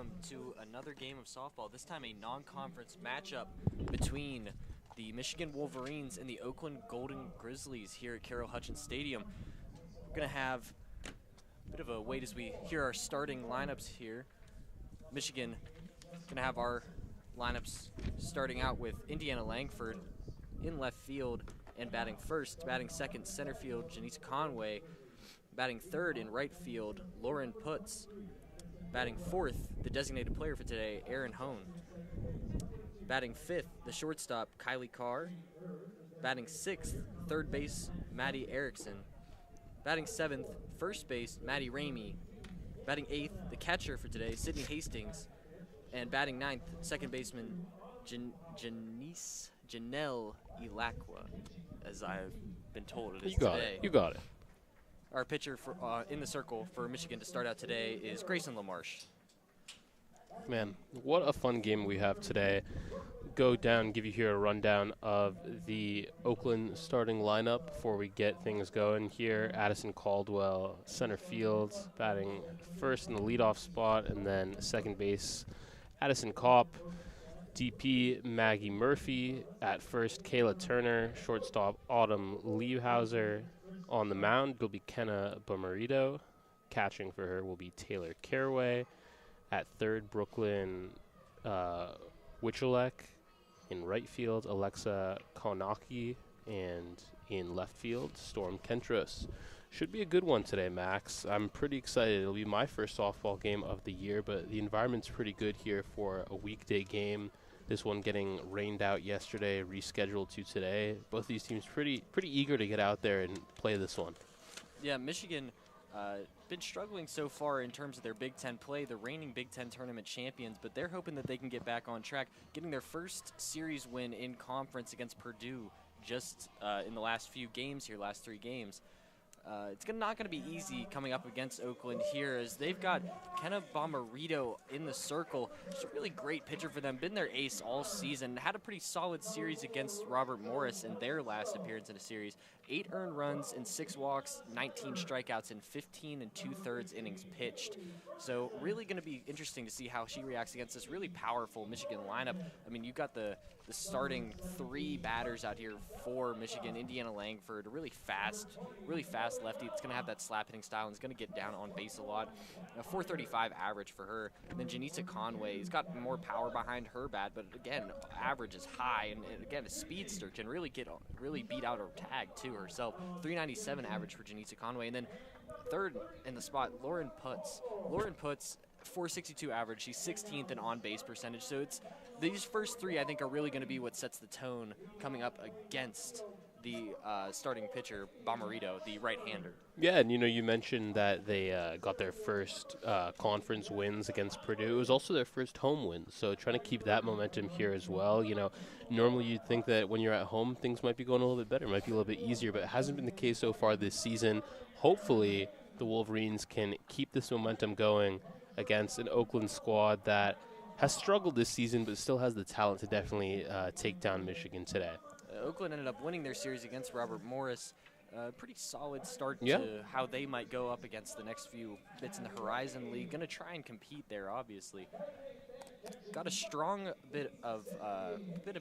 welcome to another game of softball, this time a non-conference matchup between the Michigan Wolverines and the Oakland Grizzlies here at Carroll Hutchins Stadium. We're going to have a bit of a wait as we hear our starting lineups here. Michigan going to have our lineups starting out with Indiana Langford in left field and batting first. Batting second, center field, Janisa Conway. Batting third in right field, Lauren Putz. Batting fourth, the designated player for today, Aaron Hone. Batting fifth, the shortstop, Kylie Carr. Batting sixth, third base, Maddie Erickson. Batting seventh, first base, Maddie Ramey. Batting eighth, the catcher for today, Sydney Hastings. And batting ninth, second baseman, Janelle Ilacqua, as I've been told it is today. You got it. Our pitcher for, in the circle for Michigan to start out today is Grayson LaMarche. Man, what a fun game we have today. Go down, give you here a rundown of the Oakland starting lineup before we get things going here. Addison Caldwell, center field, batting first in the leadoff spot, and then second base, Addison Kopp. DP, Maggie Murphy. At first, Kayla Turner. Shortstop, Autumn Liebhauser. On the mound will be Kenna Bomarito. Catching for her will be Taylor Caraway. At third, Brooklyn Wichelek. In right field, Alexa Konaki. And in left field, Storm Kentros. Should be a good one today, Max. I'm pretty excited. It'll be my first softball game of the year, but the environment's pretty good here for a weekday game. This one getting rained out yesterday, rescheduled to today. Both these teams pretty eager to get out there and play this one. Yeah, Michigan been struggling so far in terms of their Big Ten play, the reigning Big Ten tournament champions, but they're hoping that they can get back on track, getting their first series win in conference against Purdue just in the last few games here, last 3 games. It's not going to be easy coming up against Oakland here, as they've got Kenna Bomarito in the circle. She's a really great pitcher for them, been their ace all season, had a pretty solid series against Robert Morris in their last appearance in a series. 8 earned runs and 6 walks, 19 strikeouts in 15 2/3 innings pitched. So really going to be interesting to see how she reacts against this really powerful Michigan lineup. I mean, you've got the starting 3 batters out here for Michigan. Indiana Langford, a really fast lefty. It's going to have that slap hitting style and is going to get down on base a lot. A 435 average for her. And then Janisa Conway, has got more power behind her bat, but again, average is high, and again, a speedster can really beat out her tag too herself. 397 average for Janisa Conway. And then third in the spot, Lauren Putz. Lauren Putz, 462 average. She's 16th in on-base percentage. So it's these first 3, I think, are really going to be what sets the tone coming up against the starting pitcher, Bomarito, the right-hander. Yeah, and you mentioned that they got their first conference wins against Purdue. It was also their first home win, so trying to keep that momentum here as well. Normally you'd think that when you're at home, things might be going a little bit better, might be a little bit easier, but it hasn't been the case so far this season. Hopefully the Wolverines can keep this momentum going against an Oakland squad that has struggled this season, but still has the talent to definitely take down Michigan today. Oakland ended up winning their series against Robert Morris. Pretty solid start to how they might go up against the next few bits in the Horizon League. Going to try and compete there, obviously. Got a strong bit of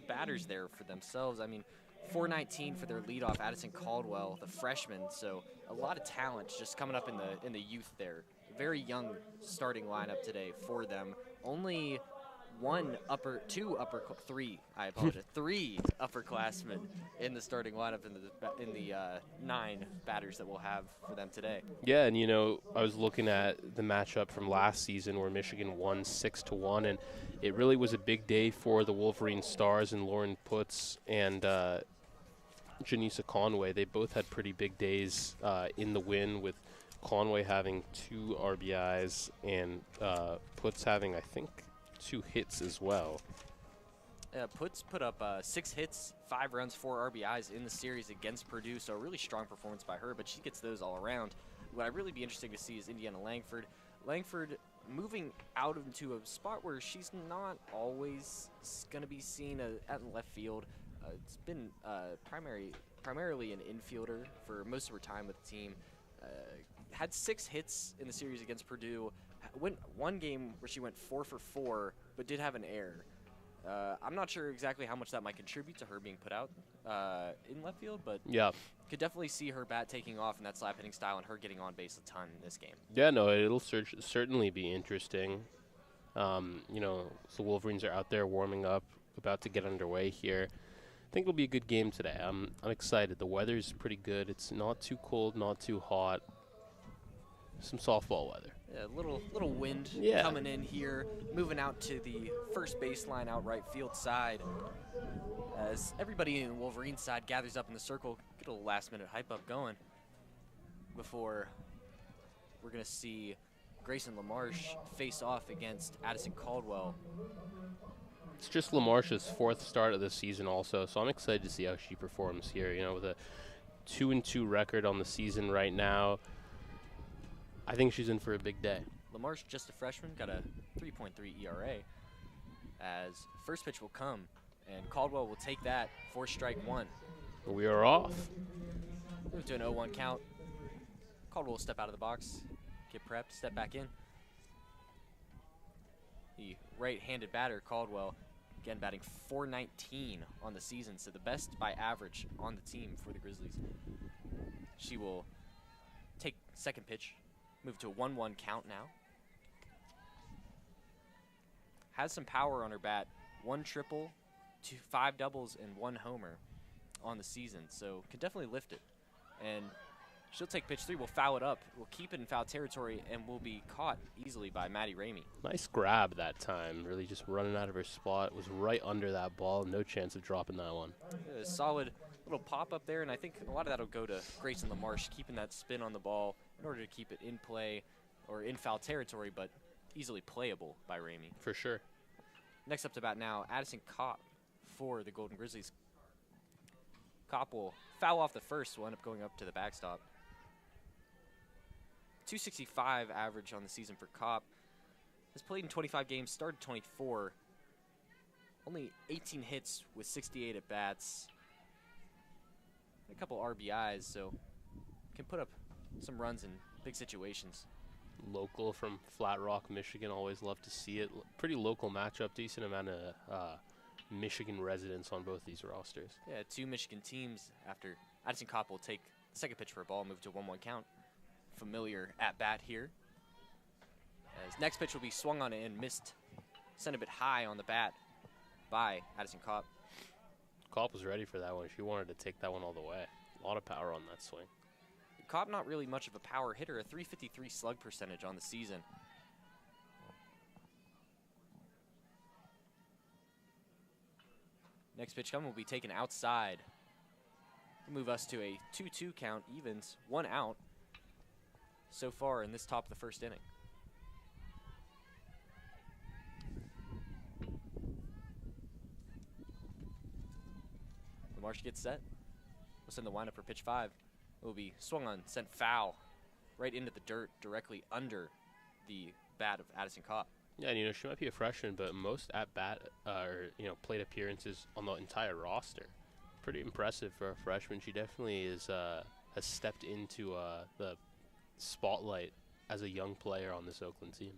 batters there for themselves. I mean, 419 for their leadoff, Addison Caldwell, the freshman. So a lot of talent just coming up in the youth there. Very young starting lineup today for them. Only 3 upperclassmen in the starting lineup in the 9 batters that we'll have for them today. Yeah, and I was looking at the matchup from last season where Michigan won 6-1, and it really was a big day for the Wolverine Stars and Lauren Putz and Janisa Conway. They both had pretty big days in the win, with Conway having 2 RBIs and Putz having, I think, 2 hits as well. Putz put up 6 hits, 5 runs, 4 RBIs in the series against Purdue, so a really strong performance by her, but she gets those all around. What I'd really be interesting to see is Indiana Langford. Langford moving out into a spot where she's not always going to be seen out in left field. It's been primarily an infielder for most of her time with the team. Had 6 hits in the series against Purdue, went one game where she went 4 for 4, but did have an error. I'm not sure exactly how much that might contribute to her being put out in left field, but Yeah. could definitely see her bat taking off in that slap hitting style and her getting on base a ton in this game. Yeah, no, it'll certainly be interesting. You know, the Wolverines are out there warming up, about to get underway here. I think it'll be a good game today. I'm excited. The weather's pretty good. It's not too cold, not too hot. Some softball weather. Yeah, little wind coming in here, moving out to the first baseline out right field side. As everybody in the Wolverines side gathers up in the circle, get a little last minute hype up going before we're going to see Grayson LaMarche face off against Addison Caldwell. It's just LaMarche's 4th start of the season also, so I'm excited to see how she performs here. You know, with a 2-2 record on the season right now, I think she's in for a big day. LaMarche, just a freshman, got a 3.3 ERA. As first pitch will come, and Caldwell will take that for strike 1. We are off. Move to an 0-1 count. Caldwell will step out of the box, get prepped, step back in. The right-handed batter, Caldwell, again batting .419 on the season, so the best by average on the team for the Grizzlies. She will take second pitch, move to a 1-1 count now. Has some power on her bat, 1 triple, 5 doubles, and 1 homer on the season, so can definitely lift it. And she'll take pitch 3, will foul it up, will keep it in foul territory, and will be caught easily by Maddie Ramey. Nice grab that time, really just running out of her spot. Was right under that ball, no chance of dropping that one. A solid little pop up there, and I think a lot of that will go to Grayson LaMarche, keeping that spin on the ball in order to keep it in play or in foul territory, but easily playable by Ramey. For sure. Next up to bat now, Addison Kopp for the Golden Grizzlies. Kopp will foul off the first, will end up going up to the backstop. 265 average on the season for Kopp. Has played in 25 games, started 24. Only 18 hits with 68 at-bats. A couple RBIs, so can put up some runs in big situations. Local from Flat Rock, Michigan. Always love to see it. Pretty local matchup. Decent amount of Michigan residents on both these rosters. Yeah, 2 Michigan teams after Addison Kopp will take the second pitch for a ball, move to a 1-1 count. Familiar at-bat here. As next pitch will be swung on and missed. Sent a bit high on the bat by Addison Kopp. Kopp was ready for that one. She wanted to take that one all the way. A lot of power on that swing. Kopp not really much of a power hitter, a .353 slug percentage on the season. Next pitch coming will be taken outside. Move us to a 2-2 count, evens, 1 out so far in this top of the first inning. LaMarche gets set. We'll send the windup for pitch 5. It will be swung on, sent foul right into the dirt directly under the bat of Addison Kopp. Yeah, and you know, she might be a freshman, but most at-bat plate appearances on the entire roster. Pretty impressive for a freshman. She definitely is has stepped into the spotlight as a young player on this Oakland team.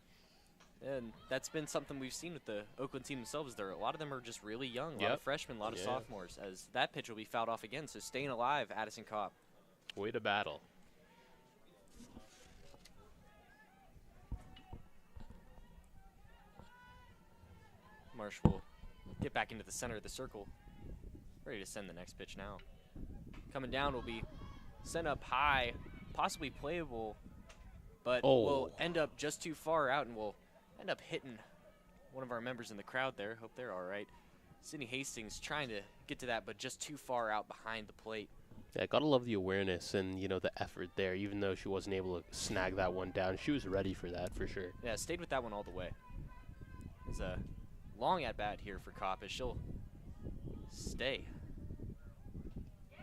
And that's been something we've seen with the Oakland team themselves. A lot of them are just really young, a lot of freshmen, a lot of sophomores, as that pitch will be fouled off again. So staying alive, Addison Kopp. Way to battle. Marsh will get back into the center of the circle. Ready to send the next pitch now. Coming down will be sent up high, possibly playable, but will end up just too far out and will end up hitting one of our members in the crowd there. Hope they're all right. Sydney Hastings trying to get to that, but just too far out behind the plate. Yeah, gotta love the awareness and, you know, the effort there. Even though she wasn't able to snag that one down, she was ready for that for sure. Yeah, stayed with that one all the way. There's a long at-bat here for Kopp as she'll stay.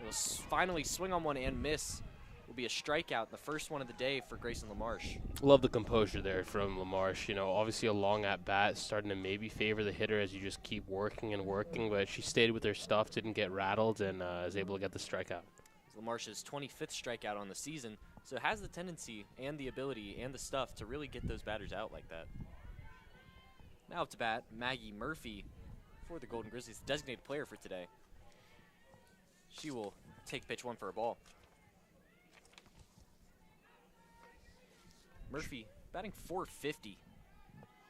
It'll finally swing on one and miss. Will be a strikeout, the first one of the day for Grayson LaMarche. Love the composure there from LaMarche. You know, obviously a long at-bat, starting to maybe favor the hitter as you just keep working and working, but she stayed with her stuff, didn't get rattled, and is able to get the strikeout. LaMarche's 25th strikeout on the season, So it has the tendency and the ability and the stuff to really get those batters out like that. Now up to bat, Maggie Murphy for the Golden Grizzlies, designated player for today. She will take pitch 1 for a ball. Murphy batting .450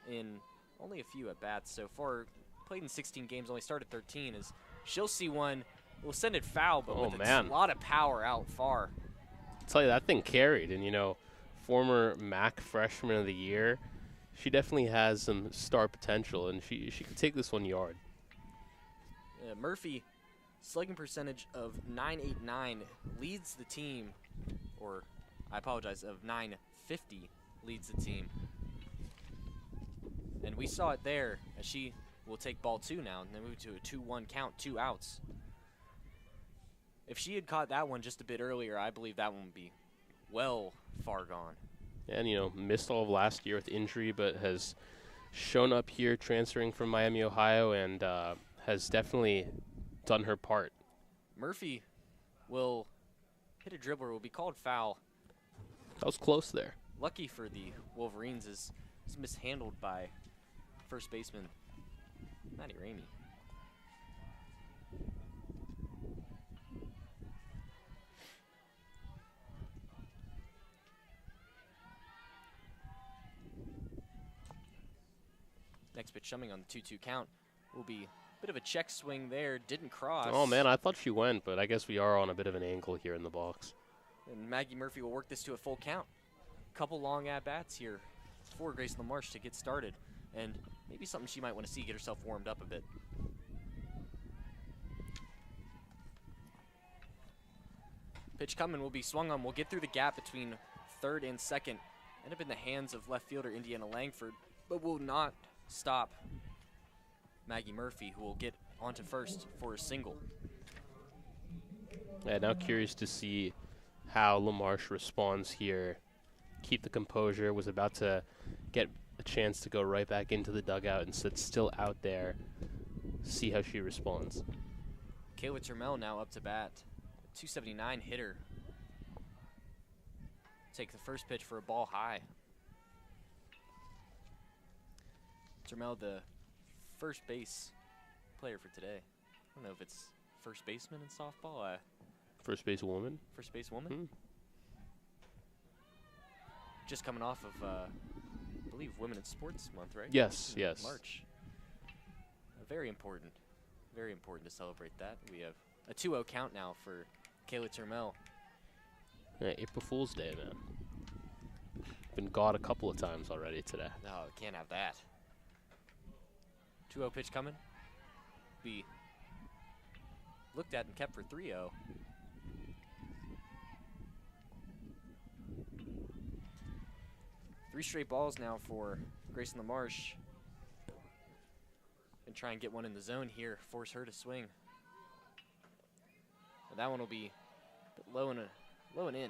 in only a few at-bats so far. Played in 16 games, only started 13. As she'll see one, will send it foul, but with a lot of power out far. I'll tell you, that thing carried. And, you know, former MAC Freshman of the Year, she definitely has some star potential, and she could take this one yard. Murphy, slugging percentage of .989, leads the team, or I apologize, of .950 leads the team. And we saw it there as she will take ball 2 now and then move to a 2-1 count, 2 outs. If she had caught that one just a bit earlier, I believe that one would be well far gone. And, you know, missed all of last year with injury, but has shown up here transferring from Miami, Ohio, and has definitely done her part. Murphy will hit a dribbler, will be called foul. That was close there. Lucky for the Wolverines is mishandled by first baseman Maddie Ramey. Next pitch coming on the 2-2 count will be a bit of a check swing there. Didn't cross. Oh, man, I thought she went, but I guess we are on a bit of an angle here in the box. And Maggie Murphy will work this to a full count. Couple long at-bats here for Grace LaMarche to get started. And maybe something she might want to see, get herself warmed up a bit. Pitch coming will be swung on. We'll get through the gap between third and second. End up in the hands of left fielder Indiana Langford, but will not stop Maggie Murphy, who will get onto first for a single. Yeah, now curious to see how LaMarche responds here. Keep the composure, was about to get a chance to go right back into the dugout and sit still out there. See how she responds. Kayla Turmel now up to bat. 279 hitter. Take the first pitch for a ball high. Turmel, the first base player for today. I don't know if it's first baseman in softball. First base woman. First base woman. Just coming off of, I believe, Women in Sports Month, right? Yes, yes. March. Very important to celebrate that. We have a 2-0 count now for Kayla Turmel. Yeah, April Fool's Day, man. Been got a couple of times already today. No, can't have that. 2-0 pitch coming. Be looked at and kept for 3-0. Three straight balls now for Grayson LaMarche. And try and get one in the zone here, force her to swing. And that one will be low and in. And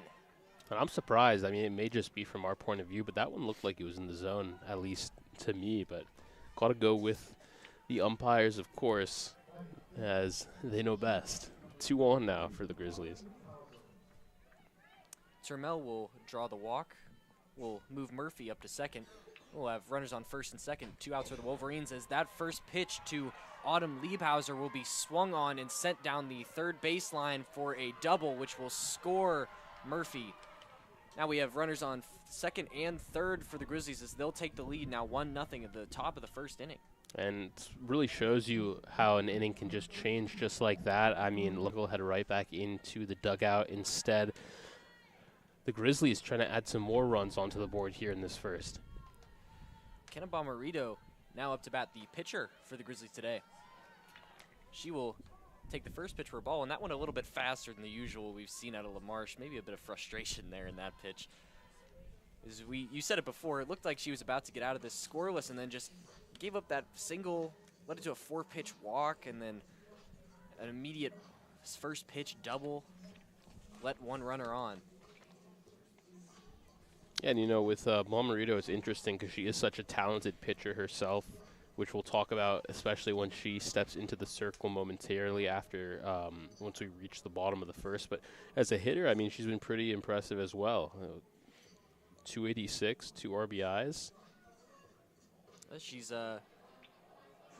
I'm surprised. I mean, it may just be from our point of view, but that one looked like it was in the zone, at least to me. But got to go with the umpires, of course, as they know best. 2-1 now for the Grizzlies. Turmel will draw the walk. We'll move Murphy up to second. We'll have runners on first and second. 2 outs for the Wolverines as that first pitch to Autumn Liebhauser will be swung on and sent down the third baseline for a double, which will score Murphy. Now we have runners on second and third for the Grizzlies as they'll take the lead now 1-0 at the top of the first inning. And really shows you how an inning can just change just like that. I mean, look, we'll head right back into the dugout instead. The Grizzlies trying to add some more runs onto the board here in this first. Kenna Bomarito now up to bat, the pitcher for the Grizzlies today. She will take the first pitch for a ball, and that one a little bit faster than the usual we've seen out of LaMarche. Maybe a bit of frustration there in that pitch. You said it before, it looked like she was about to get out of this scoreless and then just gave up that single, led it to a 4-pitch walk, and then an immediate first pitch double, let one runner on. Yeah, and you know, with Bomarito, it's interesting because she is such a talented pitcher herself which we'll talk about, especially when she steps into the circle momentarily after once we reach the bottom of the first. But as a hitter, I mean, she's been pretty impressive as well. 286, 2 RBIs. She's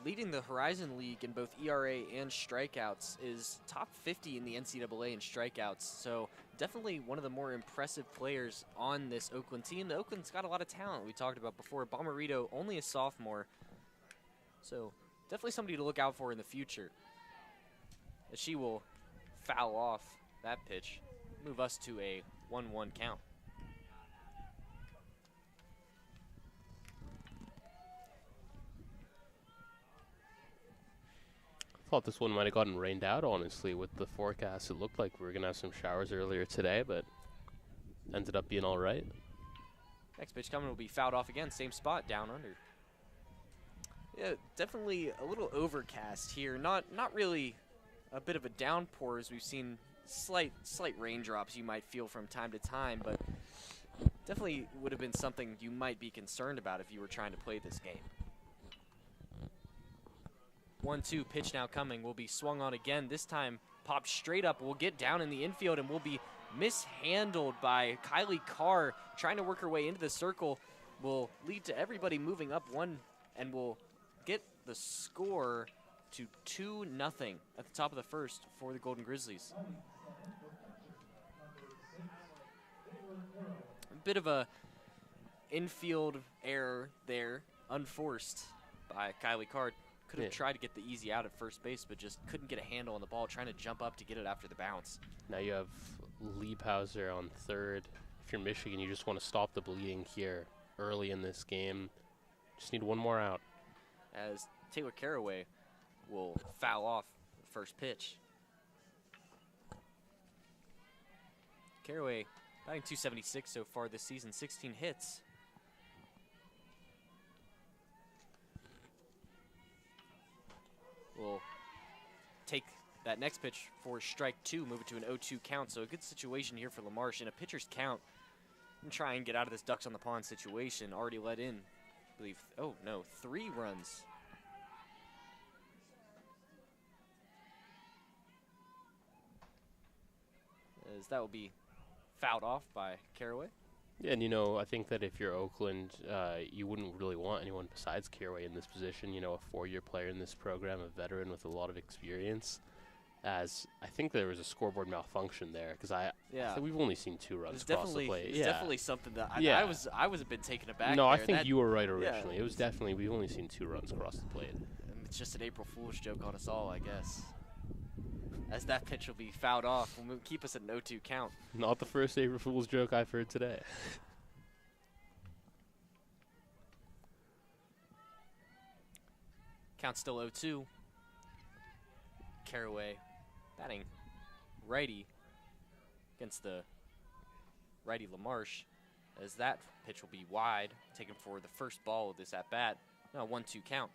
leading the Horizon League in both ERA and strikeouts, is top 50 in the NCAA in strikeouts. So definitely one of the more impressive players on this Oakland team. The Oakland's got a lot of talent we talked about before. Bomarito, only a sophomore. So definitely somebody to look out for in the future. As she will foul off that pitch, move us to a 1-1 count. Thought this one might have gotten rained out, honestly, with the forecast. It looked like we were going to have some showers earlier today, but ended up being all right. Next pitch coming will be fouled off again, same spot, down under. Yeah, definitely a little overcast here. Not really a bit of a downpour, as we've seen slight raindrops you might feel from time to time, but definitely would have been something you might be concerned about if you were trying to play this game. 1-2 pitch now coming, will be swung on again. This time popped straight up, will get down in the infield and will be mishandled by Kylie Carr. Trying to work her way into the circle, will lead to everybody moving up one and will get the score to 2-0 at the top of the first for the Golden Grizzlies. A bit of a infield error there, unforced by Kylie Carr. Could have tried to get the easy out at first base, but just couldn't get a handle on the ball, trying to jump up to get it after the bounce. Now you have Liebhauser on third. If you're Michigan, you just want to stop the bleeding here early in this game. Just need one more out. As Taylor Caraway will foul off the first pitch. Caraway batting .276 so far this season, 16 hits. Will take that next pitch for strike 2, move it to an 0-2 count. So a good situation here for LaMarche in a pitcher's count. And try and get out of this ducks on the pond situation. Already let in, I believe, 3 runs. As that will be fouled off by Caraway. Yeah, and I think that if you're Oakland, you wouldn't really want anyone besides Caraway in this position. A 4-year player in this program, a veteran with a lot of experience. As I think there was a scoreboard malfunction there, because I think we've only seen 2 runs across the plate. It's definitely something that I was a bit taken aback. No, I think you were right originally. It was definitely, we've only seen 2 runs across the plate. It's just an April Fool's joke on us all, I guess. As that pitch will be fouled off, will keep us at an 0-2 count. Not the first April Fool's joke I've heard today. Count still 0-2. Caraway batting righty against the righty LaMarche, as that pitch will be wide, taken for the first ball of this at-bat. Now 1-2 count.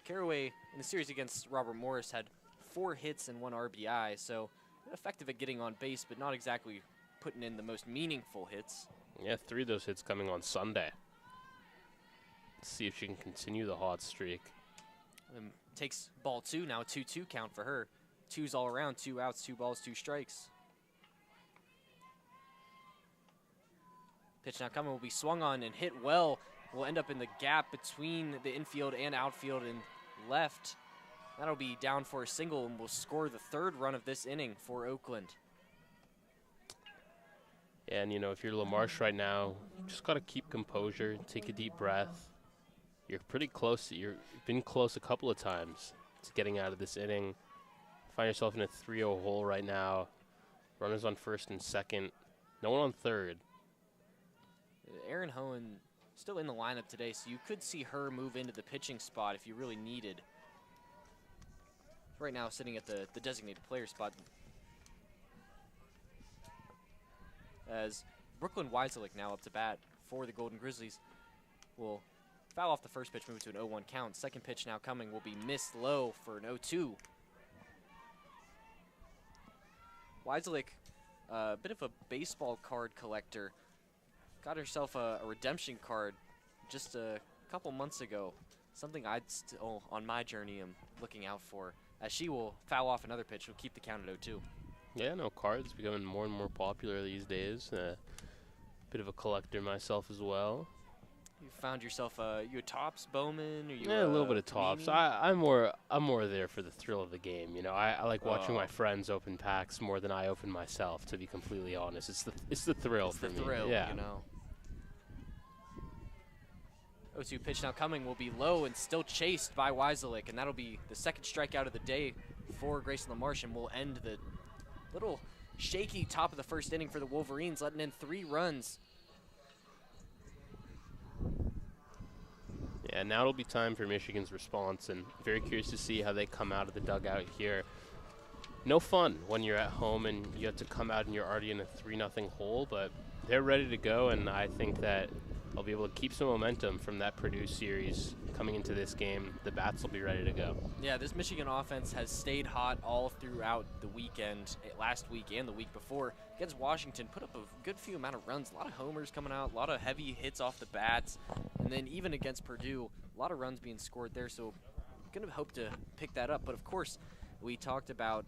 Caraway in the series against Robert Morris had 4 hits and 1 RBI, so effective at getting on base, but not exactly putting in the most meaningful hits. Yeah, 3 of those hits coming on Sunday. Let's see if she can continue the hot streak. Takes ball 2, now a 2-2 count for her. 2s all around, 2 outs, 2 balls, 2 strikes. Pitch now coming, will be swung on and hit well. Will end up in the gap between the infield and outfield and left. That'll be down for a single and will score the 3rd run of this inning for Oakland. And, if you're LaMarche right now, just got to keep composure, take a deep breath. You're pretty close. You've been close a couple of times to getting out of this inning. Find yourself in a 3-0 hole right now. Runners on first and second. No one on third. Erin Hohen still in the lineup today, so you could see her move into the pitching spot if you really needed. Right now sitting at the designated player spot. As Brooklyn Weiselick now up to bat for the Golden Grizzlies will foul off the first pitch, move it to an 0-1 count. Second pitch now coming will be missed low for an 0-2. Weiselick, a bit of a baseball card collector. got herself a redemption card just a couple months ago. Something I'd still, on my journey, am looking out for, as she will foul off another pitch. Will keep the count at 0-2. Yeah, no, cards becoming more and more popular these days. Bit of a collector myself as well. You found yourself you a Topps Bowman, or you Yeah, a little bit of Topps. I'm more there for the thrill of the game. You know, I like watching my friends open packs more than I open myself. To be completely honest, it's the thrill for me. It's the thrill, yeah. you know. 0-2 pitch now coming will be low and still chased by Weiselick, and that'll be the second strikeout of the day for Grayson LaMarche, and will end the little shaky top of the first inning for the Wolverines, letting in 3 runs. Yeah, now it'll be time for Michigan's response, and very curious to see how they come out of the dugout here. No fun when you're at home and you have to come out and you're already in a 3-0 hole, but they're ready to go, and I think that I'll be able to keep some momentum from that Purdue series coming into this game. The bats will be ready to go. Yeah, this Michigan offense has stayed hot all throughout the weekend, last week and the week before. Against Washington, put up a good few amount of runs, a lot of homers coming out, a lot of heavy hits off the bats, and then even against Purdue, a lot of runs being scored there, so going to hope to pick that up. But of course, we talked about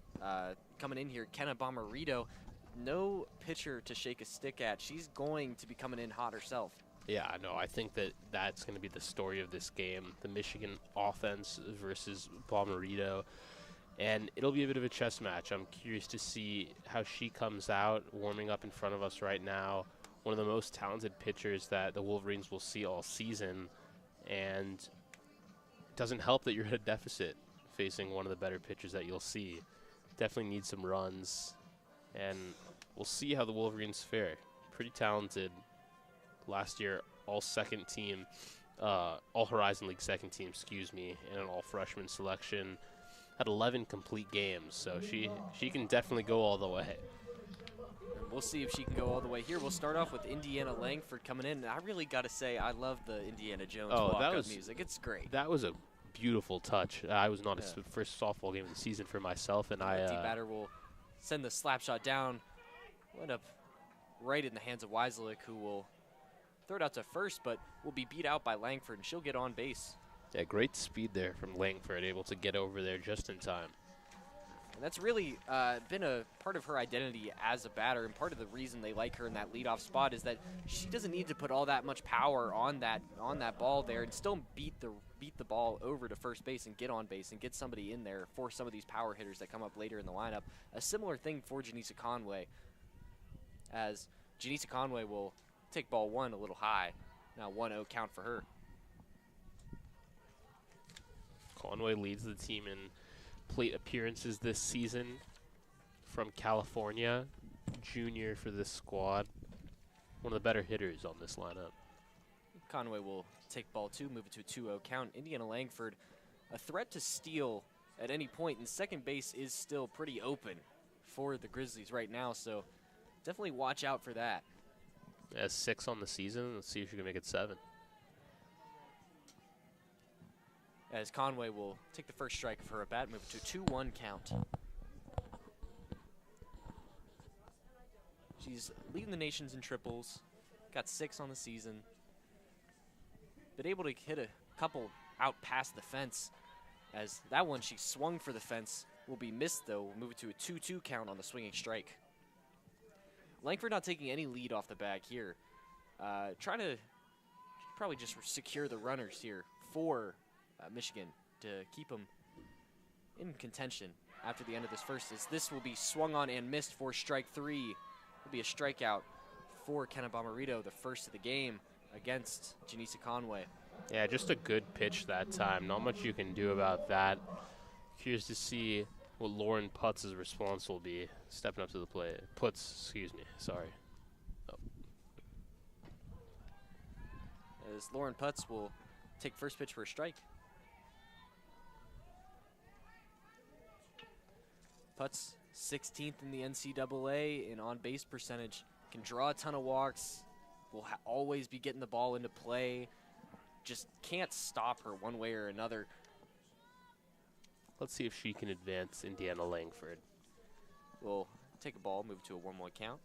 coming in here, Kenna Bomarito, no pitcher to shake a stick at. She's going to be coming in hot herself. Yeah, no, I think that that's going to be the story of this game, the Michigan offense versus Bomarito. And it'll be a bit of a chess match. I'm curious to see how she comes out, warming up in front of us right now. One of the most talented pitchers that the Wolverines will see all season. And it doesn't help that you're at a deficit facing one of the better pitchers that you'll see. Definitely need some runs. And we'll see how the Wolverines fare. Pretty talented. Last year, all Horizon League second team, and an all freshman selection. Had 11 complete games, so she can definitely go all the way. We'll see if she can go all the way here. We'll start off with Indiana Langford coming in. And I really got to say, I love the Indiana Jones walk-up music. It's great. That was a beautiful touch. I was not a first softball game of the season for myself, and the batter will send the slap shot down. Will end up right in the hands of Weiselick, who will throw it out to first, but will be beat out by Langford, and she'll get on base. Yeah, great speed there from Langford, able to get over there just in time. And that's really been a part of her identity as a batter, and part of the reason they like her in that leadoff spot is that she doesn't need to put all that much power on that ball there and still beat the ball over to first base and get on base and get somebody in there for some of these power hitters that come up later in the lineup. A similar thing for Janisa Conway, as Janisa Conway will take ball 1 a little high. Now 1-0 count for her. Conway leads the team in plate appearances this season from California. Junior for this squad. One of the better hitters on this lineup. Conway will take ball 2, move it to a 2-0 count. Indiana Langford, a threat to steal at any point, and second base is still pretty open for the Grizzlies right now, so definitely watch out for that. Has 6 on the season. Let's see if she can make it 7. As Conway will take the first strike of her at bat, move it to a 2-1 count. She's leading the nations in triples, got 6 on the season. Been able to hit a couple out past the fence, as that one she swung for the fence will be missed though. We'll move it to a 2-2 count on the swinging strike. Langford not taking any lead off the bag here. Trying to probably just secure the runners here for Michigan to keep them in contention after the end of this first. As this will be swung on and missed for strike 3. Will be a strikeout for Kenna Bomarito, the first of the game against Janisa Conway. Yeah, just a good pitch that time. Not much you can do about that. Curious to see what Lauren Putz's response will be, stepping up to the plate. Sorry. Oh. As Lauren Putz will take first pitch for a strike. Putz, 16th in the NCAA in on-base percentage, can draw a ton of walks, will always be getting the ball into play, just can't stop her one way or another. Let's see if she can advance Indiana Langford. We'll take a ball, move to a 1-1 count.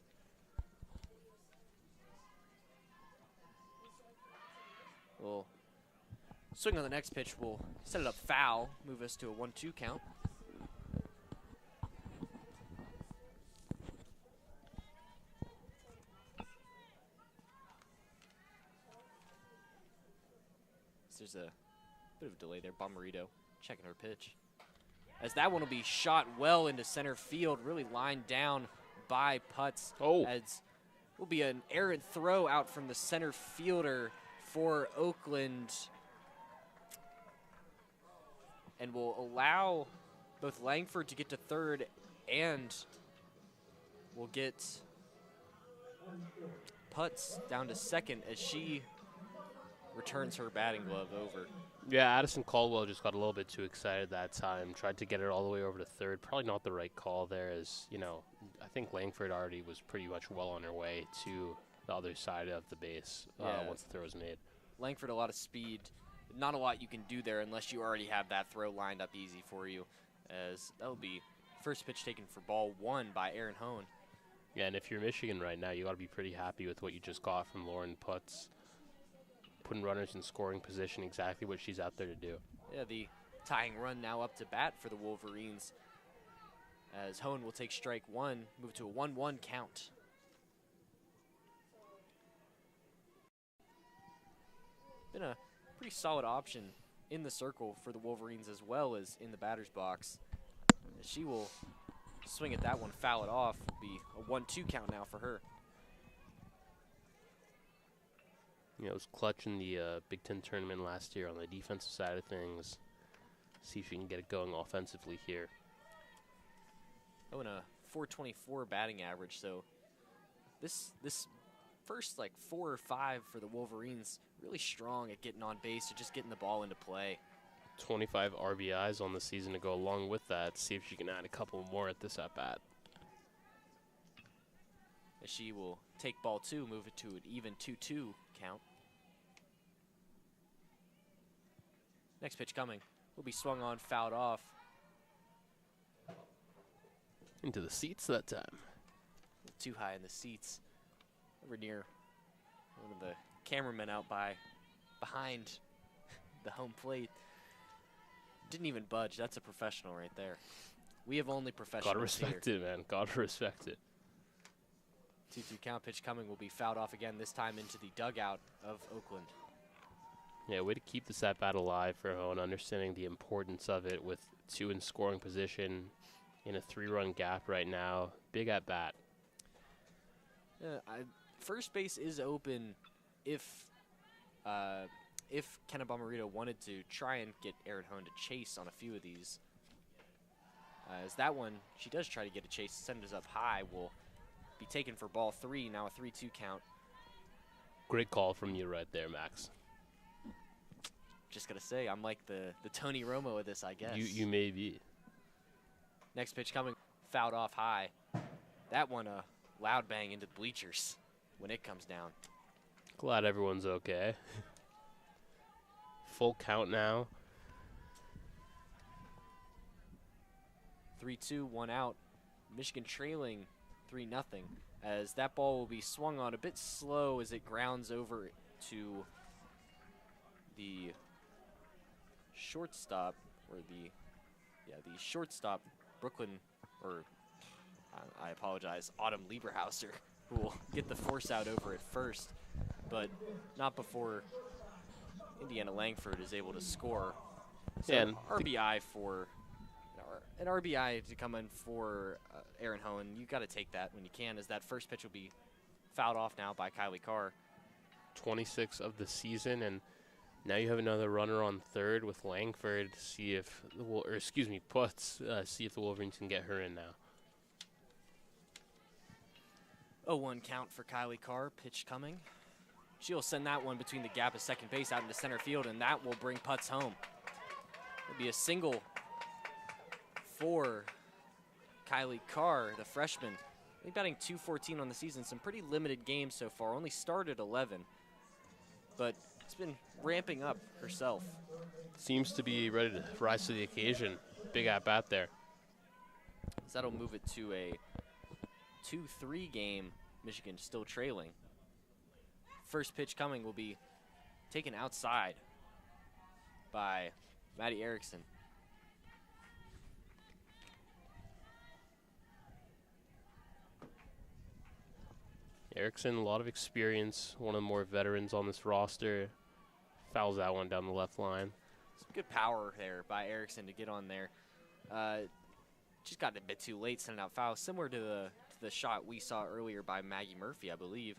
will swing on the next pitch. Will set it up foul, move us to a 1-2 count. There's a bit of a delay there. Bomarito checking her pitch. As that one will be shot well into center field, really lined down by Putz. Oh. As will be an errant throw out from the center fielder for Oakland. And will allow both Langford to get to third and will get Putz down to second as she returns her batting glove over. Yeah, Addison Caldwell just got a little bit too excited that time. Tried to get it all the way over to third. Probably not the right call there, as, you know, I think Langford already was pretty much well on her way to the other side of the base once the throw was made. Langford, a lot of speed. Not a lot you can do there unless you already have that throw lined up easy for you, as that will be first pitch taken for ball 1 by Aaron Hone. Yeah, and if you're Michigan right now, you got to be pretty happy with what you just got from Lauren Putz. Putting runners in scoring position, exactly what she's out there to do. Yeah, the tying run now up to bat for the Wolverines, as Hone will take strike 1, move to a 1-1 count. Been a pretty solid option in the circle for the Wolverines as well as in the batter's box. She will swing at that one, foul it off. Will be a 1-2 count now for her. You know, it was clutch in the Big Ten tournament last year on the defensive side of things. See if she can get it going offensively here. Oh, and a 424 batting average, so this first like 4 or 5 for the Wolverines, really strong at getting on base or just getting the ball into play. 25 RBIs on the season to go along with that. See if she can add a couple more at this at-bat. As she will take ball 2, move it to an even 2-2 count. Next pitch coming will be swung on, fouled off. Into the seats that time. Too high in the seats. Over near one of the cameramen out behind the home plate. Didn't even budge. That's a professional right there. We have only professionals Gotta respect here. it, man. Gotta respect it. 2-2 count. Pitch coming will be fouled off again, this time into the dugout of Oakland. Yeah, way to keep this at-bat alive for Hone, understanding the importance of it with 2 in scoring position in a 3-run gap right now. Big at-bat. First base is open if Kenna Bomarito wanted to try and get Aaron Hone to chase on a few of these. As that one, she does try to get a chase, send us up high, will be taken for ball 3, now a 3-2 count. Great call from you right there, Max. Just gotta say, I'm like the Tony Romo of this, I guess. You may be. Next pitch coming, fouled off high. That one, a loud bang into the bleachers when it comes down. Glad everyone's okay. Full count now. 3-2, 1 out. Michigan trailing 3-0, as that ball will be swung on a bit slow as it grounds over to the shortstop, or the shortstop, Brooklyn, or I apologize, Autumn Lieberhauser, who will get the force out over it first, but not before Indiana Langford is able to score. So Yeah, and RBI for an RBI to come in for Aaron Hone. You got to take that when you can, as that first pitch will be fouled off now by Kylie Carr. 26 of the season, and now you have another runner on third with Langford. See if Putz. See if the Wolverines can get her in now. 0-1 count for Kylie Carr. Pitch coming. She'll send that one between the gap of second base out into center field, and that will bring Putz home. It'll be a single for Kylie Carr, the freshman. I think batting .214 on the season. Some pretty limited games so far. Only started 11, but it's been ramping up herself. Seems to be ready to rise to the occasion. Big at-bat there. So that'll move it to a 2-3 game. Michigan still trailing. First pitch coming will be taken outside by Maddie Erickson. Erickson, a lot of experience, one of the more veterans on this roster. Fouls that one down the left line. Some good power there by Erickson to get on there. Just got a bit too late sending out fouls, similar to the shot we saw earlier by Maggie Murphy, I believe.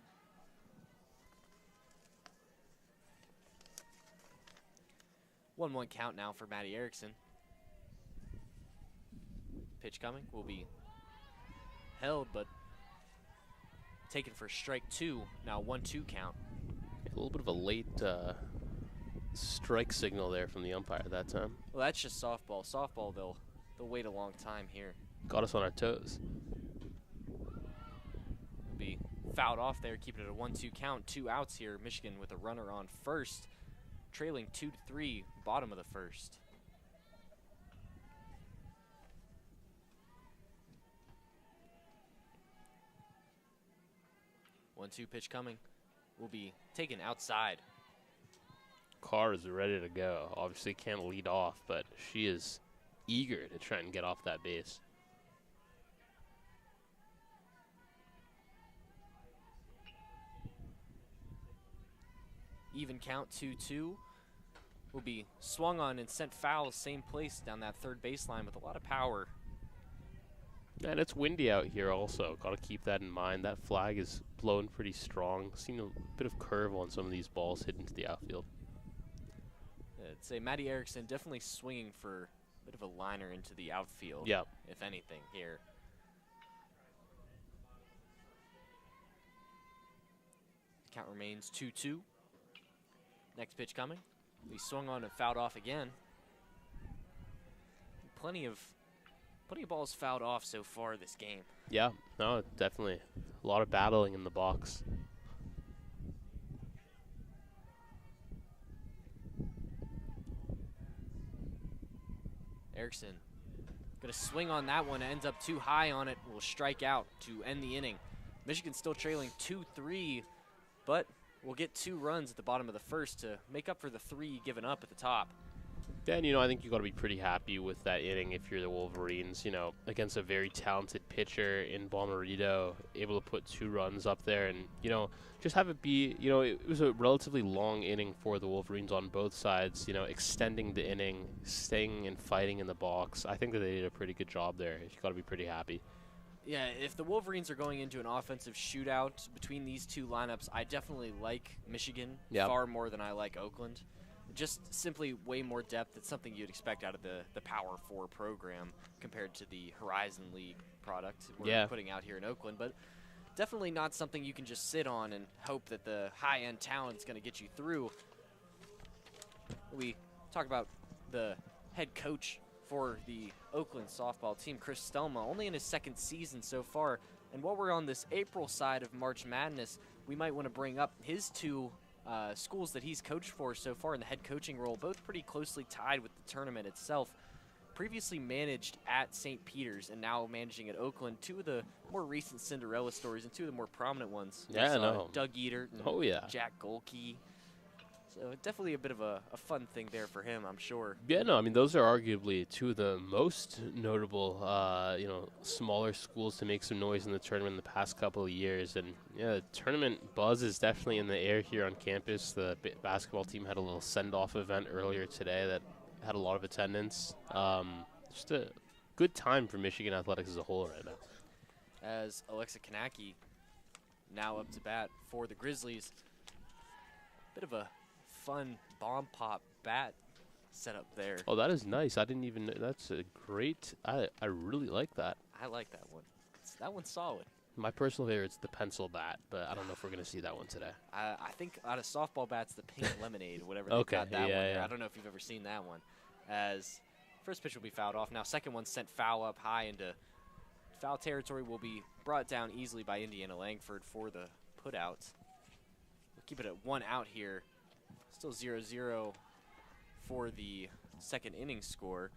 One count now for Maddie Erickson. Pitch coming will be held, but taken for strike 2. Now 1-2 count. A little bit of a late strike signal there from the umpire that time. Well, that's just softball. Softball, they'll wait a long time here. Got us on our toes. Will be fouled off there, keeping it a 1-2 count. 2 outs here. Michigan with a runner on first, trailing 2-3, bottom of the first. One-two pitch coming will be taken outside. Carr is ready to go. Obviously can't lead off, but she is eager to try and get off that base. Even count 2-2 will be swung on and sent foul, same place down that third baseline with a lot of power. And it's windy out here also. Got to keep that in mind. That flag is blowing pretty strong. Seen a bit of curve on some of these balls hit into the outfield. I'd say Maddie Erickson definitely swinging for a bit of a liner into the outfield. Yep. If anything here. Count remains 2-2. Next pitch coming. We swung on and fouled off again. Plenty of balls fouled off so far this game. Yeah, no, definitely. A lot of battling in the box. Erickson gonna swing on that one, ends up too high on it, will strike out to end the inning. Michigan still trailing 2-3, but we'll get 2 runs at the bottom of the first to make up for the 3 given up at the top. And, you know, I think you got to be pretty happy with that inning if you're the Wolverines, you know, against a very talented pitcher in Bomarito, able to put 2 runs up there and, you know, just have it be, you know, it was a relatively long inning for the Wolverines on both sides, you know, extending the inning, staying and fighting in the box. I think that they did a pretty good job there. You got to be pretty happy. Yeah, if the Wolverines are going into an offensive shootout between these 2 lineups, I definitely like Michigan far more than I like Oakland. Just simply way more depth. It's something you'd expect out of the Power 4 program compared to the Horizon League product we're putting out here in Oakland. But definitely not something you can just sit on and hope that the high-end talent is going to get you through. We talk about the head coach for the Oakland softball team, Chris Stelma, only in his 2nd season so far. And while we're on this April side of March Madness, we might want to bring up his 2 schools that he's coached for so far in the head coaching role, both pretty closely tied with the tournament itself. Previously managed at St. Peter's and now managing at Oakland, 2 of the more recent Cinderella stories and 2 of the more prominent ones. Yeah, no. Doug Eatert and Jack Golke. So definitely a bit of a fun thing there for him, I'm sure. Yeah, no, I mean, those are arguably 2 of the most notable, you know, smaller schools to make some noise in the tournament in the past couple of years. And, yeah, the tournament buzz is definitely in the air here on campus. The basketball team had a little send-off event earlier today that had a lot of attendance. Just a good time for Michigan athletics as a whole right now. As Alexa Kanaki now up to bat for the Grizzlies. Bit of a fun bomb pop bat setup there. Oh, that is nice. I didn't even know. That's a great. I really like that. I like that one. That one's solid. My personal favorite is the pencil bat, but I don't know if we're going to see that one today. I think out of softball bats, the pink lemonade, whatever they got that one there. I don't know if you've ever seen that one. As first pitch will be fouled off. Now second one sent foul up high into foul territory, will be brought down easily by Indiana Langford for the put out. We'll keep it at 1 out here. Still 0-0 for the 2nd inning score.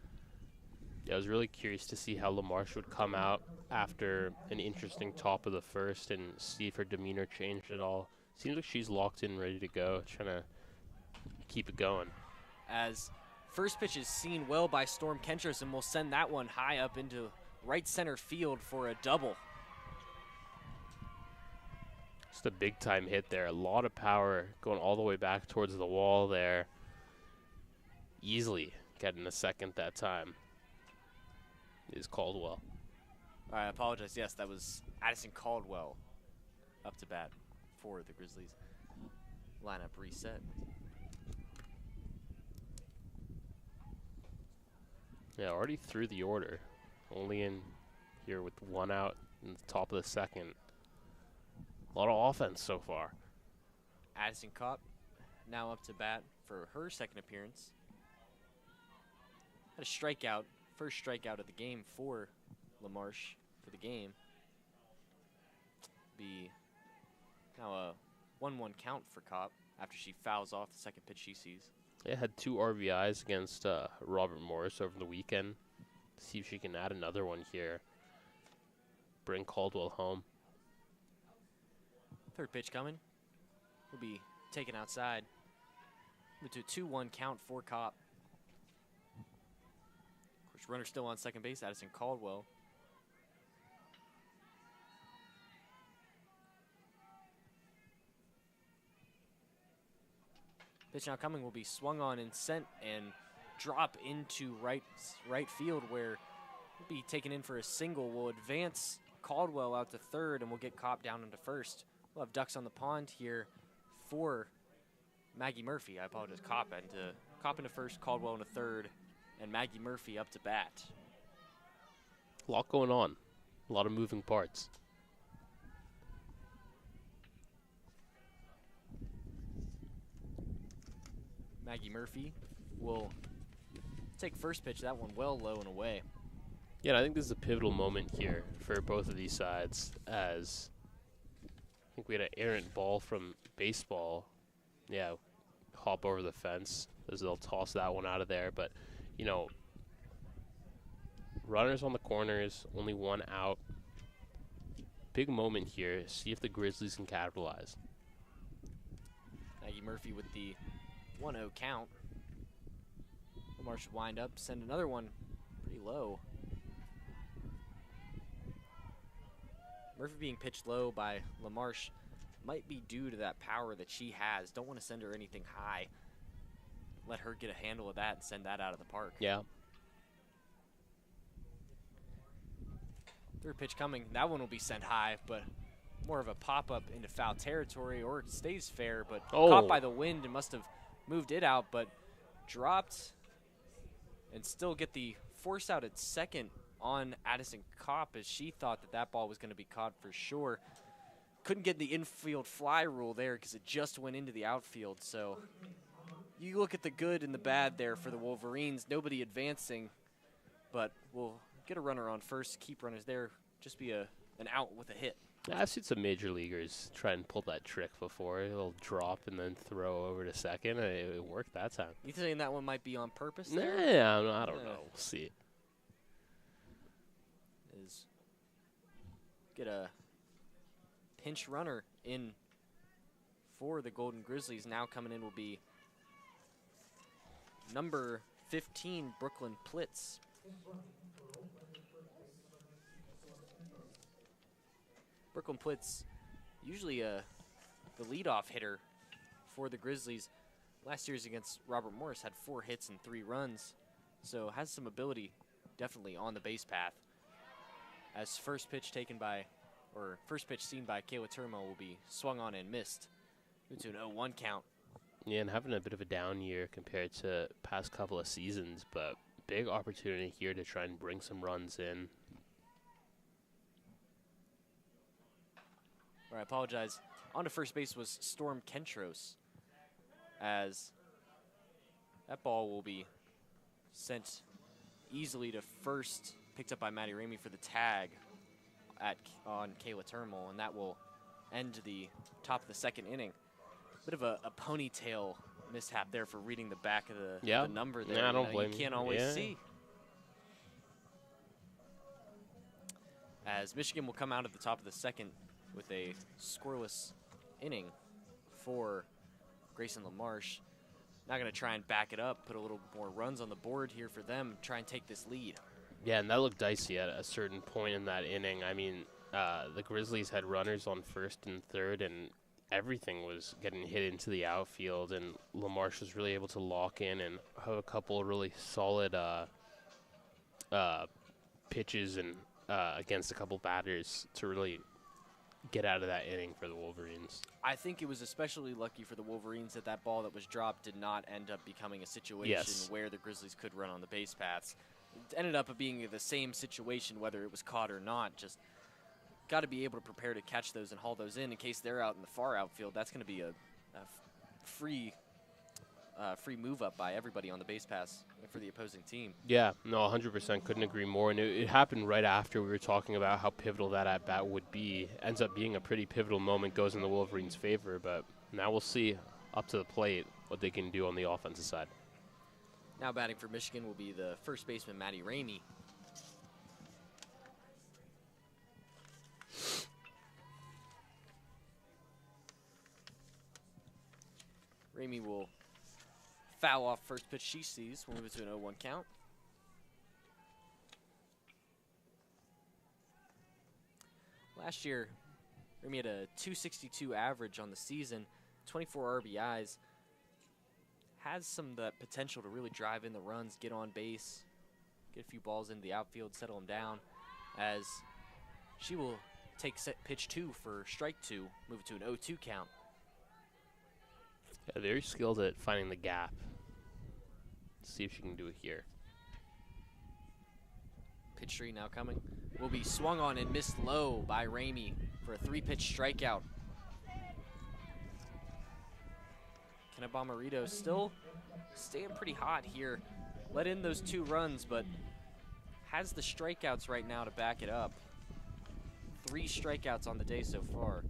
Yeah, I was really curious to see how LaMarche would come out after an interesting top of the first and see if her demeanor changed at all. Seems like she's locked in, ready to go, trying to keep it going. As first pitch is seen well by Storm Kentros, and will send that one high up into right center field for a double. Just a big-time hit there. A lot of power going all the way back towards the wall there. Easily getting a second that time is Caldwell. All right, I apologize. Yes, that was Addison Caldwell up to bat for the Grizzlies. Lineup reset. Yeah, already through the order. Only in here with 1 out in the top of the second. A lot of offense so far. Addison Kopp now up to bat for her second appearance. Had a strikeout, first strikeout of the game for LaMarche for the game. Be now a 1-1 count for Kopp after she fouls off the second pitch she sees. They had 2 RBIs against Robert Morris over the weekend. See if she can add another one here. Bring Caldwell home. Third pitch coming. Will be taken outside. Move to a 2-1 count for Kopp. Of course, runner still on second base, Addison Caldwell. Pitch now coming will be swung on and sent and drop into right field, where will be taken in for a single. Will advance Caldwell out to third, and we'll get Kopp down into first. We'll have ducks on the pond here for Maggie Murphy. I apologize. Kopp into first, Caldwell into third, and Maggie Murphy up to bat. A lot going on. A lot of moving parts. Maggie Murphy will take first pitch. That one well low and away. Yeah, and I think this is a pivotal moment here for both of these sides, as I think we had an errant ball from baseball. Yeah, hop over the fence as they'll toss that one out of there. But, you know, runners on the corners, only 1 out. Big moment here. See if the Grizzlies can capitalize. Maggie Murphy with the 1-0 count. Lamar should wind up, send another one pretty low. Murphy being pitched low by LaMarche might be due to that power that she has. Don't want to send her anything high. Let her get a handle of that and send that out of the park. Yeah. Third pitch coming. That one will be sent high, but more of a pop-up into foul territory, or it stays fair, but caught by the wind and must have moved it out, but dropped and still get the force out at second on Addison Kopp, as she thought that that ball was going to be caught for sure. Couldn't get the infield fly rule there because it just went into the outfield. So you look at the good and the bad there for the Wolverines. Nobody advancing, but we'll get a runner on first, keep runners there, just be an out with a hit. I've seen some major leaguers try and pull that trick before. It'll drop and then throw over to second, and it worked that time. You think that one might be on purpose there? Yeah, I don't know. We'll see. Get a pinch runner in for the Golden Grizzlies. Now coming in will be number 15, Brooklyn Plitz. Brooklyn Plitz, usually the leadoff hitter for the Grizzlies. Last year's against Robert Morris had 4 hits and 3 runs, so has some ability definitely on the base path. As first pitch seen by Kayla Turmo will be swung on and missed. Into an 0-1 count. Yeah, and having a bit of a down year compared to past couple of seasons, but big opportunity here to try and bring some runs in. All right, I apologize. On to first base was Storm Kentros, as that ball will be sent easily to first, picked up by Maddie Ramey for the tag on Kayla Turmo, and that will end the top of the second inning. Bit of a ponytail mishap there for reading the back of the number there. Yeah, I don't blame you. Can't always see. As Michigan will come out at the top of the second with a scoreless inning for Grayson LaMarche. Now going to try and back it up, put a little more runs on the board here for them, try and take this lead. Yeah, and that looked dicey at a certain point in that inning. I mean, the Grizzlies had runners on first and third, and everything was getting hit into the outfield, and LaMarche was really able to lock in and have a couple really solid pitches and against a couple batters to really get out of that inning for the Wolverines. I think it was especially lucky for the Wolverines that that ball that was dropped did not end up becoming a situation where the Grizzlies could run on the base paths. It ended up being the same situation whether it was caught or not. Just got to be able to prepare to catch those and haul those in case they're out in the far outfield. That's going to be a free move up by everybody on the base pass for the opposing team. Yeah, no, 100% couldn't agree more. And it happened right after we were talking about how pivotal that at-bat would be. Ends up being a pretty pivotal moment, goes in the Wolverines' favor. But now we'll see up to the plate what they can do on the offensive side. Now batting for Michigan will be the first baseman, Matty Ramey. Ramey will foul off first pitch she sees. We'll move it to an 0-1 count. Last year, Ramey had a .262 average on the season, 24 RBIs. Has some of that potential to really drive in the runs, get on base, get a few balls into the outfield, settle them down, as she will take set pitch 2 for strike 2, move it to an 0-2 count. Yeah, very skilled at finding the gap. Let's see if she can do it here. Pitch 3 now coming. Will be swung on and missed low by Ramey for a 3-pitch strikeout. Bomarito still staying pretty hot here. Let in those 2 runs, but has the strikeouts right now to back it up. 3 strikeouts on the day so far.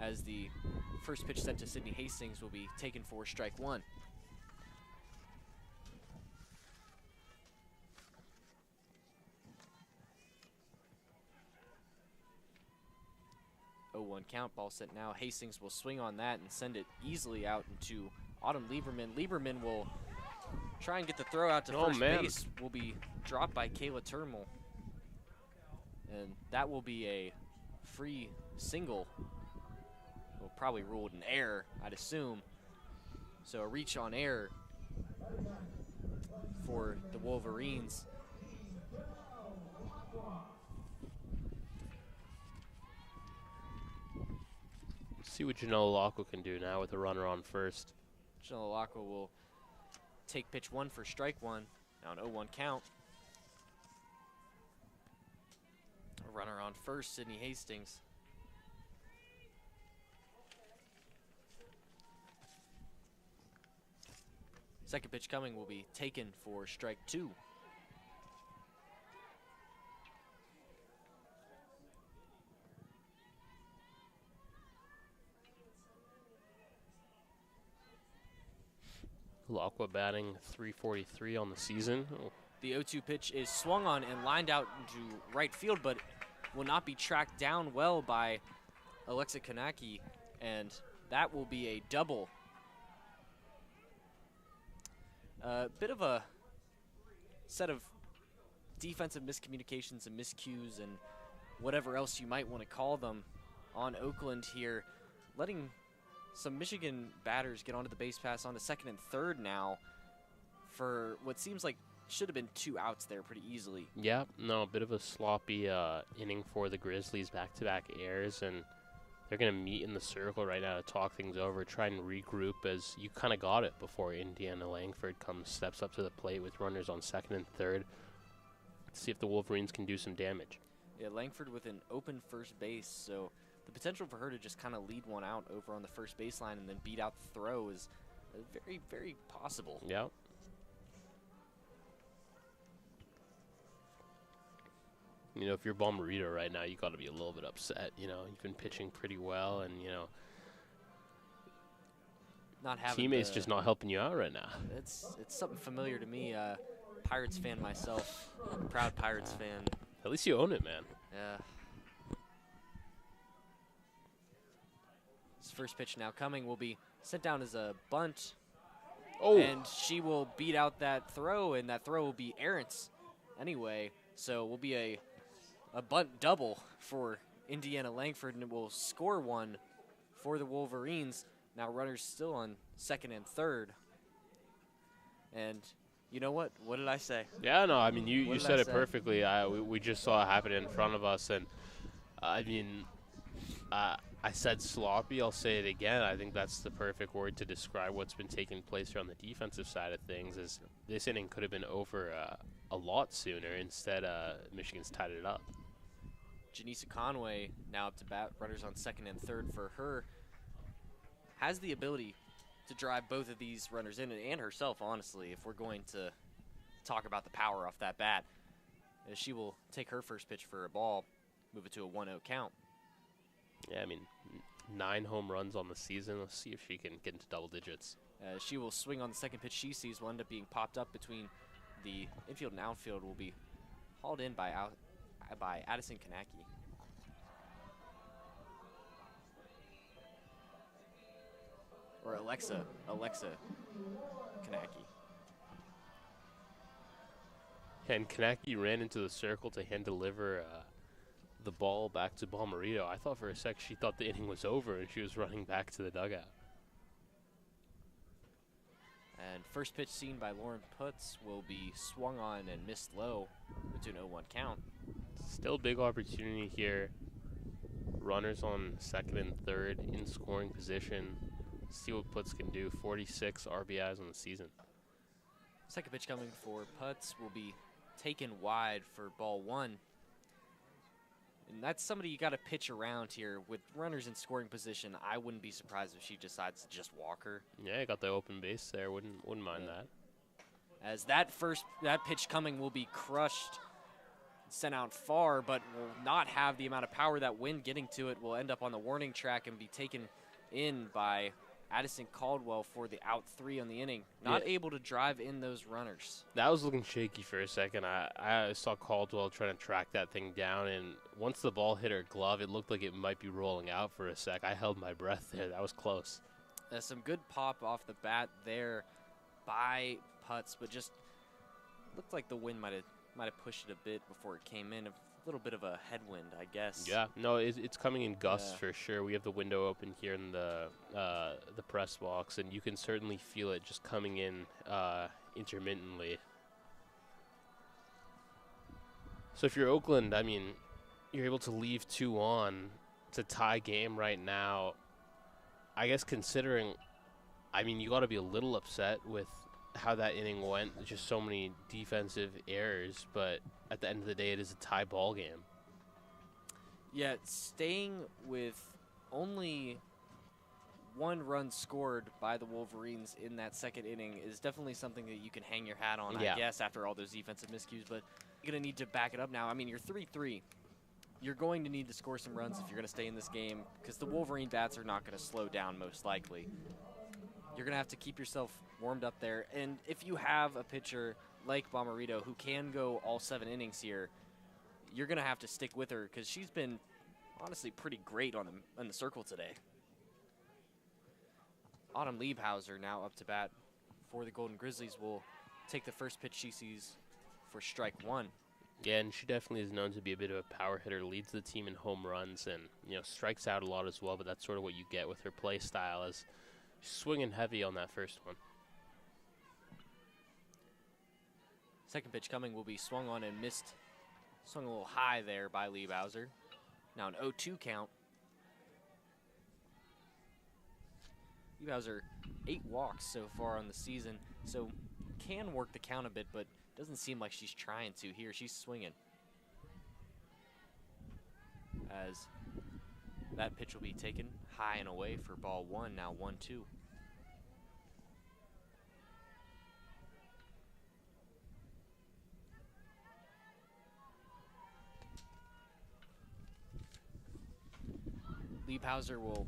As the first pitch sent to Sydney Hastings will be taken for strike 1. One count, ball set now. Hastings will swing on that and send it easily out into Autumn Lieberman. Lieberman will try and get the throw out to first base. Will be dropped by Kayla Termal. And that will be a free single. Will probably ruled an error, I'd assume. So a reach on error for the Wolverines. See what Janelle Locke can do now with a runner on first. Janelle Locke will take pitch 1 for strike 1. Now an 0-1 count. A runner on first, Sydney Hastings. Second pitch coming will be taken for strike 2. Lacqua batting .343 on the season. Oh. The 0-2 pitch is swung on and lined out into right field, but will not be tracked down well by Alexa Kanaki, and that will be a double. A bit of a set of defensive miscommunications and miscues and whatever else you might want to call them on Oakland here, letting some Michigan batters get onto the base pass onto second and third now for what seems like should have been 2 outs there pretty easily. Yeah, no, a bit of a sloppy inning for the Grizzlies, back-to-back errors, and they're going to meet in the circle right now to talk things over, try and regroup, as you kind of got it before Indiana Langford steps up to the plate with runners on second and third. See if the Wolverines can do some damage. Yeah, Langford with an open first base, so the potential for her to just kind of lead one out over on the first baseline and then beat out the throw is very, very possible. Yeah. You know, if you're Bomarito right now, you got to be a little bit upset. You know, you've been pitching pretty well, and, you know, not having teammates just not helping you out right now. It's something familiar to me. Pirates fan myself, proud Pirates fan. At least you own it, man. Yeah. first pitch now coming will be sent down as a bunt. Oh. And she will beat out that throw, and that throw will be errant anyway. So it will be a bunt double for Indiana Langford, and it will score one for the Wolverines. Now runners still on second and third. And you know what? What did I say? Yeah, no, I mean, you said it perfectly. We just saw it happen in front of us, and I mean, I said sloppy. I'll say it again. I think that's the perfect word to describe what's been taking place here on the defensive side of things. Is this inning could have been over a lot sooner. Instead, Michigan's tied it up. Janisa Conway now up to bat. Runners on second and third for her. Has the ability to drive both of these runners in, and herself, honestly, if we're going to talk about the power off that bat. As she will take her first pitch for a ball, move it to a 1-0 count. Yeah, I mean, 9 home runs on the season. Let's see if she can get into double digits. She will swing on the second pitch she sees, will end up being popped up between the infield and outfield, will be hauled in by Addison Kanaki. Or Alexa Kanaki. And Kanaki ran into the circle to hand deliver the ball back to Bomarito. I thought for a sec she thought the inning was over and she was running back to the dugout. And first pitch seen by Lauren Putz will be swung on and missed low to an 0-1 count. Still big opportunity here. Runners on second and third in scoring position. See what Putz can do. 46 RBIs on the season. Second pitch coming for Putz will be taken wide for ball 1. And that's somebody you got to pitch around here. With runners in scoring position, I wouldn't be surprised if she decides to just walk her. Yeah, got the open base there. Wouldn't mind that. As that pitch coming will be crushed, sent out far, but will not have the amount of power. That wind getting to it will end up on the warning track and be taken in by Addison Caldwell for the out 3 on the inning. Not able to drive in those runners. That was looking shaky for a second. I saw Caldwell trying to track that thing down, and once the ball hit her glove, it looked like it might be rolling out for a sec. I held my breath there. That was close. Some good pop off the bat there by Putz, but just looked like the wind might have pushed it a bit before it came in. A little bit of a headwind, I guess. Yeah, no, it's coming in gusts for sure. We have the window open here in the press box, and you can certainly feel it just coming in intermittently. So if you're Oakland, I mean, you're able to leave 2 on to tie game right now. I guess considering, I mean, you got to be a little upset with how that inning went. Just so many defensive errors, but at the end of the day, it is a tie ball game. Yeah, staying with only 1 run scored by the Wolverines in that second inning is definitely something that you can hang your hat on, I guess, after all those defensive miscues. But you're going to need to back it up now. I mean, you're 3-3. You're going to need to score some runs if you're going to stay in this game, because the Wolverine bats are not going to slow down most likely. You're going to have to keep yourself warmed up there. And if you have a pitcher like Bomarito who can go all 7 innings here, you're going to have to stick with her, because she's been honestly pretty great on the circle today. Autumn Liebhauser now up to bat for the Golden Grizzlies will take the first pitch she sees for strike 1. Yeah, and she definitely is known to be a bit of a power hitter, leads the team in home runs, and, you know, strikes out a lot as well, but that's sort of what you get with her play style, as she's swinging heavy on that first one. Second pitch coming will be swung on and missed. Swung a little high there by Liebhauser. Now an 0-2 count. Liebhauser 8 walks so far on the season, so can work the count a bit, but doesn't seem like she's trying to here. She's swinging. As that pitch will be taken high and away for ball 1, now 1-2. Liebhauser will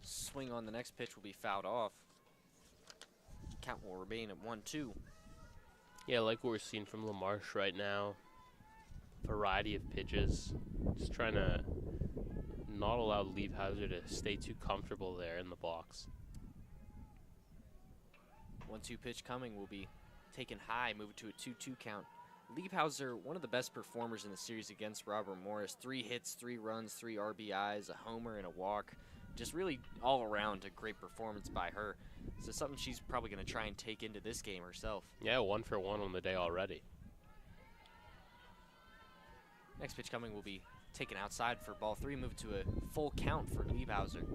swing on the next pitch, will be fouled off. Count will remain at 1-2. Yeah, like what we're seeing from LaMarche right now. Variety of pitches. Just trying to not allow Liebhauser to stay too comfortable there in the box. 1-2 pitch coming will be taken high, move it to a 2-2 count. Liebhauser, one of the best performers in the series against Robert Morris. 3 hits, 3 runs, 3 RBIs, a homer, and a walk. Just really all around a great performance by her. So something she's probably going to try and take into this game herself. Yeah, 1 for 1 on the day already. Next pitch coming will be taken outside for ball 3, move to a full count for Liebhauser.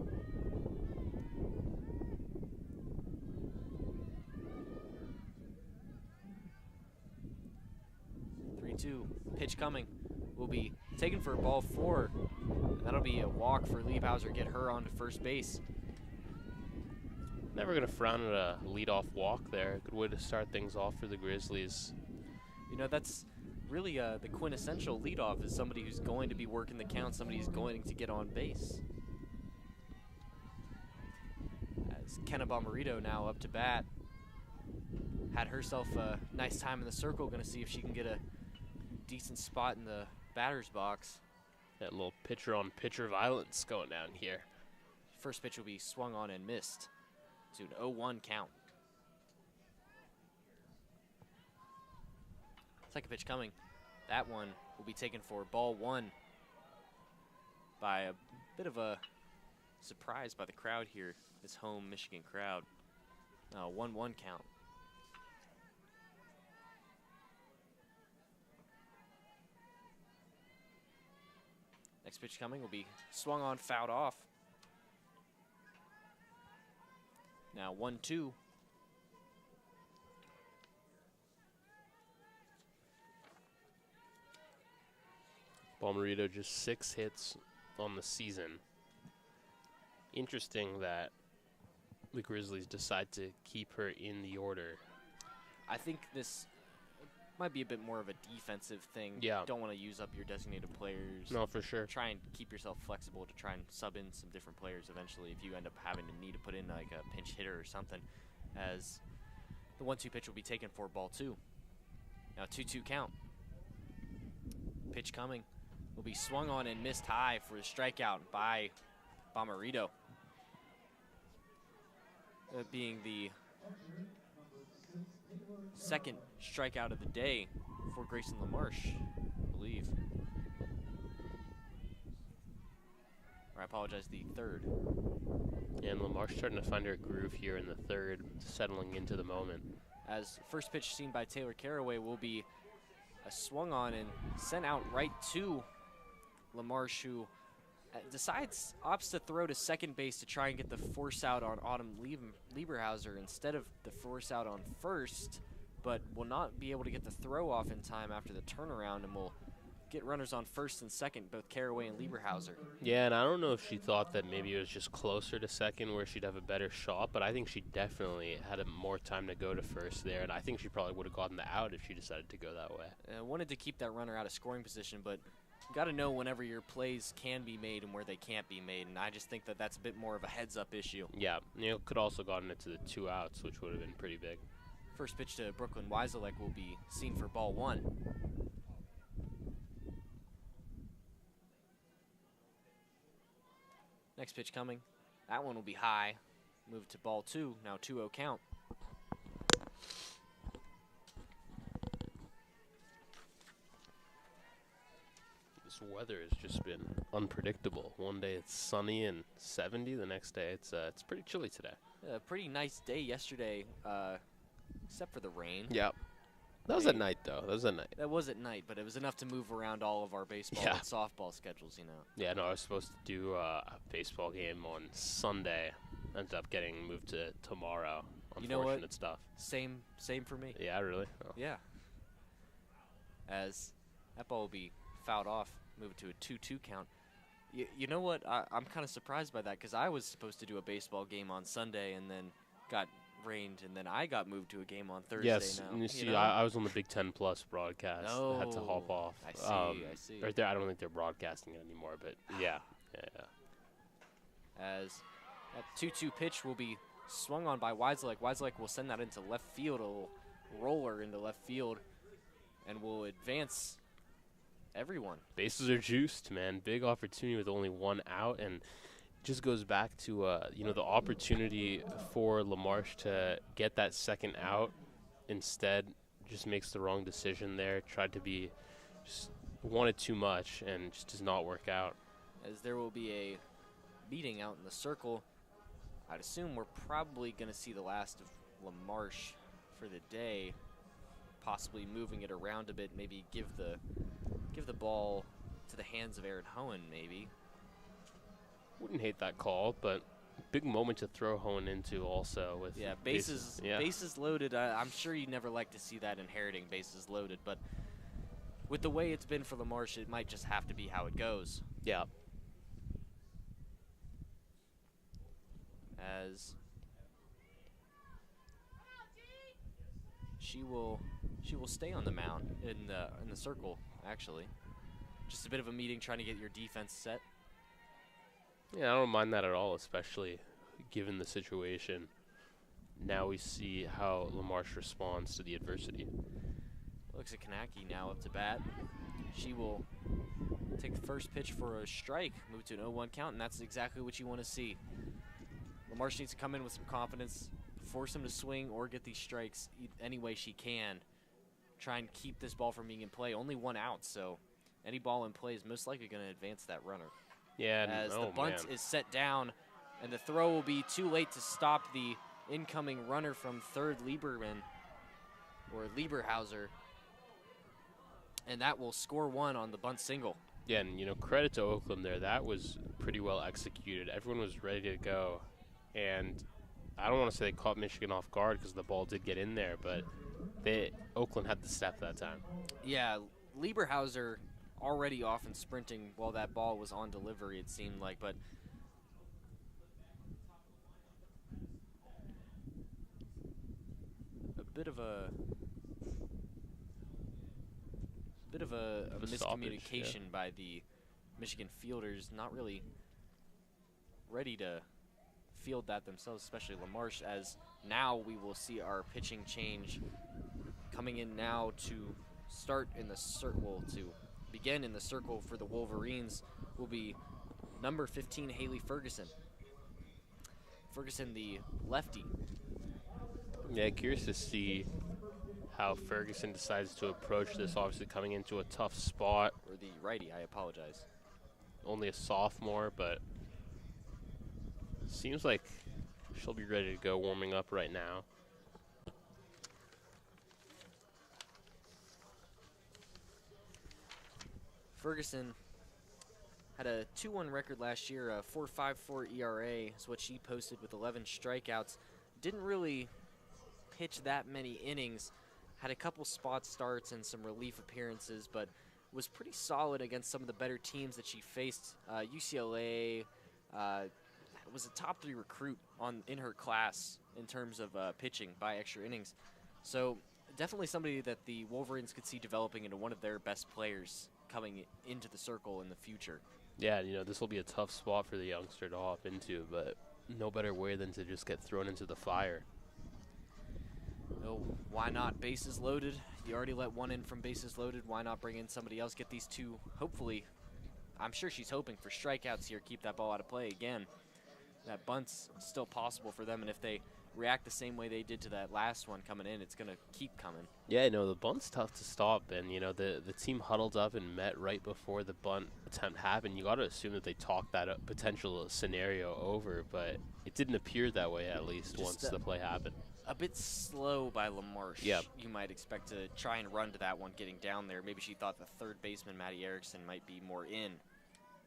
3-2 pitch coming will be taken for ball 4. That'll be a walk for Liebhauser, get her onto first base. Never going to frown at a leadoff walk there. Good way to start things off for the Grizzlies. You know, that's really the quintessential leadoff, is somebody who's going to be working the count, somebody who's going to get on base. As Kenna Bomarito now up to bat. Had herself a nice time in the circle, going to see if she can get a decent spot in the batter's box. That little pitcher-on-pitcher violence going down here. First pitch will be swung on and missed to an 0-1 count. Second pitch coming. That one will be taken for ball 1 by a bit of a surprise by the crowd here, this home Michigan crowd. 1-1 count. Next pitch coming will be swung on, fouled off. Now 1-2. Bomarito just 6 hits on the season. Interesting that the Grizzlies decide to keep her in the order. I think this might be a bit more of a defensive thing. Yeah. Don't want to use up your designated players. No, for sure. Try and keep yourself flexible to try and sub in some different players eventually if you end up having to need to put in like a pinch hitter or something, as the 1-2 pitch will be taken for ball 2. Now 2-2 count. Pitch coming will be swung on and missed high for a strikeout by Bomarito. Being the second strikeout of the day for Grayson LaMarche, I believe. Or I apologize, the third. And LaMarche starting to find her groove here in the third, settling into the moment. As first pitch seen by Taylor Caraway will be swung on and sent out right to LaMarche, who opts to throw to second base to try and get the force out on Autumn Lieberhauser instead of the force out on first, but will not be able to get the throw off in time after the turnaround, and will get runners on first and second, both Caraway and Lieberhauser. Yeah, and I don't know if she thought that maybe it was just closer to second where she'd have a better shot, but I think she definitely had more time to go to first there, and I think she probably would have gotten the out if she decided to go that way. Wanted to keep that runner out of scoring position, but you got to know whenever your plays can be made and where they can't be made, and I just think that that's a bit more of a heads-up issue. Yeah, could also gotten it to the 2 outs, which would have been pretty big. First pitch to Brooklyn Weiselek will be seen for ball 1. Next pitch coming. That one will be high. Move to ball 2. Now 2-0 count. This weather has just been unpredictable. One day it's sunny and 70. The next day it's pretty chilly today. A pretty nice day yesterday, except for the rain. Yeah. That was at night, though. That was at night. That was at night, but it was enough to move around all of our baseball and softball schedules, you know. Yeah, no, I was supposed to do a baseball game on Sunday. Ended up getting moved to tomorrow. You know what? Unfortunate stuff. Same for me. Yeah, really? Oh. Yeah. As that ball will be fouled off, move it to a 2-2 count. You know what? I'm kind of surprised by that, because I was supposed to do a baseball game on Sunday and then got rained, and then I got moved to a game on Thursday. Yes, now. you see, I was on the Big Ten Plus broadcast. No. I had to hop off. I see. Right there, I don't think they're broadcasting it anymore, but yeah. As that 2-2 pitch will be swung on by Weiselek. Weiselek will send that into left field, a little roller into left field, and will advance Everyone. Bases are juiced, man. Big opportunity with only 1 out, and just goes back to the opportunity for LaMarche to get that second out. Instead, just makes the wrong decision there. Tried to be, just wanted too much, and just does not work out. As there will be a meeting out in the circle, I'd assume we're probably going to see the last of LaMarche for the day. Possibly moving it around a bit, maybe give the ball to the hands of Aaron Hohen, maybe. Wouldn't hate that call, but big moment to throw Hohen into also. With bases loaded. I'm sure you never like to see that inheriting bases loaded, but with the way it's been for LaMarche, it might just have to be how it goes. Yeah. As she will stay on the mound in the circle, actually. Just a bit of a meeting, trying to get your defense set. Yeah, I don't mind that at all, especially given the situation. Now we see how LaMarche responds to the adversity. Looks at Kanaki now up to bat. She will take the first pitch for a strike, move to an 0-1 count, and that's exactly what you want to see. LaMarche needs to come in with some confidence, force him to swing or get these strikes any way she can. Try and keep this ball from being in play. Only 1 out, so any ball in play is most likely going to advance that runner. Yeah, as the bunt is set down, and the throw will be too late to stop the incoming runner from third, Lieberman, or Lieberhauser, and that will score 1 on the bunt single. Yeah, and credit to Oakland there. That was pretty well executed. Everyone was ready to go, and I don't want to say they caught Michigan off guard because the ball did get in there, but Oakland had the step that time. Yeah, Lieberhauser already off and sprinting while that ball was on delivery, it seemed like, but a bit of a miscommunication by the Michigan fielders, not really ready to field that themselves, especially LaMarche, as now we will see our pitching change coming in now to start in the circle, to begin in the circle for the Wolverines will be number 15, Haley Ferguson. Ferguson, the lefty. Yeah, curious to see how Ferguson decides to approach this, obviously coming into a tough spot. Or the righty, I apologize. Only a sophomore, but seems like she'll be ready to go, warming up right now. Ferguson had a 2-1 record last year, a 4.54 ERA is what she posted with 11 strikeouts. Didn't really pitch that many innings. Had a couple spot starts and some relief appearances, but was pretty solid against some of the better teams that she faced. UCLA was a top 3 recruit in her class in terms of pitching by extra innings. So definitely somebody that the Wolverines could see developing into one of their best players coming into the circle in the future. Yeah, this will be a tough spot for the youngster to hop into, but no better way than to just get thrown into the fire. Oh, why not? Bases loaded. You already let 1 in from bases loaded. Why not bring in somebody else? Get these 2, hopefully. I'm sure she's hoping for strikeouts here. Keep that ball out of play again. That bunt's still possible for them, and if they react the same way they did to that last one coming in, it's going to keep coming. Yeah, no, the bunt's tough to stop, and the team huddled up and met right before the bunt attempt happened. You got to assume that they talked that potential scenario over, but it didn't appear that way, at least once the play happened. A bit slow by LaMarche. Yep. You might expect to try and run to that one getting down there. Maybe she thought the third baseman, Maddie Erickson, might be more in.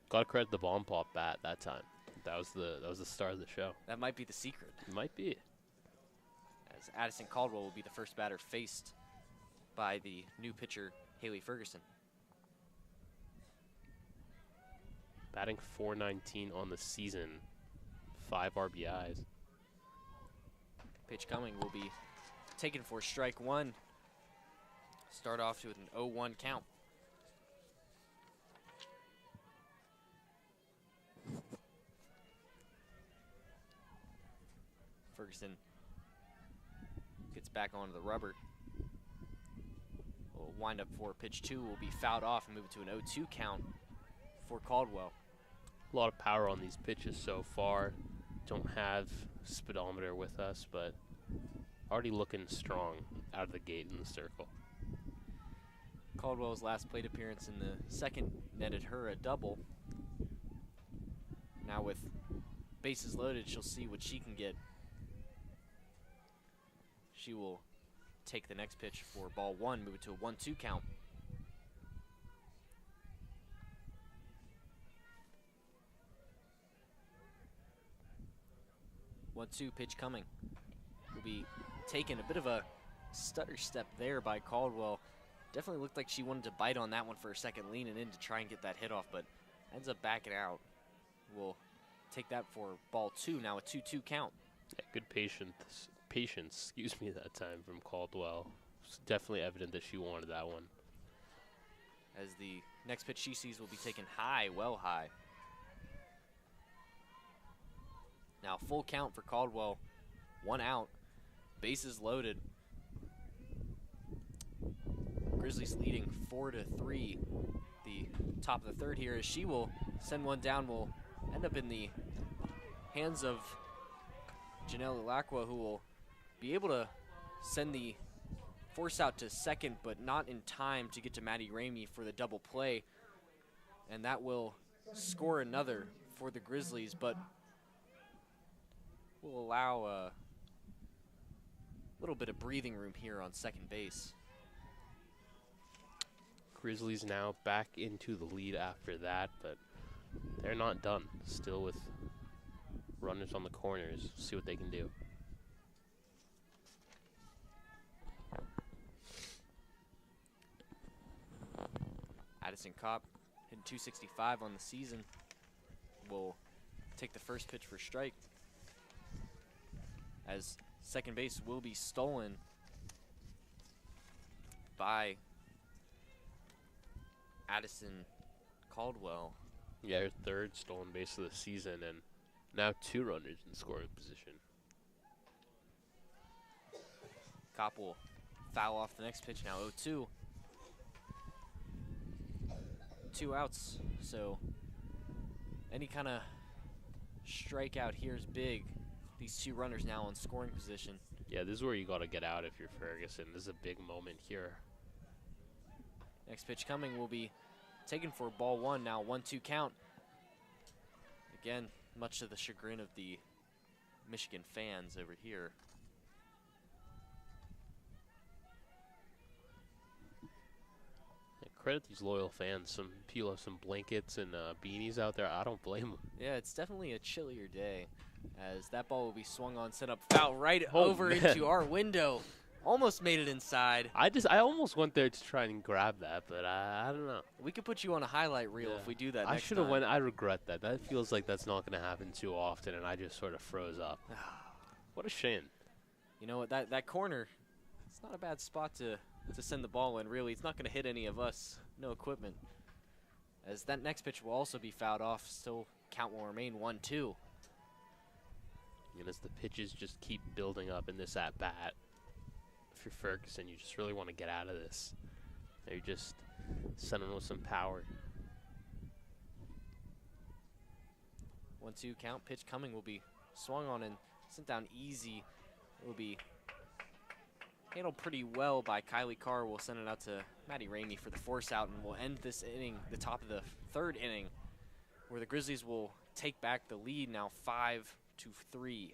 Got to credit the bomb pop bat that time. That was the star of the show. That might be the secret. It might be. As Addison Caldwell will be the first batter faced by the new pitcher, Haley Ferguson. Batting .419 on the season, 5 RBIs. Pitch coming will be taken for strike 1. Start off with an 0-1 count. Ferguson gets back onto the rubber. wind up for pitch 2 will be fouled off and move it to an 0-2 count for Caldwell. A lot of power on these pitches so far. Don't have speedometer with us, but already looking strong out of the gate in the circle. Caldwell's last plate appearance in the second netted her a double. Now with bases loaded, she'll see what she can get. She will take the next pitch for ball 1, move it to a 1-2 count. One-two pitch coming. Will be taken. A bit of a stutter step there by Caldwell. Definitely looked like she wanted to bite on that one for a second, leaning in to try and get that hit off, but ends up backing out. We'll take that for ball 2, now a 2-2 count. Yeah, good patience, excuse me, that time from Caldwell. It's definitely evident that she wanted that one. As the next pitch she sees will be taken high, well high. Now full count for Caldwell, 1 out, bases loaded. Grizzlies leading 4-3. The top of the third here as she will send one down, will end up in the hands of Janelle Lacqua, who will be able to send the force out to second, but not in time to get to Maddie Ramey for the double play. And that will score another for the Grizzlies, but will allow a little bit of breathing room here on second base. Grizzlies now back into the lead after that, but they're not done. Still with runners on the corners. See what they can do. Addison Kopp hitting 265 on the season. Will take the first pitch for strike, as second base will be stolen by Addison Caldwell. Yeah, her third stolen base of the season, and now 2 runners in scoring position. Kopp will foul off the next pitch now, 0-2. 2 outs, so any kind of strikeout here is big. These 2 runners now in scoring position. Yeah, this is where you got to get out if you're Ferguson. This is a big moment here. Next pitch coming will be taken for ball 1, now 1-2 count. Again, much to the chagrin of the Michigan fans over here. Yeah, credit these loyal fans. Some people have some blankets and beanies out there. I don't blame them. Yeah, it's definitely a chillier day, as that ball will be swung on, sent up foul right Oh, over man. into our window. Almost made it inside. I almost went there to try and grab that, but I don't know. We could put you on a highlight reel if we do that I next should have time. went. I regret that. That feels like that's not going to happen too often, and I just sort of froze up. What a shame. You know what, that corner, it's not a bad spot to send the ball in, really. It's not going to hit any of us. No equipment. As that next pitch will also be fouled off. Still count will remain 1-2. And as the pitches just keep building up in this at-bat, if you're Ferguson, you just really want to get out of this. You're just sending with some power. 1-2 count. Pitch coming will be swung on and sent down easy. It will be handled pretty well by Kylie Carr. We'll send it out to Maddie Ramey for the force out, and we'll end this inning, the top of the third inning, where the Grizzlies will take back the lead now 5-3.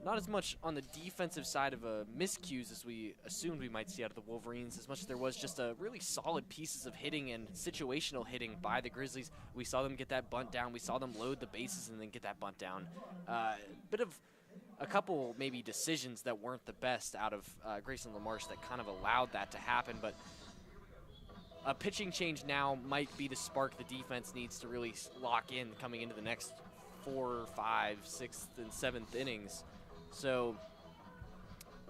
Not as much on the defensive side of miscues as we assumed we might see out of the Wolverines, as much as there was just a really solid pieces of hitting and situational hitting by the Grizzlies. We saw them get that bunt down. We saw them load the bases and then get that bunt down. Bit of a couple maybe decisions that weren't the best out of Grayson LaMarche that kind of allowed that to happen, but a pitching change now might be the spark the defense needs to really lock in coming into the next 4, 5, 6th, and 7th innings. So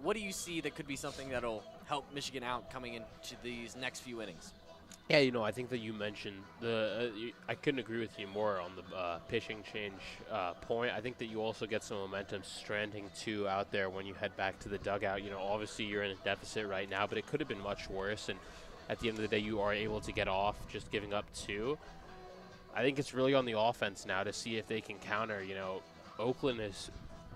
what do you see that could be something that'll help Michigan out coming into these next few innings? Yeah, you know, I think that you mentioned I couldn't agree with you more on the pitching change point. I think that you also get some momentum stranding two out there when you head back to the dugout. You know, obviously you're in a deficit right now, but it could have been much worse. And at the end of the day, you are able to get off just giving up two. I think it's really on the offense now to see if they can counter. You know, Oakland has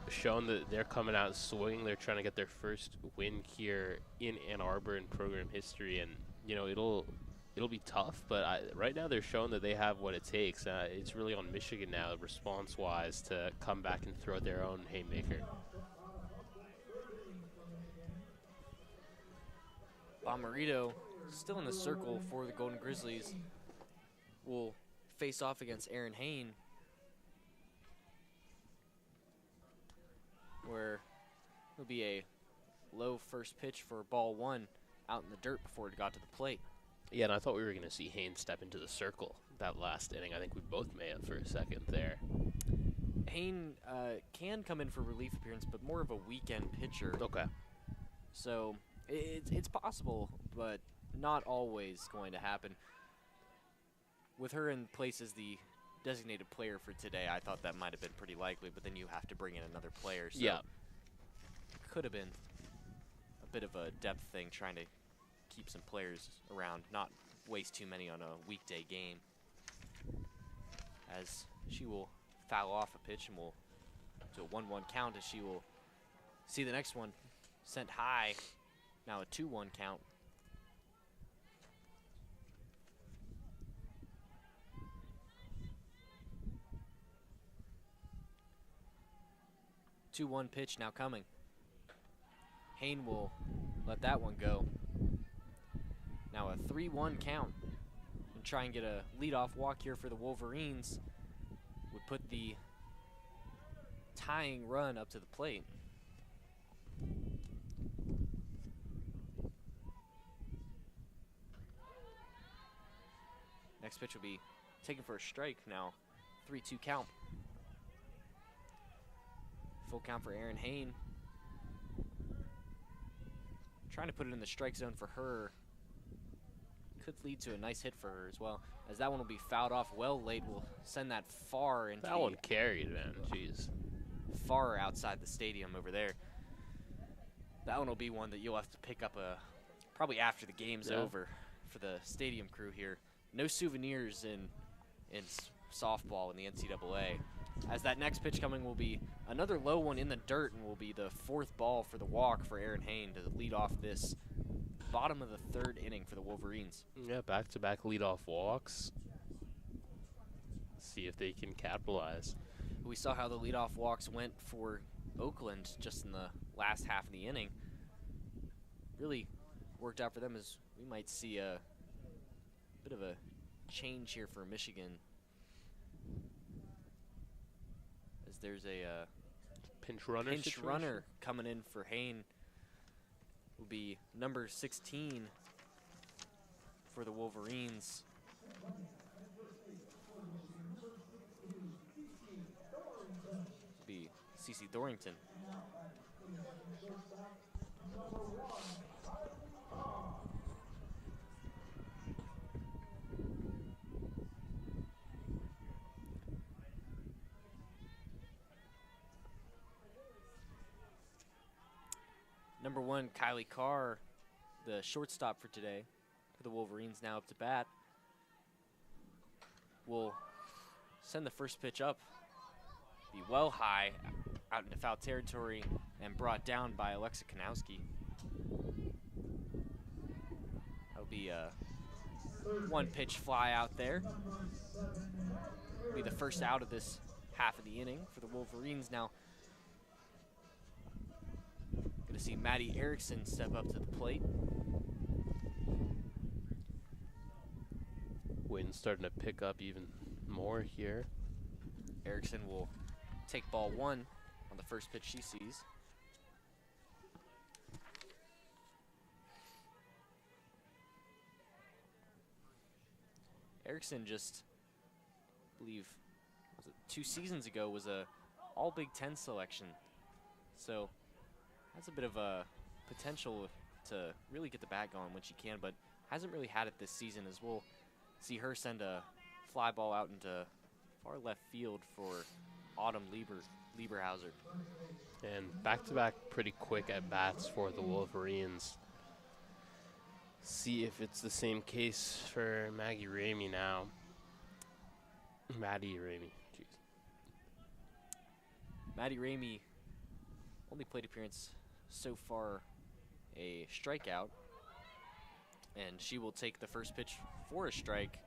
shown that they're coming out swinging. They're trying to get their first win here in Ann Arbor in program history, and you know it'll be tough. But right now they're showing that they have what it takes. It's really on Michigan now, response-wise, to come back and throw their own haymaker. Bomarito still in the circle for the Golden Grizzlies. Will face off against Aaron Hain, where it'll be a low first pitch for ball one out in the dirt before it got to the plate. Yeah, and I thought we were going to see Hain step into the circle that last inning. I think we both may have for a second there. Hain can come in for relief appearance, but more of a weekend pitcher. Okay. So it's possible, but not always going to happen. With her in place as the designated player for today, I thought that might have been pretty likely, but then you have to bring in another player. So yeah. Could have been a bit of a depth thing, trying to keep some players around, not waste too many on a weekday game. As she will foul off a pitch and will do a 1-1 count, as she will see the next one sent high. Now a 2-1 count. Two-one pitch now coming. Hain will let that one go. Now a 3-1 count. And try and get a leadoff walk here for the Wolverines. Would put the tying run up to the plate. Next pitch will be taken for a strike now. 3-2 count. Full count for Aaron Hain. Trying to put it in the strike zone for her. Could lead to a nice hit for her as well. As that one will be fouled off well late. Will send that far into that one carried, man. Jeez. Far outside the stadium over there. That one will be one that you'll have to pick up probably after the game's over for the stadium crew here. No souvenirs in softball in the NCAA. As that next pitch coming will be another low one in the dirt and will be the fourth ball for the walk for Aaron Hain to lead off this bottom of the third inning for the Wolverines. Yeah, back-to-back leadoff walks. See if they can capitalize. We saw how the leadoff walks went for Oakland just in the last half of the inning. Really worked out for them, as we might see a bit of a change here for Michigan. As there's a pinch runner coming in for Hain. Will be number 16 for the Wolverines. Be CeCe Dorrington. Number 1, Kylie Carr, the shortstop for today, for the Wolverines, now up to bat. Will send the first pitch up, be well high, out into foul territory, and brought down by Alexa Kanowski. That'll be a one pitch fly out there. Will be the first out of this half of the inning for the Wolverines. Now, going to see Maddie Erickson step up to the plate. Wind's starting to pick up even more here. Erickson will take ball 1 on the first pitch she sees. Erickson just, I believe, was it 2 seasons ago, was a all Big Ten selection. So that's a bit of a potential to really get the bat going when she can, but hasn't really had it this season, as we'll see her send a fly ball out into far left field for Autumn Lieberhauser. And back-to-back pretty quick at-bats for the Wolverines. See if it's the same case for Maddie Ramey now. Maddie Ramey, jeez. Maddie Ramey, only plate appearance so far, a strikeout. And she will take the first pitch for a strike.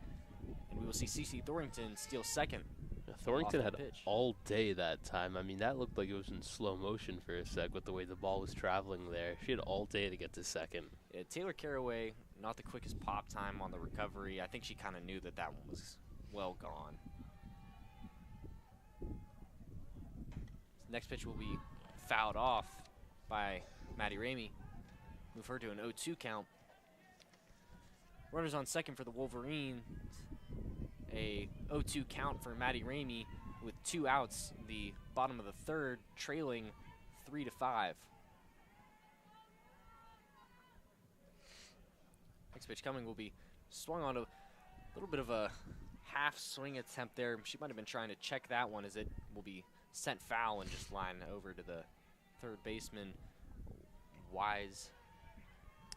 And we will see CeCe Thorrington steal second. Thorrington had all day that time. I mean, that looked like it was in slow motion for a sec with the way the ball was traveling there. She had all day to get to second. Yeah, Taylor Caraway, not the quickest pop time on the recovery. I think she kind of knew that that one was well gone. Next pitch will be fouled off by Maddie Ramey. Move her to an 0-2 count. Runners on second for the Wolverines. A 0-2 count for Maddie Ramey with 2 outs in the bottom of the third, trailing 3-5. Next pitch coming will be swung on a little bit of a half swing attempt there. She might have been trying to check that one, as it will be sent foul and just line over to the third baseman, Wise.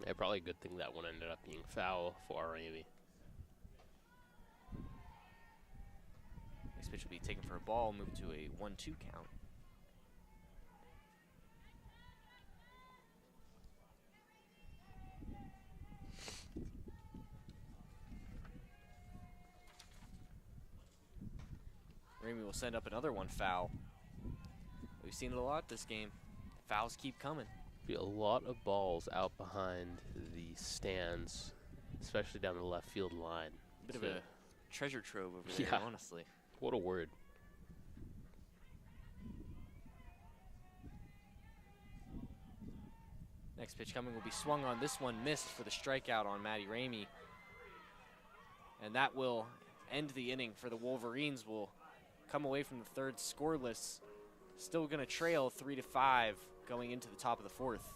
Yeah, probably a good thing that one ended up being foul for Ramey. Next pitch will be taken for a ball, move to a 1-2 count. Ramey will send up another one foul. We've seen it a lot this game. Fouls keep coming. Be a lot of balls out behind the stands, especially down the left field line. Bit of a treasure trove over there, yeah. Honestly. What a word. Next pitch coming will be swung on. This one missed for the strikeout on Maddie Ramey. And that will end the inning for the Wolverines. Will come away from the third scoreless. Still going to trail 3-5 going into the top of the fourth.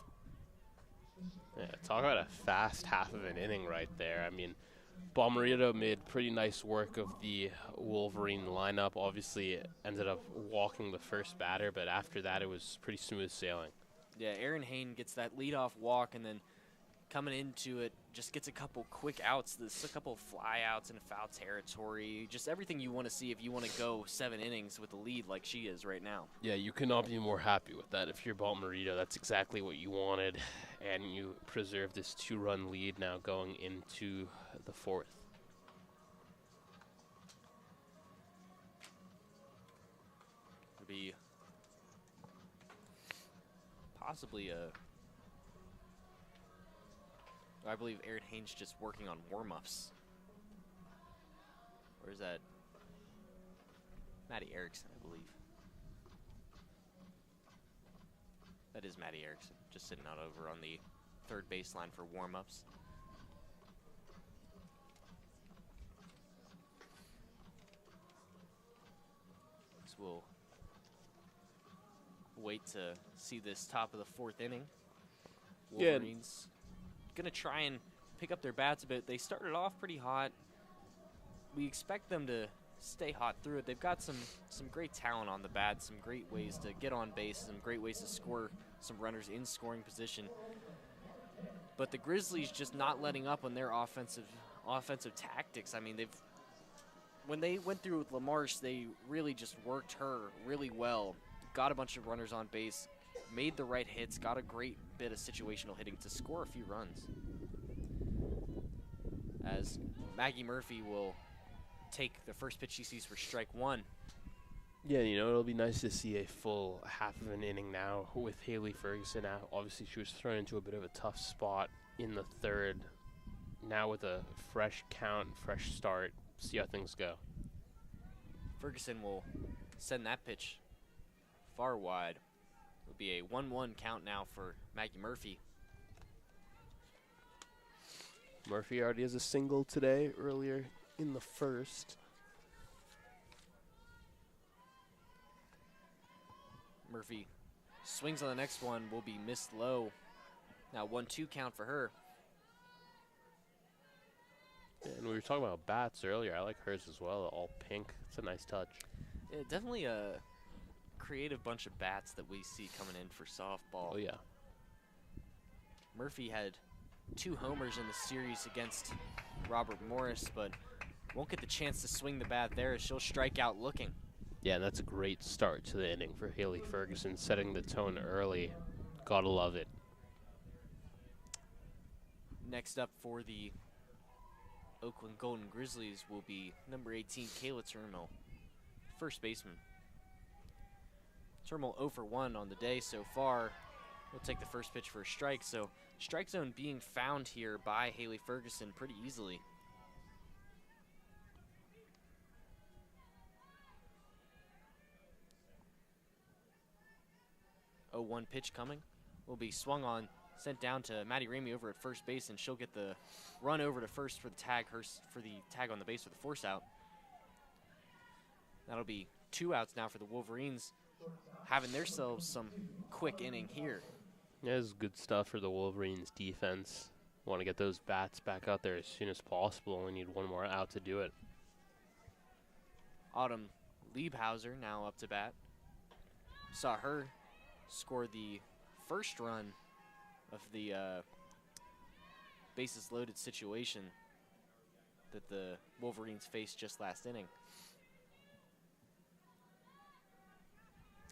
Yeah, talk about a fast half of an inning right there. I mean, Bomarito made pretty nice work of the Wolverine lineup. Obviously, it ended up walking the first batter, but after that, it was pretty smooth sailing. Yeah, Erin Hain gets that leadoff walk, and then coming into it, just gets a couple quick outs. There's a couple fly outs in foul territory. Just everything you want to see if you want to go 7 innings with the lead like she is right now. Yeah, you cannot be more happy with that. If you're Bomarito, that's exactly what you wanted, and you preserve this 2-run lead now going into the fourth. It'll be possibly a... I believe Erin Hain's just working on warm-ups. Or is that Maddie Erickson, I believe. That is Maddie Erickson, just sitting out over on the third baseline for warm-ups. So we'll wait to see this top of the fourth inning. Wolverines going to try and pick up their bats a bit. They started off pretty hot. We expect them to stay hot through it. They've got some great talent on the bat, some great ways to get on base, some great ways to score some runners in scoring position. But the Grizzlies just not letting up on their offensive tactics. I mean, when they went through with LaMarche, they really just worked her really well. Got a bunch of runners on base, made the right hits, got a great bit of situational hitting to score a few runs. As Maggie Murphy will take the first pitch she sees for strike 1. Yeah, you know, it'll be nice to see a full half of an inning now with Haley Ferguson out. Obviously, she was thrown into a bit of a tough spot in the third. Now with a fresh count, fresh start, see how things go. Ferguson will send that pitch far wide. It'll be a 1-1 count now for Maggie Murphy. Murphy already has a single today, earlier in the first. Murphy swings on the next one, will be missed low. Now 1-2 count for her. And we were talking about bats earlier. I like hers as well, all pink. It's a nice touch. Yeah, definitely a creative bunch of bats that we see coming in for softball. Oh, yeah. Murphy had 2 homers in the series against Robert Morris, but won't get the chance to swing the bat there as she'll strike out looking. Yeah, and that's a great start to the inning for Haley Ferguson, setting the tone early. Gotta love it. Next up for the Oakland Golden Grizzlies will be number 18, Kayla Turmel, first baseman. Turmel 0 for 1 on the day so far. We'll take the first pitch for a strike, so strike zone being found here by Haley Ferguson pretty easily. 0-1 pitch coming. Will be swung on, sent down to Maddie Ramey over at first base, and she'll get the run over to first for the tag, on the base for the force out. That'll be 2 outs now for the Wolverines, having themselves some quick inning here. Yeah, this is good stuff for the Wolverines defense. Want to get those bats back out there as soon as possible. Only need 1 more out to do it. Autumn Liebhauser now up to bat. Saw her score the first run of the bases loaded situation that the Wolverines faced just last inning.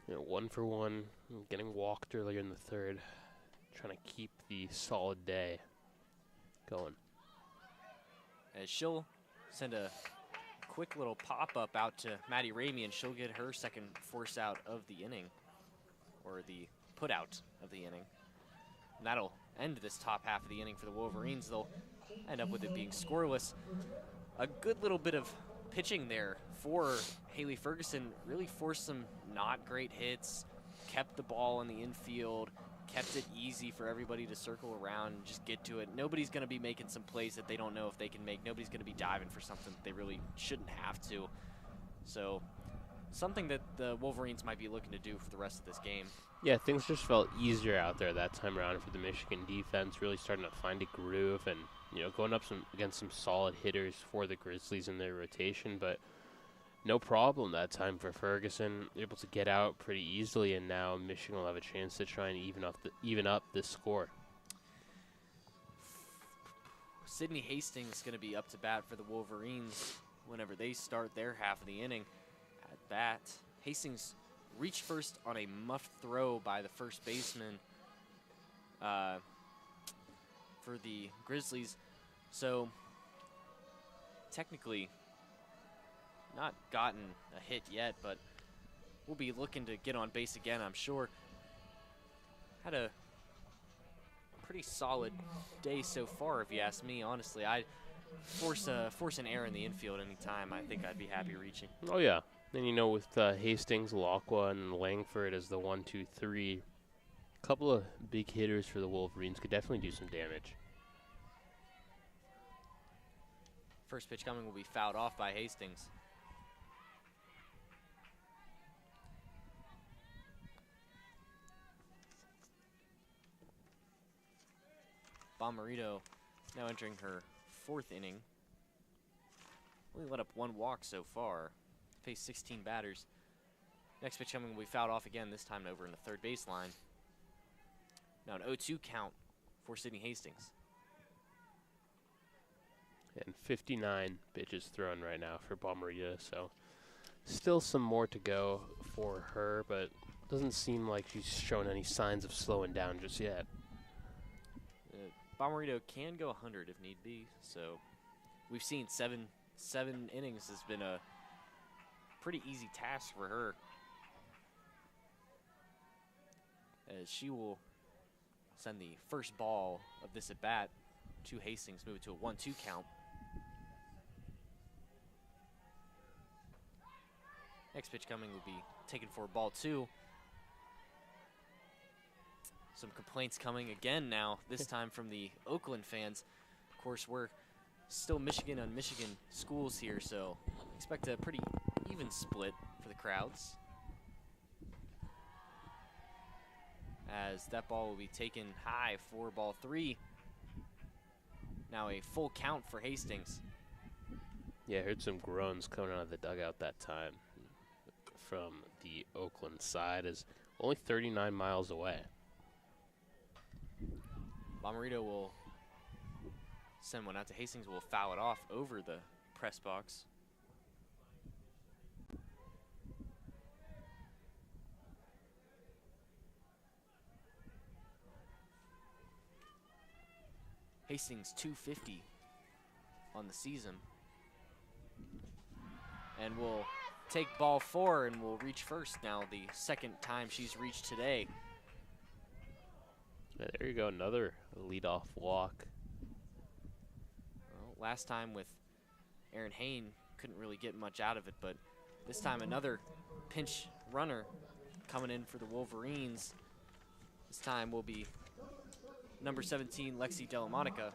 You know, 1 for 1, getting walked earlier in the third. Trying to keep the solid day going. As she'll send a quick little pop-up out to Maddie Ramey, and she'll get her second force out of the inning, or the put-out of the inning. And that'll end this top half of the inning for the Wolverines. They'll end up with it being scoreless. A good little bit of pitching there for Haley Ferguson. Really forced some not great hits, kept the ball in the infield, kept it easy for everybody to circle around and just get to it. Nobody's going to be making some plays that they don't know if they can make. Nobody's going to be diving for something that they really shouldn't have to. So something that the Wolverines might be looking to do for the rest of this game. Yeah, things just felt easier out there that time around for the Michigan defense, really starting to find a groove and, you know, going up against some solid hitters for the Grizzlies in their rotation, but no problem that time for Ferguson, able to get out pretty easily, and now Michigan will have a chance to try and even up this score. Sydney Hastings is going to be up to bat for the Wolverines whenever they start their half of the inning. At bat, Hastings reached first on a muffed throw by the first baseman for the Grizzlies. So technically not gotten a hit yet, but we'll be looking to get on base again, I'm sure. Had a pretty solid day so far, if you ask me, honestly. I'd force an error in the infield anytime. I think I'd be happy reaching. Oh, yeah. Then, you know, with Hastings, Lacqua, and Langford as the 1, 2, 3, a couple of big hitters for the Wolverines could definitely do some damage. First pitch coming will be fouled off by Hastings. Bomarito now entering her 4th inning. Only let up 1 walk so far. Faced 16 batters. Next pitch coming will be fouled off again, this time over in the third baseline. Now an 0-2 count for Sydney Hastings. And 59 pitches thrown right now for Bomarito, so still some more to go for her, but doesn't seem like she's shown any signs of slowing down just yet. Bomarito can go 100 if need be, so we've seen seven innings has been a pretty easy task for her, as she will send the first ball of this at bat to Hastings, move it to a 1-2 count. Next pitch coming will be taken for ball 2. Some complaints coming again now, this time from the Oakland fans. Of course, we're still Michigan on Michigan schools here, so expect a pretty even split for the crowds. As that ball will be taken high for ball 3. Now a full count for Hastings. Yeah, I heard some groans coming out of the dugout that time from the Oakland side, is only 39 miles away. Bomarito will send one out to Hastings, will foul it off over the press box. Hastings 250 on the season. And will take ball 4 and will reach first now, the second time she's reached today. Yeah, there you go, another leadoff walk. Well, last time with Aaron Hain, couldn't really get much out of it, but this time another pinch runner coming in for the Wolverines. This time will be number 17, Lexi Delamonica.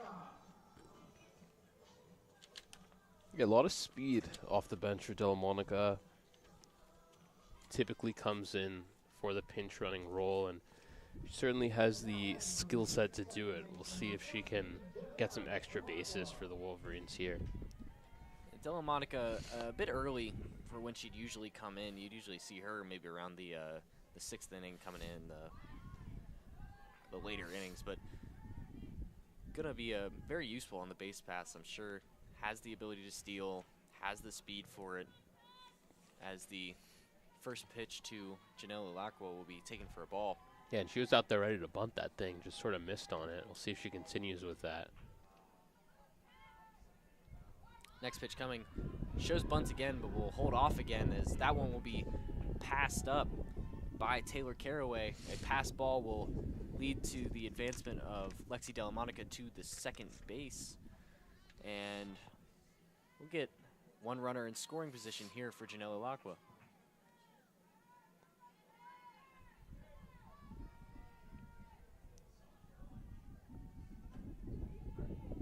Yeah, a lot of speed off the bench for Delamonica. Typically comes in for the pinch running role, and she certainly has the skill set to do it. We'll see if she can get some extra bases for the Wolverines here. Delamonica a bit early for when she'd usually come in. You'd usually see her maybe around the 6th inning coming in, the later innings, but gonna be very useful on the base paths, I'm sure. Has the ability to steal, has the speed for it, as the first pitch to Janelle Lacqua will be taken for a ball. Yeah, and she was out there ready to bunt that thing, just sort of missed on it. We'll see if she continues with that. Next pitch coming, shows bunt again, but will hold off again, as that one will be passed up by Taylor Caraway. A pass ball will lead to the advancement of Lexi Delamonica to the second base. And we'll get one runner in scoring position here for Janelle Lacqua.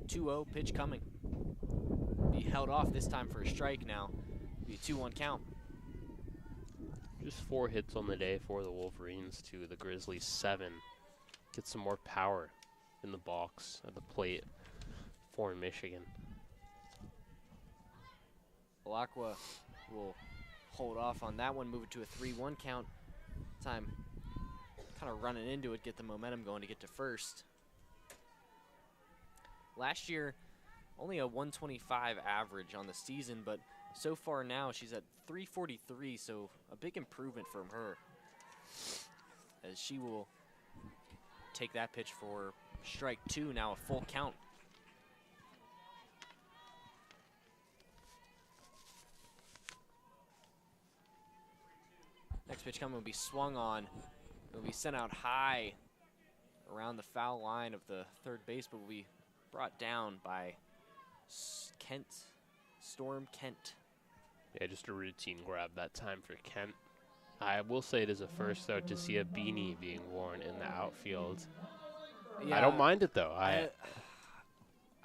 2-0 pitch coming. Be held off this time for a strike now. Be a 2-1 count. Just 4 hits on the day for the Wolverines to the Grizzlies 7. Get some more power in the box at the plate for Michigan. Lacqua will hold off on that one, move it to a 3-1 count. Time kind of running into it, get the momentum going to get to first. Last year, only a 125 average on the season, but so far now she's at 343, so a big improvement from her, as she will take that pitch for strike 2, now a full count. Next pitch coming will be swung on. It will be sent out high around the foul line of the third base, but will be brought down by Storm Kent. Yeah, just a routine grab that time for Kent. I will say it is a first, though, to see a beanie being worn in the outfield. Yeah, I don't mind it, though. I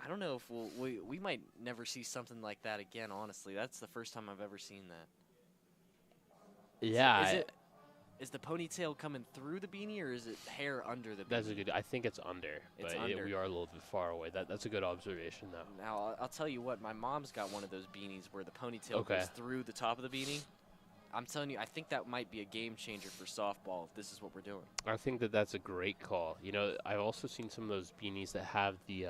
don't know if we might never see something like that again, honestly. That's the first time I've ever seen that. Yeah. Is the ponytail coming through the beanie, or is it hair under the beanie? That's a good. I think it's under, but we are a little bit far away. That's a good observation, though. Now I'll tell you what. My mom's got one of those beanies where the ponytail goes through the top of the beanie. I'm telling you, I think that might be a game changer for softball if this is what we're doing. I think that's a great call. You know, I've also seen some of those beanies that have the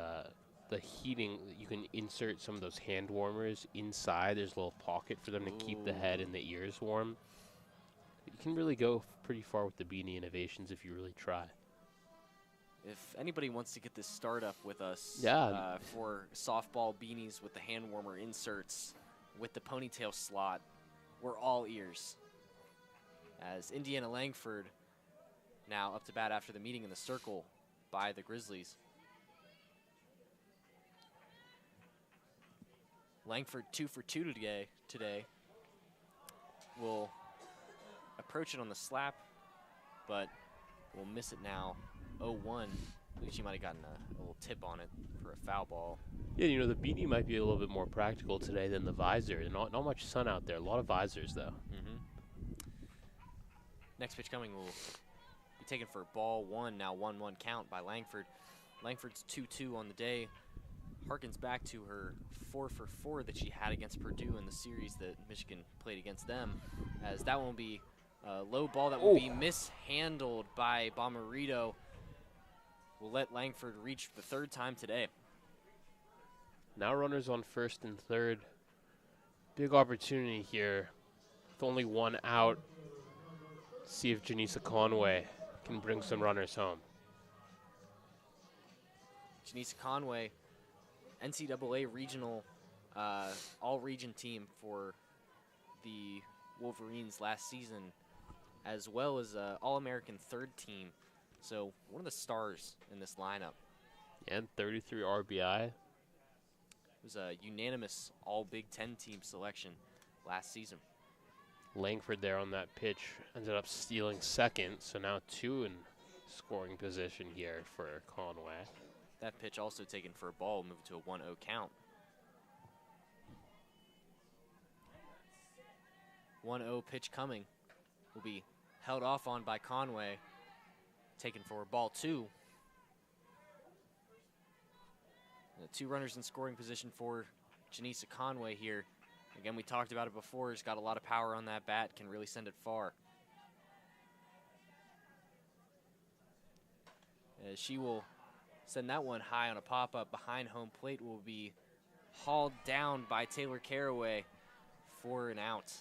heating. You can insert some of those hand warmers inside. There's a little pocket for them to keep the head and the ears warm. You can really go pretty far with the beanie innovations if you really try. If anybody wants to get this startup with us for softball beanies with the hand warmer inserts with the ponytail slot, we're all ears. As Indiana Langford now up to bat after the meeting in the circle by the Grizzlies. Langford 2 for 2 today. Will approach it on the slap, but will miss it now. 0-1. I believe she might have gotten a little tip on it for a foul ball. Yeah, you know, the beanie might be a little bit more practical today than the visor. Not much sun out there. A lot of visors, though. Next pitch coming will be taken for ball 1. Now 1-1 count by Langford. Langford's 2-2 on the day. harkens back to her 4-for-4 that she had against Purdue in the series that Michigan played against them, as that one will be a low ball that will be mishandled by Bomarito. Will let Langford reach the 3rd time today. Now runners on 1st and 3rd. Big opportunity here with only one out. See if Janisa Conway can bring some runners home. Janisa Conway, NCAA regional all-region team for the Wolverines last season, as well as All-American 3rd team. So one of the stars in this lineup. And 33 RBI. It was a unanimous All-Big Ten team selection last season. Langford there on that pitch ended up stealing 2nd, so now 2 in scoring position here for Conway. That pitch also taken for a ball, moved to a 1-0 count. 1-0 pitch coming, will be held off on by Conway, taken for ball 2. 2 runners in scoring position for Janisa Conway here. Again, we talked about it before. He's got a lot of power on that bat, can really send it far. As she will send that one high on a pop-up behind home plate, will be hauled down by Taylor Caraway for an out.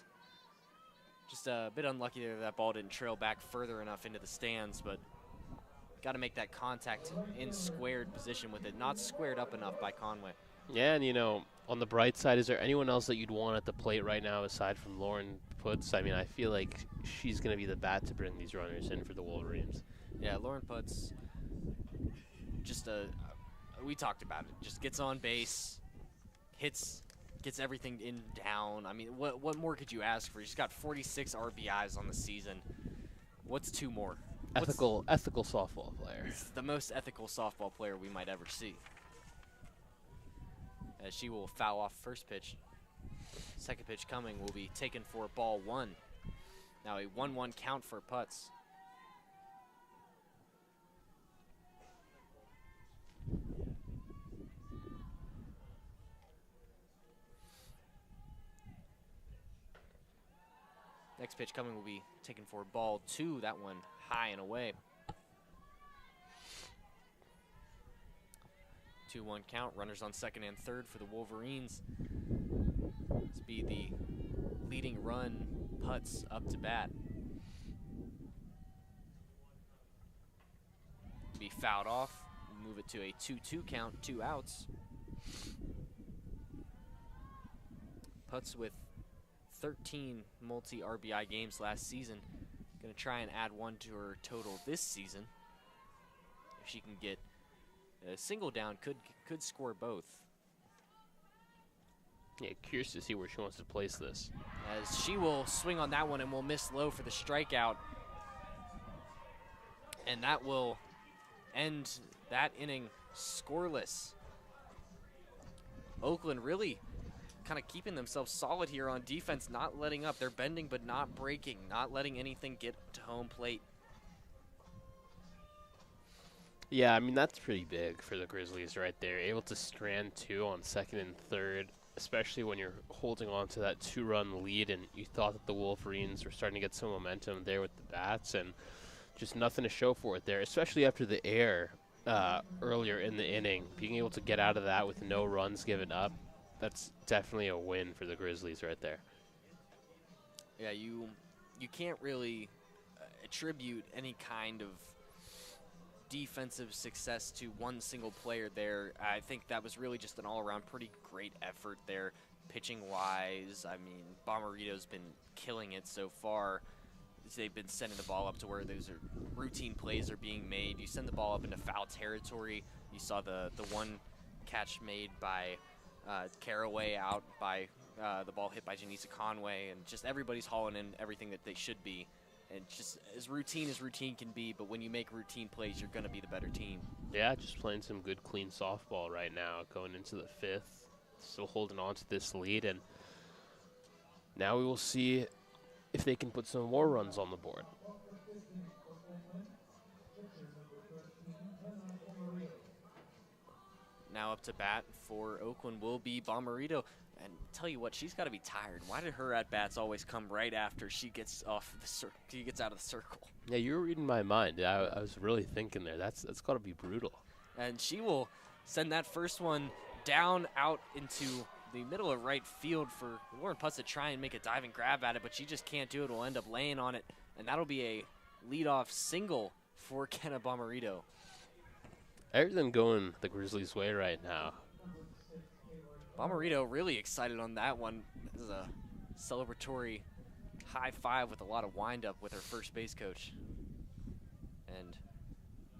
Just a bit unlucky there that ball didn't trail back further enough into the stands, but got to make that contact in squared position with it. Not squared up enough by Conway. Yeah, and you know, on the bright side, is there anyone else that you'd want at the plate right now aside from Lauren Putz? I mean, I feel like she's going to be the bat to bring these runners in for the Wolverines. Yeah, Lauren Putz, just we talked about it. Just gets on base, hits, gets everything in down. I mean, what more could you ask for? She's got 46 RBIs on the season. What's 2 more? Ethical softball player. It's the most ethical softball player we might ever see. As she will foul off first pitch. 2nd pitch coming will be taken for ball 1. Now a 1-1 count for Putz. Next pitch coming will be taken for ball 2. That one high and away. 2-1 count. Runners on 2nd and 3rd for the Wolverines. This be the leading run. Putz up to bat. Be fouled off. Move it to a 2-2 count. 2 outs. Putz with 13 multi-RBI games last season. Going to try and add 1 to her total this season. If she can get a single down, could score both. Yeah, curious to see where she wants to place this. As she will swing on that one and will miss low for the strikeout. And that will end that inning scoreless. Oakland really kind of keeping themselves solid here on defense, not letting up. They're bending but not breaking, not letting anything get to home plate. Yeah, I mean, that's pretty big for the Grizzlies right there. Able to strand 2 on 2nd and 3rd, especially when you're holding on to that 2-run lead and you thought that the Wolverines were starting to get some momentum there with the bats, and just nothing to show for it there, especially after the air earlier in the inning. Being able to get out of that with no runs given up, that's definitely a win for the Grizzlies right there. Yeah, you can't really attribute any kind of defensive success to one single player there. I think that was really just an all-around pretty great effort there, pitching-wise. I mean, Bomarito's been killing it so far. They've been sending the ball up to where those are routine plays are being made. You send the ball up into foul territory. You saw the one catch made by Caraway out by the ball hit by Janisa Conway, and just everybody's hauling in everything that they should be. And just as routine can be, but when you make routine plays, you're going to be the better team. Yeah, just playing some good, clean softball right now, going into the 5th. Still holding on to this lead, and now we will see if they can put some more runs on the board. Now up to bat for Oakland will be Bomarito. And tell you what, she's got to be tired. Why did her at-bats always come right after she gets off the she gets out of the circle? Yeah, you were reading my mind. I was really thinking there. That's got to be brutal. And she will send that first one down out into the middle of right field for Lauren Putz to try and make a diving grab at it, but she just can't do it. Will end up laying on it, and that'll be a leadoff single for Kenna Bomarito. Everything going the Grizzlies' way right now. Bomarito really excited on that one. This is a celebratory high five with a lot of wind-up with her first base coach. And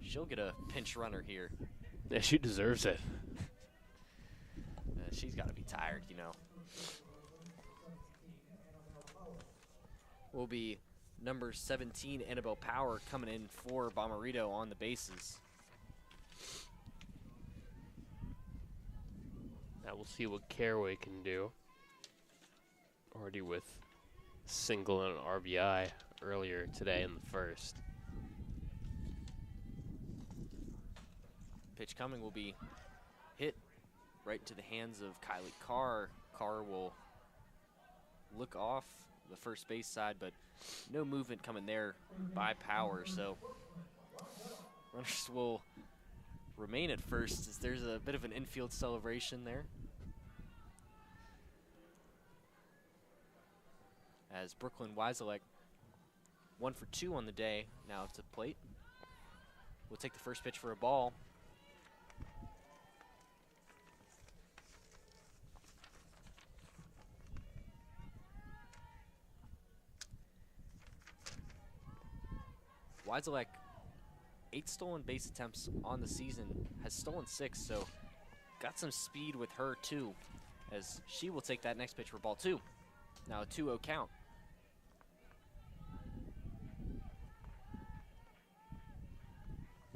she'll get a pinch runner here. Yeah, she deserves it. She's got to be tired, you know. Will be number 17, Annabelle Power, coming in for Bomarito on the bases. Now we'll see what Caraway can do. Already with single and an RBI earlier today in the first. Pitch coming will be hit right into the hands of Kylie Carr. Carr will look off the first base side, but no movement coming there by Power. So runners will remain at first as there's a bit of an infield celebration there. As Brooklyn Weiselek, 1 for 2 on the day, now up to the plate. We'll take the first pitch for a ball. Weiselek, 8 stolen base attempts on the season, has stolen 6, so got some speed with her too, as she will take that next pitch for ball 2. Now a 2-0 count.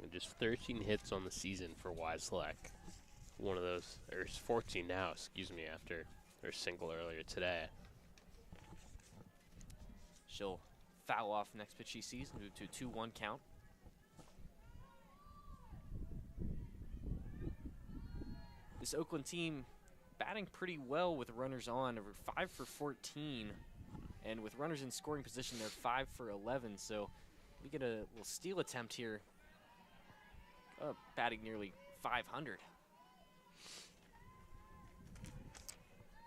And just 13 hits on the season for Weiselek. One of those, or 14 now, excuse me, after her single earlier today. She'll foul off next pitch she sees, move to a 2-1 count. This Oakland team batting pretty well with runners on, over 5 for 14, and with runners in scoring position, they're 5 for 11. So we get a little steal attempt here, batting nearly 500.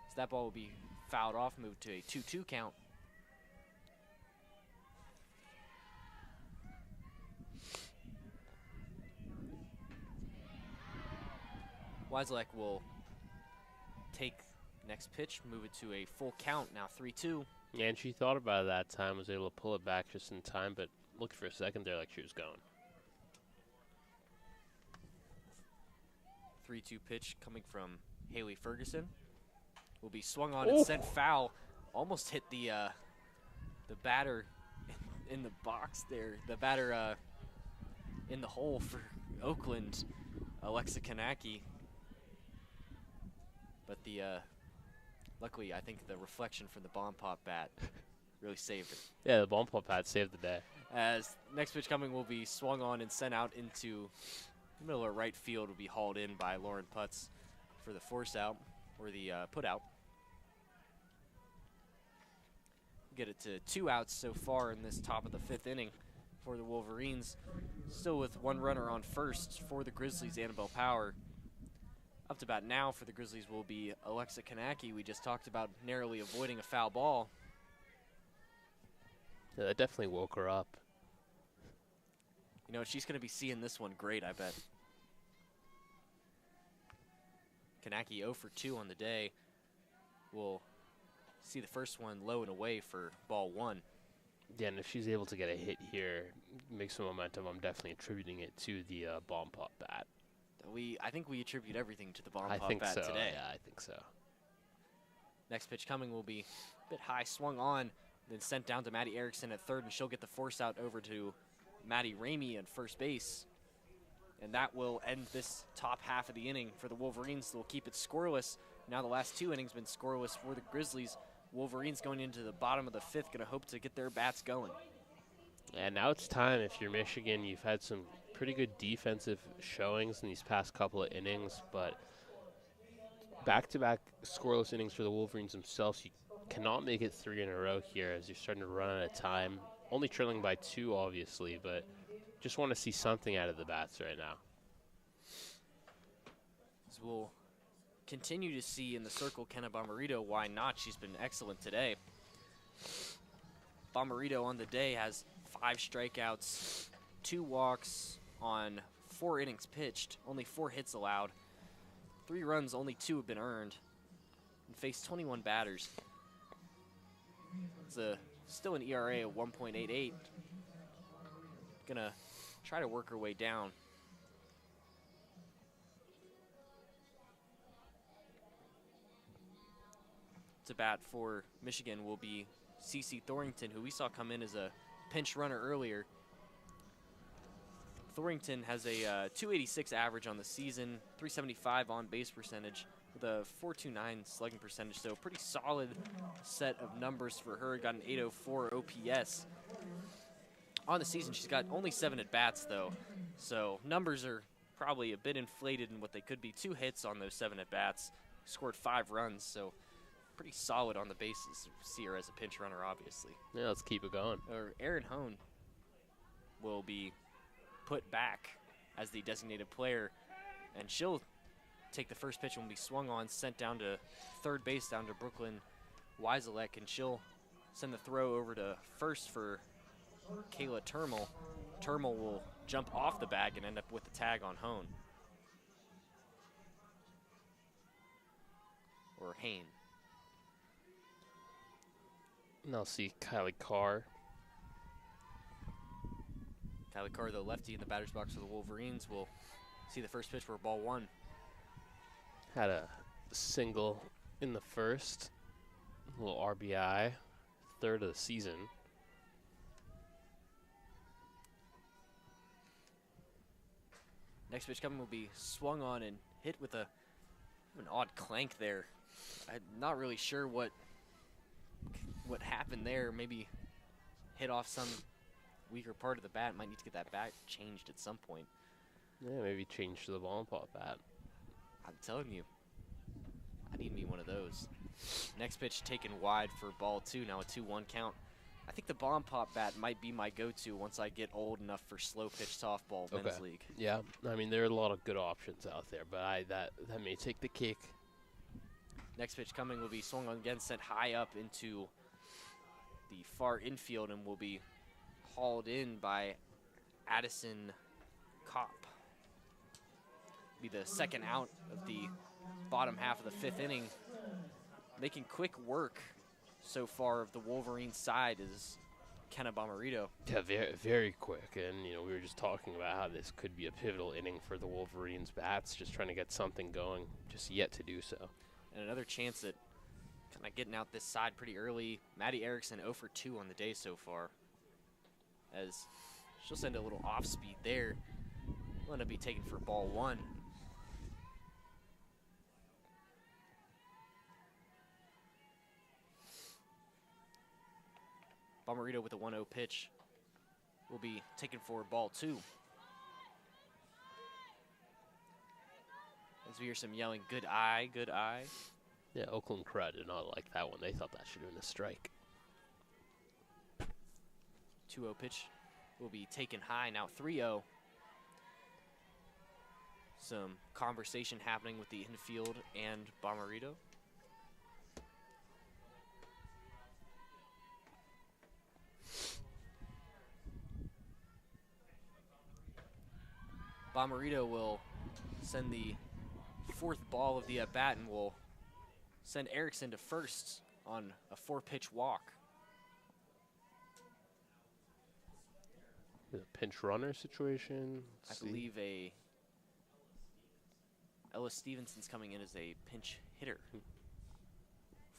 So that ball will be fouled off, moved to a 2-2 count. Weiselek will take next pitch, move it to a full count, now 3-2. Yeah, and she thought about it that time, was able to pull it back just in time, but looked for a second there like she was going. 3-2 pitch coming from Haley Ferguson. Will be swung on and sent foul. Almost hit the batter in the box there. The batter in the hole for Oakland, Alexa Kanaki. But the luckily, I think the reflection from the bomb pop bat really saved it. Yeah, the bomb pop bat saved the day. As next pitch coming will be swung on and sent out into the middle of right field, will be hauled in by Lauren Putz for the force out, or the put out. Get it to 2 outs so far in this top of the 5th inning for the Wolverines. Still with 1 runner on first for the Grizzlies, Annabelle Power. Up to bat now for the Grizzlies will be Alexa Kanaki. We just talked about narrowly avoiding a foul ball. Yeah, that definitely woke her up. You know, she's going to be seeing this one great, I bet. Kanaki 0 for 2 on the day. We'll see the first one low and away for ball 1. Yeah, and if she's able to get a hit here, make some momentum, I'm definitely attributing it to the bomb pop bat. I think we attribute everything to the bomb I pop think bat so. today. Yeah, I think so. Next pitch coming will be a bit high, swung on, then sent down to Maddie Erickson at third, and she'll get the force out over to Maddie Ramey at first base. And that will end this top half of the inning for the Wolverines. They'll keep it scoreless. Now the last 2 innings been scoreless for the Grizzlies. Wolverines going into the bottom of the 5th, going to hope to get their bats going. And now it's time. If you're Michigan, you've had some pretty good defensive showings in these past couple of innings, but back-to-back scoreless innings for the Wolverines themselves. You cannot make it 3 in a row here as you're starting to run out of time. Only trailing by 2, obviously, but just want to see something out of the bats right now. As we'll continue to see in the circle, Kenna Bomarito. Why not? She's been excellent today. Bomarito on the day has 5 strikeouts, 2 walks on 4 innings pitched, only 4 hits allowed, 3 runs, only 2 have been earned, and faced 21 batters. It's still an ERA of 1.88. Gonna try to work her way down. To bat for Michigan will be CeCe Thorington, who we saw come in as a pinch runner earlier. Thorington has a 286 average on the season, 375 on base percentage, with a 429 slugging percentage, so a pretty solid set of numbers for her. Got an 804 OPS. On the season, she's got only 7 at-bats, though, so numbers are probably a bit inflated in what they could be. 2 hits on those 7 at-bats, scored 5 runs, so pretty solid on the bases. See her as a pinch runner, obviously. Yeah, let's keep it going. Erin Hone will be put back as the designated player, and she'll take the first pitch and will be swung on, sent down to third base, down to Brooklyn Weiselek, and she'll send the throw over to first for Kayla Termel. Termel will jump off the bag and end up with the tag on Hone. Or Hain. And I'll see Kylie Carr. Kylie Carr, the lefty in the batter's box for the Wolverines, will see the first pitch for ball 1. Had a single in the first, a little RBI, 3rd of the season. Next pitch coming will be swung on and hit with an odd clank there. I'm not really sure what happened there. Maybe hit off some weaker part of the bat. Might need to get that bat changed at some point. Yeah, maybe change to the ball and pop bat. I'm telling you, I need me one of those. Next pitch taken wide for ball 2. Now a 2-1 count. I think the bomb pop bat might be my go-to once I get old enough for slow pitch softball men's league. Yeah, I mean there are a lot of good options out there, but that may take the cake. Next pitch coming will be swung on again, sent high up into the far infield, and will be hauled in by Addison Kopp. Be the second out of the bottom half of the 5th inning. Making quick work so far of the Wolverines side is Kenna Bomarito. Yeah, very, very quick. And, we were just talking about how this could be a pivotal inning for the Wolverines bats, just trying to get something going, just yet to do so. And another chance at kind of getting out this side pretty early. Maddie Erickson 0 for 2 on the day so far, as she'll send a little off speed there. Will end up be taken for ball 1. Bomarito with a 1-0 pitch will be taken for ball 2. As we hear some yelling, good eye, good eye. Yeah, Oakland crowd did not like that one. They thought that should have been a strike. 2-0 pitch will be taken high. Now 3-0. Some conversation happening with the infield and Bomarito. Bomarito will send the 4th ball of the at-bat and will send Erickson to first on a 4-pitch walk. A pinch runner situation. I believe Ella Stevenson's coming in as a pinch hitter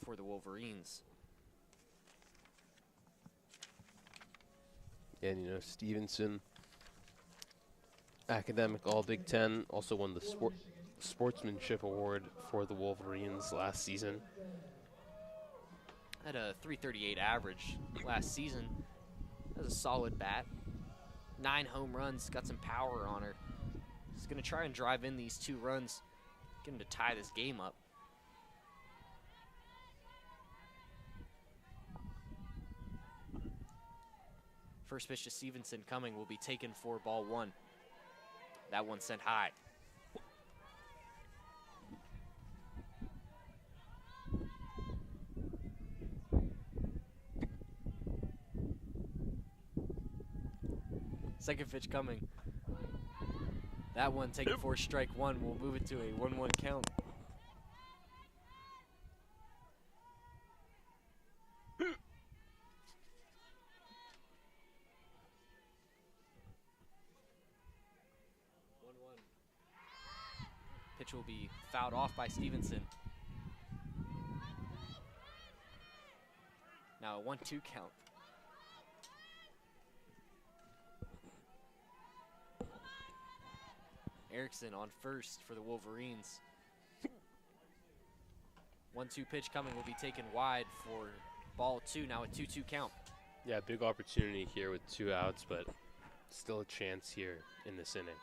for the Wolverines. And Stevenson, academic All-Big Ten, also won the Sportsmanship Award for the Wolverines last season. Had a 338 average last season. Has a solid bat. 9 home runs, got some power on her. She's going to try and drive in these 2 runs, get them to tie this game up. First pitch to Stevenson coming will be taken for ball 1. That one sent high. Second pitch coming. That one taken for strike 1. We'll move it to a 1-1 count. Pitch will be fouled off by Stevenson. Now a 1-2 count. Erickson on first for the Wolverines. 1-2 pitch coming will be taken wide for ball 2. Now a 2-2 count. Yeah, big opportunity here with 2 outs, but still a chance here in this inning.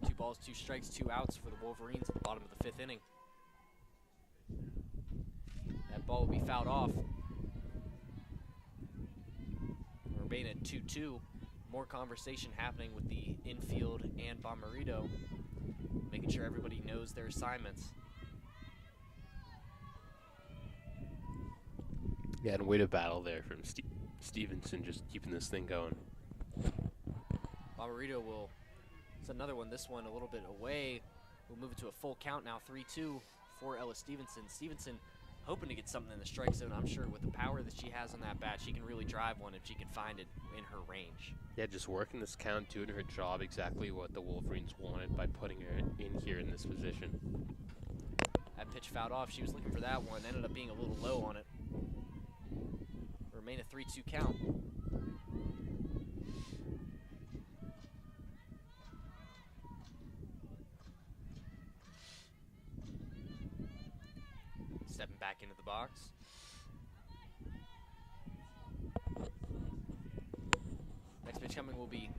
2 balls, 2 strikes, 2 outs for the Wolverines at the bottom of the 5th inning. That ball will be fouled off. We'll remain at 2-2. More conversation happening with the infield and Bomarito, making sure everybody knows their assignments. Yeah, and way to battle there from Stevenson, just keeping this thing going. Bomarito will, it's another one, this one a little bit away. We'll move it to a full count now, 3-2 for Ella Stevenson. Stevenson hoping to get something in the strike zone. I'm sure with the power that she has on that bat, she can really drive one if she can find it in her range. Yeah, just working this count, doing her job exactly what the Wolverines wanted by putting her in here in this position. That pitch fouled off. She was looking for that one. Ended up being a little low on it. Remain a 3-2 count. Stepping back into the box. Next pitch coming will be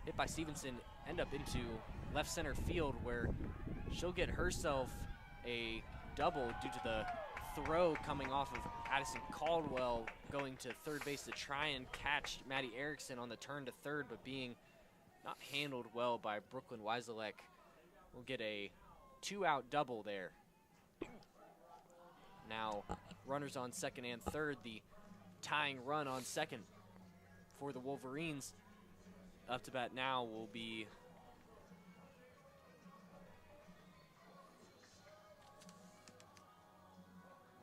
hit by Stevenson, end up into left center field where she'll get herself a double due to the throw coming off of Addison Caldwell going to third base to try and catch Maddie Erickson on the turn to third, but being not handled well by Brooklyn Weiselek. We'll get a 2-out double there. Now runners on second and third, the tying run on second for the Wolverines. Up to bat now will be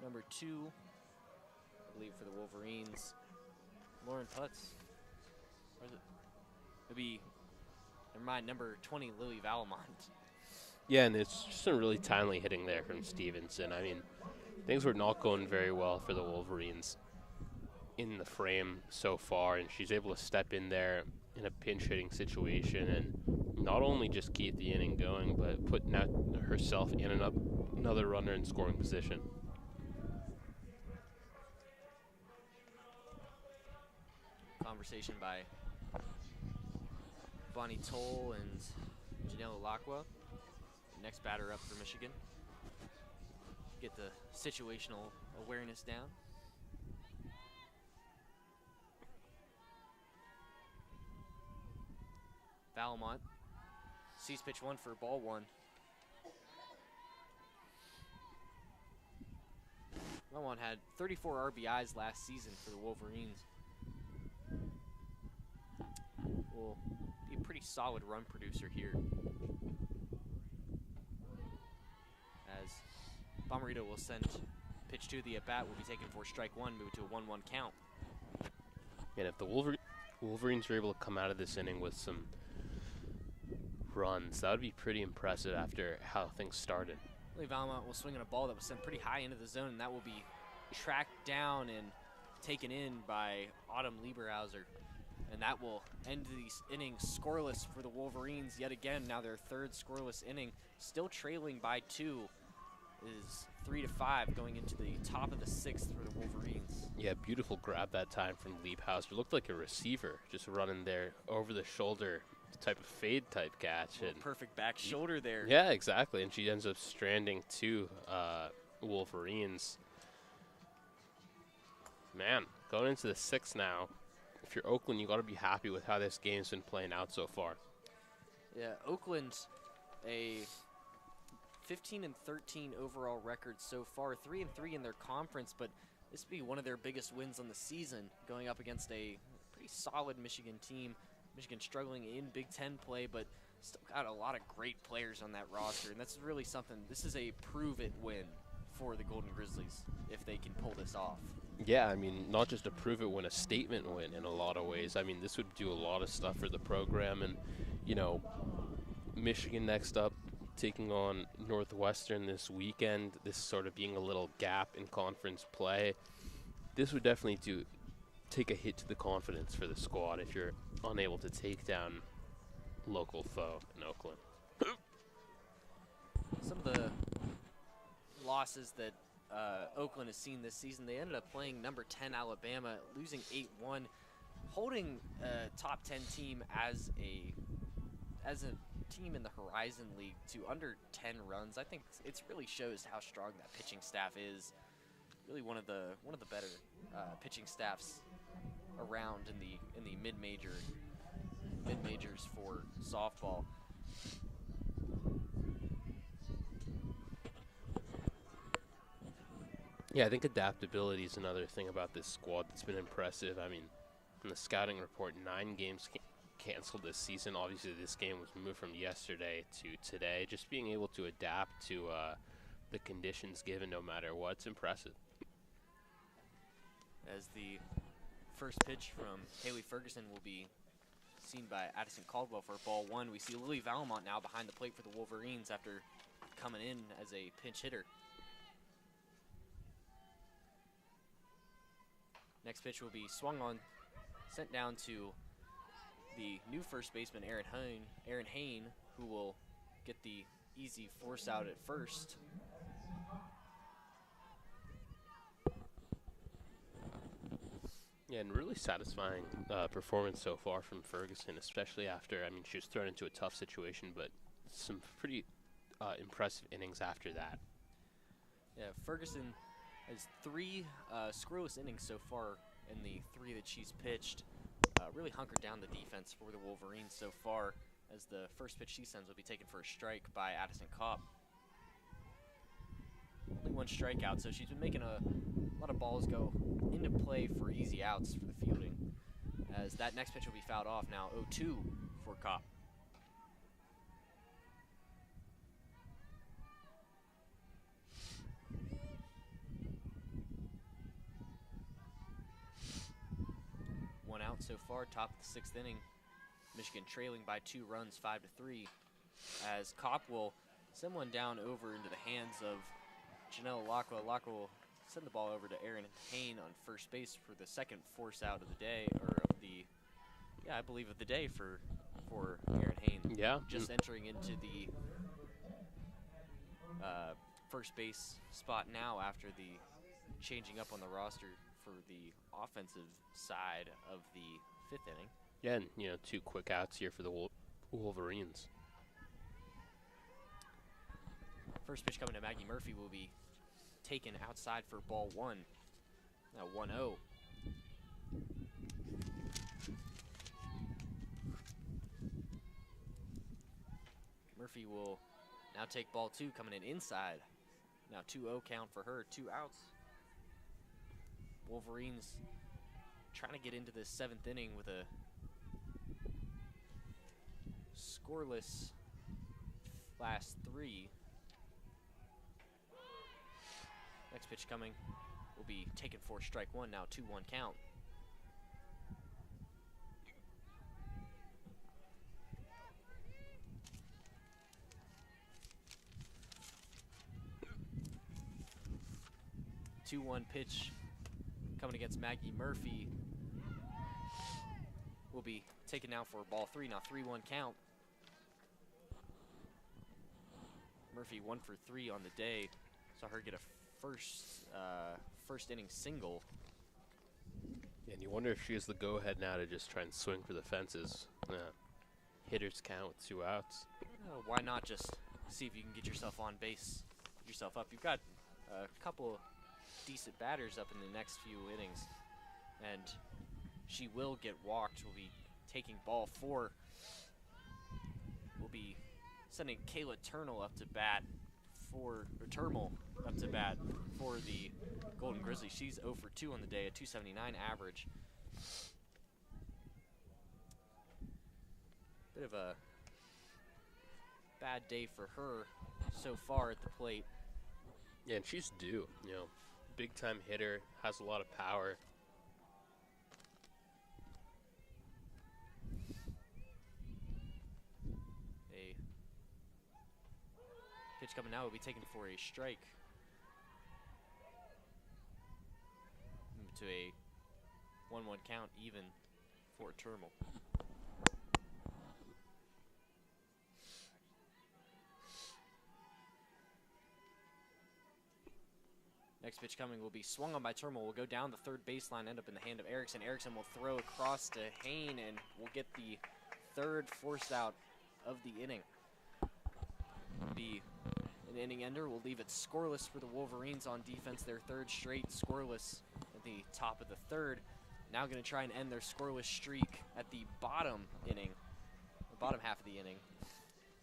number 2, I believe, for the Wolverines, Lauren Putz. Or is it? It'll be, never mind, number 20, Lily Valamont. Yeah, and it's just a really timely hitting there from Stevenson. I mean, things were not going very well for the Wolverines in the frame so far, and she's able to step in there in a pinch-hitting situation and not only just keep the inning going, but put herself in another runner in scoring position. Conversation by Bonnie Toll and Janelle Lacqua. Next batter up for Michigan. Get the situational awareness down. Valamont sees pitch 1 for ball 1. Valamont had 34 RBIs last season for the Wolverines. Will be a pretty solid run producer here. As Bomarito will send pitch 2, the at-bat will be taken for strike 1, move to a 1-1 count. And if the Wolverines are able to come out of this inning with some runs, that would be pretty impressive after how things started. Lily Valamont will swing on a ball that was sent pretty high into the zone, and that will be tracked down and taken in by Autumn Lieberhauser. And that will end these innings scoreless for the Wolverines yet again. Now their 3rd scoreless inning, still trailing by 2. is 3-5 going into the top of the 6th for the Wolverines. Yeah, beautiful grab that time from Liebhauser. Looked like a receiver just running there over the shoulder type of fade type catch. And perfect back shoulder there. Yeah, exactly. And she ends up stranding two Wolverines. Man, going into the 6th now. If you're Oakland, you got to be happy with how this game's been playing out so far. Yeah, Oakland, a 15-13 overall record so far, 3-3 in their conference, but this will be one of their biggest wins on the season, going up against a pretty solid Michigan team. Michigan struggling in Big Ten play, but still got a lot of great players on that roster, and that's really something. This is a prove-it win for the Golden Grizzlies if they can pull this off. Yeah, I mean, not just a prove-it win, a statement win in a lot of ways. I mean, this would do a lot of stuff for the program, and, you know, Michigan next up, taking on Northwestern this weekend, this sort of being a little gap in conference play. This would definitely take a hit to the confidence for the squad if you're unable to take down local foe in Oakland. Some of the losses that Oakland has seen this season, they ended up playing number 10 Alabama, losing 8-1, holding a top 10 team as a team in the Horizon League to under 10 runs. I think it really shows how strong that pitching staff is. Really one of the better pitching staffs around in the mid-majors for softball. Yeah, I think adaptability is another thing about this squad that's been impressive. I mean, in the scouting report, 9 games canceled this season. Obviously, this game was moved from yesterday to today. Just being able to adapt to the conditions given no matter what, it's impressive. As the first pitch from Haley Ferguson will be seen by Addison Caldwell for ball 1. We see Lily Valmont now behind the plate for the Wolverines after coming in as a pinch hitter. Next pitch will be swung on, sent down to the new first baseman, Aaron Hain, who will get the easy force out at first. Yeah, and really satisfying performance so far from Ferguson, especially after, I mean, she was thrown into a tough situation, but some pretty impressive innings after that. Yeah, Ferguson has 3 scoreless innings so far in the 3 that she's pitched. Really hunkered down the defense for the Wolverines so far, as the first pitch she sends will be taken for a strike by Addison Kopp. Only 1 strikeout, so she's been making a lot of balls go into play for easy outs for the fielding, as that next pitch will be fouled off now. 0-2 for Kopp. One out so far, top of the 6th inning. Michigan trailing by 2 runs, 5-3, as Kopp will send one down over into the hands of Janelle Lacqua. Lacqua will send the ball over to Aaron Hain on first base for the second force out of the day, or of the, I believe of the day for Aaron Hain. Yeah. Just entering into the first base spot now after the changing up on the roster for the offensive side of the 5th inning. Yeah, and, you know, 2 quick outs here for the Wolverines. First pitch coming to Maggie Murphy will be taken outside for ball 1. Now 1-0. Murphy will now take ball 2, coming in inside. Now 2-0 count for her, 2 outs. Wolverines trying to get into this 7th inning with a scoreless last 3. Next pitch coming will be taken for strike 1, now 2-1 count. The 2-1 pitch coming against Maggie Murphy will be taken now for ball 3, now 3-1 count. Murphy 1 for 3 on the day. Saw her get a first inning single. Yeah, and you wonder if she has the go-ahead now to just try and swing for the fences. Hitters count with 2 outs. Why not just see if you can get yourself on base, get yourself up? You've got a couple decent batters up in the next few innings, and she will get walked. We'll be taking ball 4. We'll be sending Kayla Turnell up to bat for the Golden Grizzlies. She's 0 for 2 on the day, a 279 average. Bit of a bad day for her so far at the plate. Yeah, and she's due. You know, big-time hitter, has a lot of power. A pitch coming now will be taken for a strike. Move to a 1-1 count even for Turnell. Next pitch coming will be swung on by Turnell. Will go down the third baseline, end up in the hand of Erickson. Erickson will throw across to Hain and will get the third forced out of the inning. Be an inning ender. Will leave it scoreless for the Wolverines on defense. Their third straight scoreless at the top of the third. Now going to try and end their scoreless streak at the bottom half of the inning.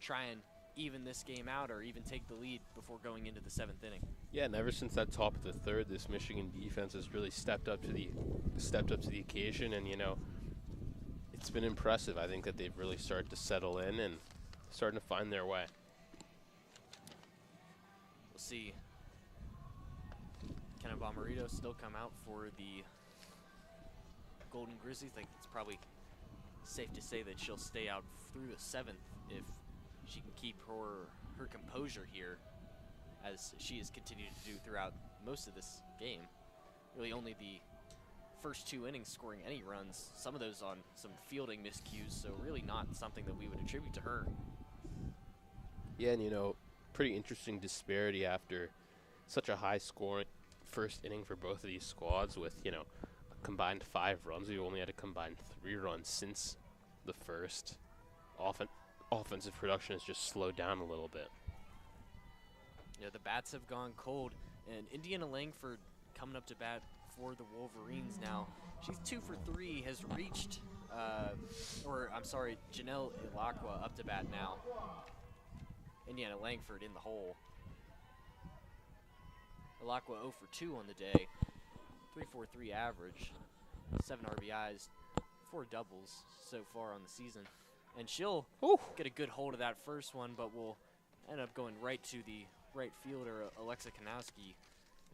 Try and even this game out or even take the lead before going into the 7th inning. Yeah, and ever since that top of the third, this Michigan defense has really stepped up to the occasion, and you know, it's been impressive. I think that they've really started to settle in and starting to find their way. We'll see. Can Bomarito still come out for the Golden Grizzlies? I think it's probably safe to say that she'll stay out through the 7th if she can keep her composure here, as she has continued to do throughout most of this game. Really only the first 2 innings scoring any runs, some of those on some fielding miscues, so really not something that we would attribute to her. Yeah, and you know, pretty interesting disparity after such a high scoring first inning for both of these squads with, you know, a combined 5 runs. We've only had a combined 3 runs since the first. Offensive production has just slowed down a little bit. Yeah, the bats have gone cold, and Indiana Langford coming up to bat for the Wolverines now. She's 2 for 3, has reached, Janelle Ilacqua up to bat now. Indiana Langford in the hole. Ilacqua 0 for 2 on the day, 3.43 average, 7 RBIs, 4 doubles so far on the season. And she'll get a good hold of that first one, but will end up going right to the right fielder, Alexa Kanowski,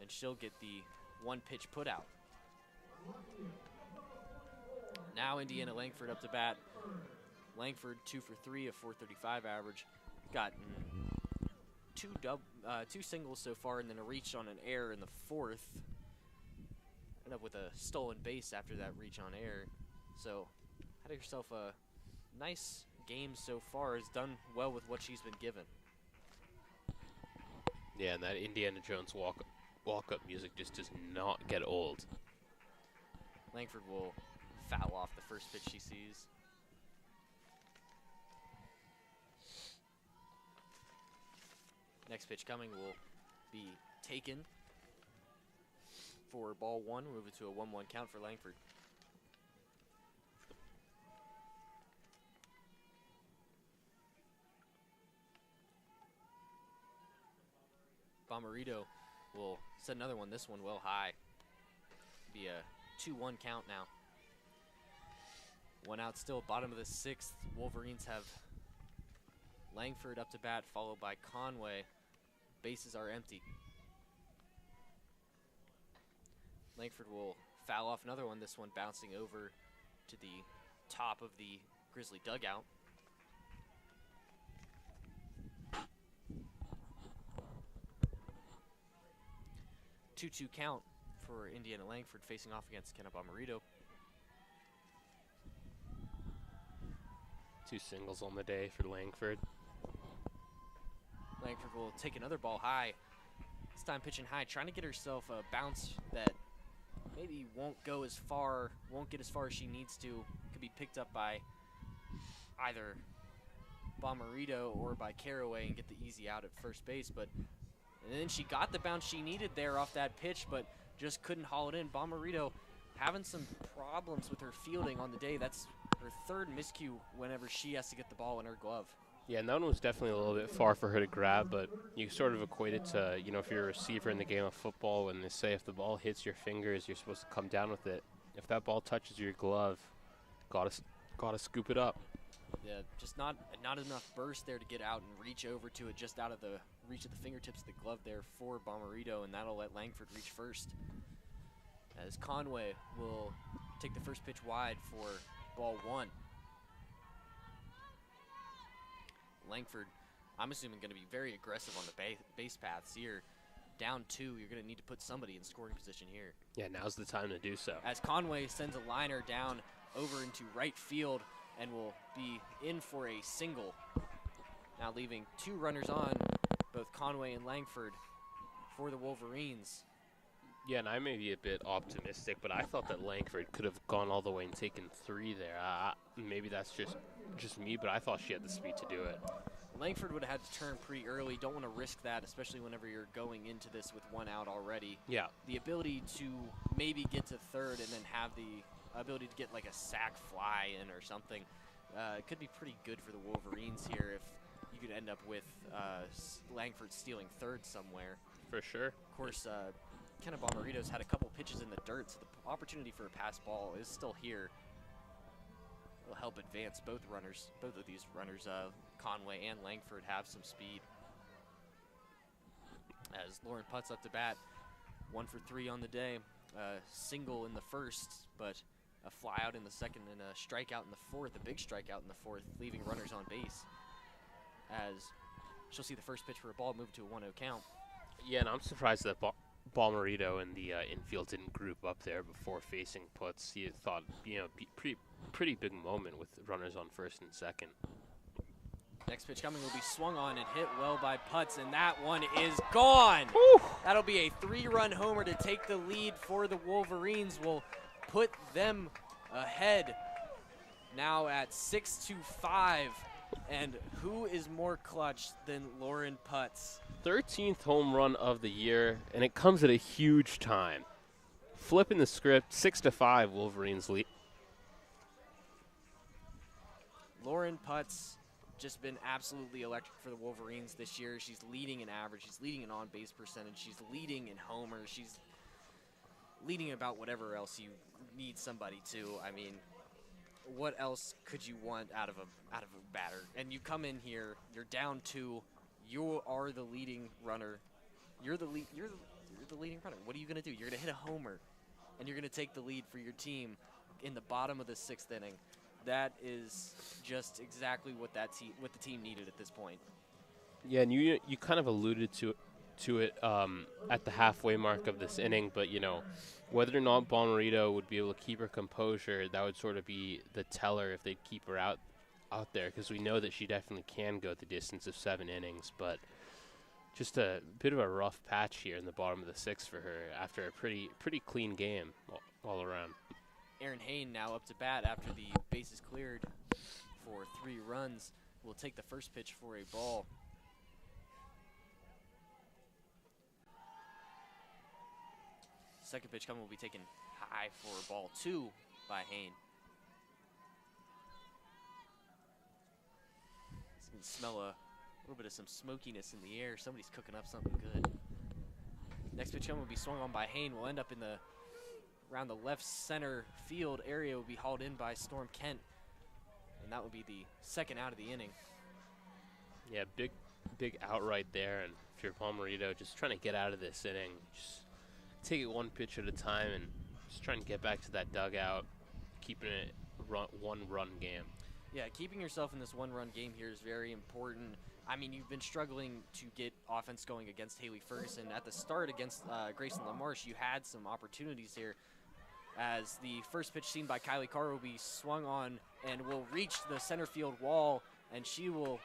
and she'll get the 1-pitch put out. Now Indiana Langford up to bat. Langford 2 for 3, a 4.35 average. Gotten 2 singles so far, and then a reach on an error in the 4th. End up with a stolen base after that reach on error. So had herself a nice game so far. Has done well with what she's been given. Yeah, and that Indiana Jones walk-up music just does not get old. Langford will foul off the first pitch she sees. Next pitch coming will be taken for ball 1. Move it to a 1-1 count for Langford. Bomarito will set another one, this one well high. Be a 2-1 count now. 1 out still, bottom of the 6th. Wolverines have Langford up to bat, followed by Conway. Bases are empty. Langford will foul off another one, this one bouncing over to the top of the Grizzly dugout. Two-2 count for Indiana Langford facing off against Kenna Bomarito. 2 singles on the day for Langford. Langford will take another ball high. This time pitching high, trying to get herself a bounce that maybe won't get as far as she needs to. Could be picked up by either Bomarito or by Caraway and get the easy out at first base. And then she got the bounce she needed there off that pitch, but just couldn't haul it in. Bomarito having some problems with her fielding on the day. That's her third miscue whenever she has to get the ball in her glove. Yeah, and that one was definitely a little bit far for her to grab, but you sort of equate it to, you know, if you're a receiver in the game of football, when they say if the ball hits your fingers, you're supposed to come down with it. If that ball touches your glove, gotta scoop it up. Yeah, just not enough burst there to get out and reach over to it, just out of the reach of the fingertips of the glove there for Bomarito, and that'll let Langford reach first. As Conway will take the first pitch wide for ball 1. Langford, I'm assuming, going to be very aggressive on the base paths here. Down 2, you're going to need to put somebody in scoring position here. Yeah, now's the time to do so. As Conway sends a liner down over into right field and will be in for a single. Now leaving 2 runners on, both Conway and Langford, for the Wolverines. Yeah, and I may be a bit optimistic, but I thought that Langford could have gone all the way and taken 3 there. Maybe that's just me, but I thought she had the speed to do it. Langford would have had to turn pretty early. Don't want to risk that, especially whenever you're going into this with 1 out already. Yeah. The ability to maybe get to 3rd and then have the ability to get like a sac fly in or something could be pretty good for the Wolverines here if you could end up with Langford stealing 3rd somewhere. For sure. Of course, Kenna Bomarito's had a couple pitches in the dirt, so the opportunity for a pass ball is still here. It'll help advance both of these runners. Conway and Langford have some speed. As Lauren Putz up to bat, 1 for 3 on the day. Single in the first, but a fly out in the second and a strikeout in the 4th, a big strikeout in the 4th, leaving runners on base. As she'll see the first pitch for a ball move to a 1-0 count. Yeah, and I'm surprised that Bomarito and the infield didn't group up there before facing Putz. He thought, you know, pretty big moment with runners on 1st and 2nd. Next pitch coming will be swung on and hit well by Putz, and that one is gone. Woo! That'll be a 3-run homer to take the lead for the Wolverines. Will put them ahead now at 6-5. And who is more clutch than Lauren Putz? 13th home run of the year, and it comes at a huge time. Flipping the script, 6-5, Wolverines lead. Lauren Putz just been absolutely electric for the Wolverines this year. She's leading in average. She's leading in on-base percentage. She's leading in homers. She's leading about whatever else you need somebody to. I mean, what else could you want out of a batter? And you come in here, you're down 2. You are the leading runner. You're the leading runner. What are you going to do? You're going to hit a homer, and you're going to take the lead for your team in the bottom of the 6th inning. That is just exactly what the team needed at this point. Yeah, and you kind of alluded to it at the halfway mark of this inning, but you know, whether or not Bomarito would be able to keep her composure, that would sort of be the teller if they'd keep her out there, because we know that she definitely can go the distance of 7 innings, but just a bit of a rough patch here in the bottom of the 6th for her after a pretty clean game all around. Erin Hain now up to bat after the bases cleared for 3 runs. Will take the first pitch for a ball. Second pitch coming will be taken high for ball 2 by Hain. You can smell a little bit of some smokiness in the air. Somebody's cooking up something good. Next pitch coming will be swung on by Hain. Will end up in around the left center field area. Will be hauled in by Storm Kent, and that will be the 2nd out of the inning. Yeah, big out right there, and if you're Bomarito, just trying to get out of this inning, just take it 1 pitch at a time and just trying to get back to that dugout, keeping it 1-run game. Yeah, keeping yourself in this 1-run game here is very important. I mean, you've been struggling to get offense going against Haley Ferguson. At the start against Grayson LaMarche, you had some opportunities here, as the first pitch seen by Kylie Carr will be swung on and will reach the center field wall, and she will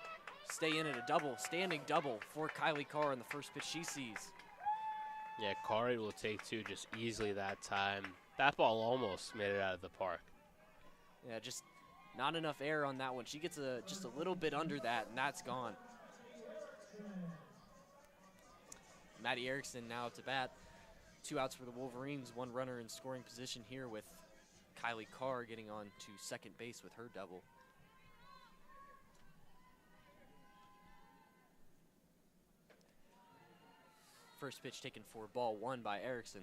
stay in at a standing double for Kylie Carr on the first pitch she sees. Yeah, Carr will take 2 just easily that time. That ball almost made it out of the park. Yeah, just not enough air on that one. She gets just a little bit under that, and that's gone. Maddie Erickson now to bat. 2 outs for the Wolverines, 1 runner in scoring position here with Kylie Carr getting on to second base with her double. First pitch taken for ball 1 by Erickson.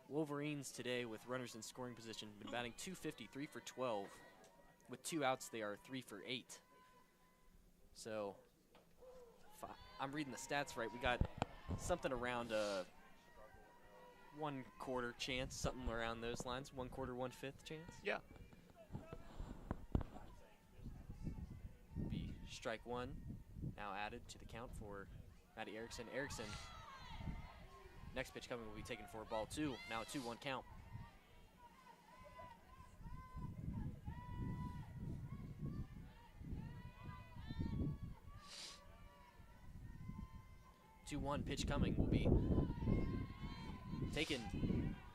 Wolverines today with runners in scoring position been batting .250, 3 for 12. With 2 outs, they are 3 for 8. So, if I'm reading the stats right, we got something around a 1/4 chance, something around those lines. 1/4, 1/5 chance. Yeah. Be strike 1 now added to the count for Maddie Erickson. Erickson, next pitch coming will be taken for ball 2. Now a 2-1 count. Two-one pitch coming will be taken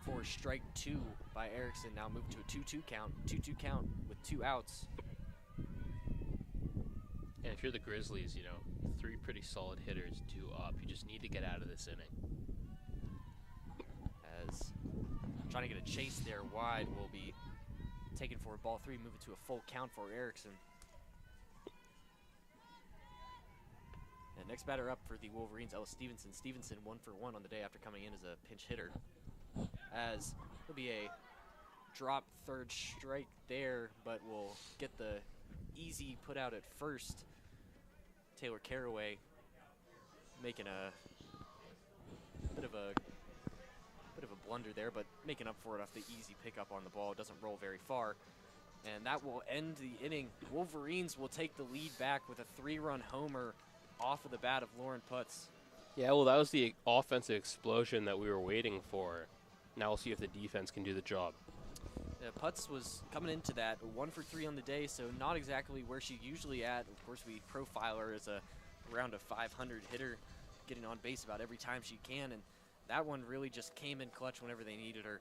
for strike 2 by Erickson. Now move to a 2-2 count. 2-2 count with 2 outs. And if you're the Grizzlies, you know, 3 pretty solid hitters, 2 up. You just need to get out of this inning. As trying to get a chase there wide will be taken for ball 3, move it to a full count for Erickson. And next batter up for the Wolverines, Ella Stevenson. Stevenson 1 for 1 on the day after coming in as a pinch hitter. As it'll be a drop third strike there, but will get the easy put out at first. Taylor Caraway making a bit of a blunder there, but making up for it off the easy pickup on the ball. It doesn't roll very far. And that will end the inning. Wolverines will take the lead back with a 3-run homer off of the bat of Lauren Putz. Yeah, well, that was the offensive explosion that we were waiting for. Now we'll see if the defense can do the job. Putz was coming into that 1 for 3 on the day, so not exactly where she's usually at. Of course, we profile her as around a 500 hitter, getting on base about every time she can, and that one really just came in clutch whenever they needed her.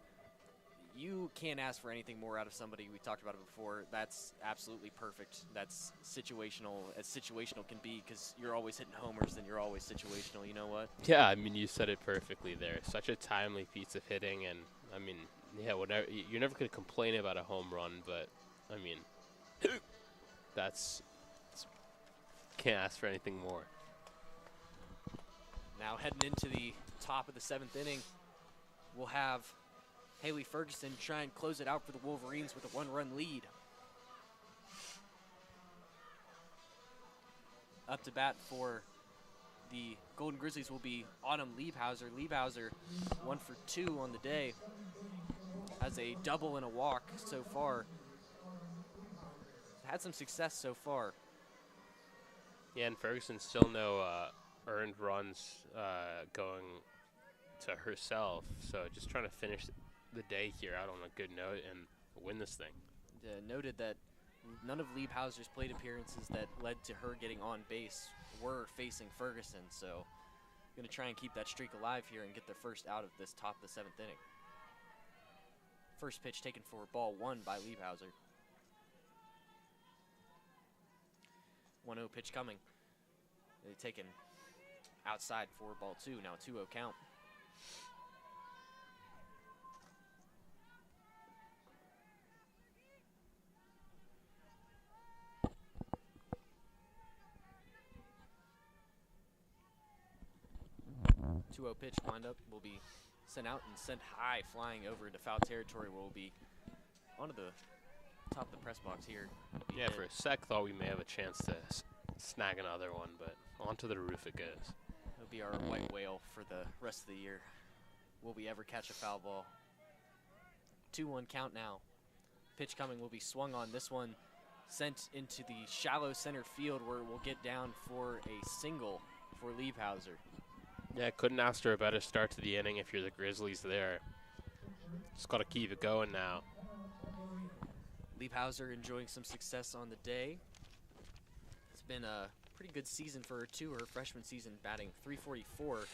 You can't ask for anything more out of somebody. We talked about it before. That's absolutely perfect. That's situational, as situational can be, because you're always hitting homers, then you're always situational. You know what? Yeah, I mean, you said it perfectly there. Such a timely piece of hitting, and, I mean, yeah, whatever. You're never going to complain about a home run, but, I mean, can't ask for anything more. Now heading into the top of the 7th inning, we'll have Haley Ferguson try and close it out for the Wolverines with a 1-run lead. Up to bat for the Golden Grizzlies will be Autumn Liebhauser. Liebhauser 1 for 2 on the day. Has a double and a walk so far. Had some success so far. Yeah, and Ferguson still no earned runs going to herself. So just trying to finish the day here out on a good note and win this thing. Noted that none of Liebhauser's plate appearances that led to her getting on base were facing Ferguson. So going to try and keep that streak alive here and get the first out of this top of the 7th inning. First pitch taken for ball 1 by Liebhauser. 1-0 pitch coming. They're taken outside for ball 2. Now a 2-0 count. Pitch windup will be sent out and sent high, flying over into foul territory. Will be onto the top of the press box here. Yeah, for a sec thought we may have a chance to snag another one, but onto the roof it goes. It'll be our white whale for the rest of the year. Will we ever catch a foul ball? 2-1 count now. Pitch coming will be swung on. This one sent into the shallow center field where it will get down for a single for Liebhauser. Yeah, couldn't ask for a better start to the inning if you're the Grizzlies there. Just got to keep it going now. Liebhauser enjoying some success on the day. It's been a pretty good season for her too. Her freshman season batting .344.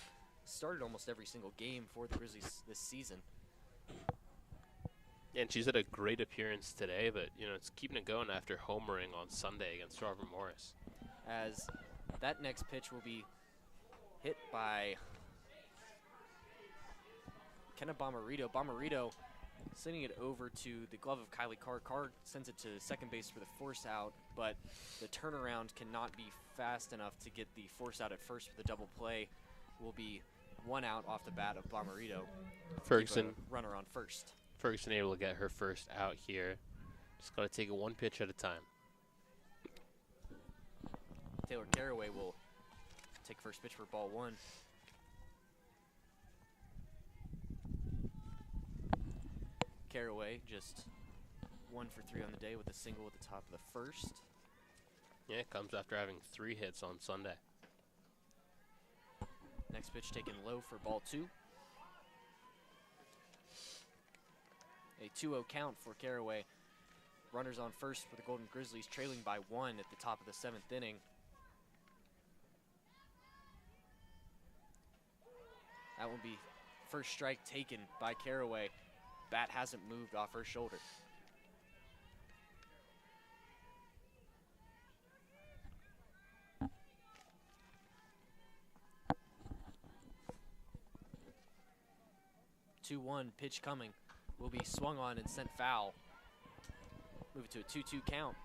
started almost every single game for the Grizzlies this season. And she's had a great appearance today, but, you know, it's keeping it going after homering on Sunday against Robert Morris. As that next pitch will be hit by Kenna Bomarito. Bomarito sending it over to the glove of Kylie Carr. Carr sends it to second base for the force out, but the turnaround cannot be fast enough to get the force out at first for the double play. Will be 1 out off the bat of Bomarito. Ferguson. Runner on first. Ferguson able to get her first out here. Just got to take it 1 pitch at a time. Taylor Caraway will take first pitch for ball 1. Caraway just 1 for 3 on the day with a single at the top of the first. Yeah, it comes after having 3 hits on Sunday. Next pitch taken low for ball 2. A 2-0 count for Caraway. Runners on first for the Golden Grizzlies, trailing by 1 at the top of the 7th inning. That will be first strike taken by Caraway. Bat hasn't moved off her shoulder. Two-one pitch coming. Will be swung on and sent foul. Move it to a 2-2 count.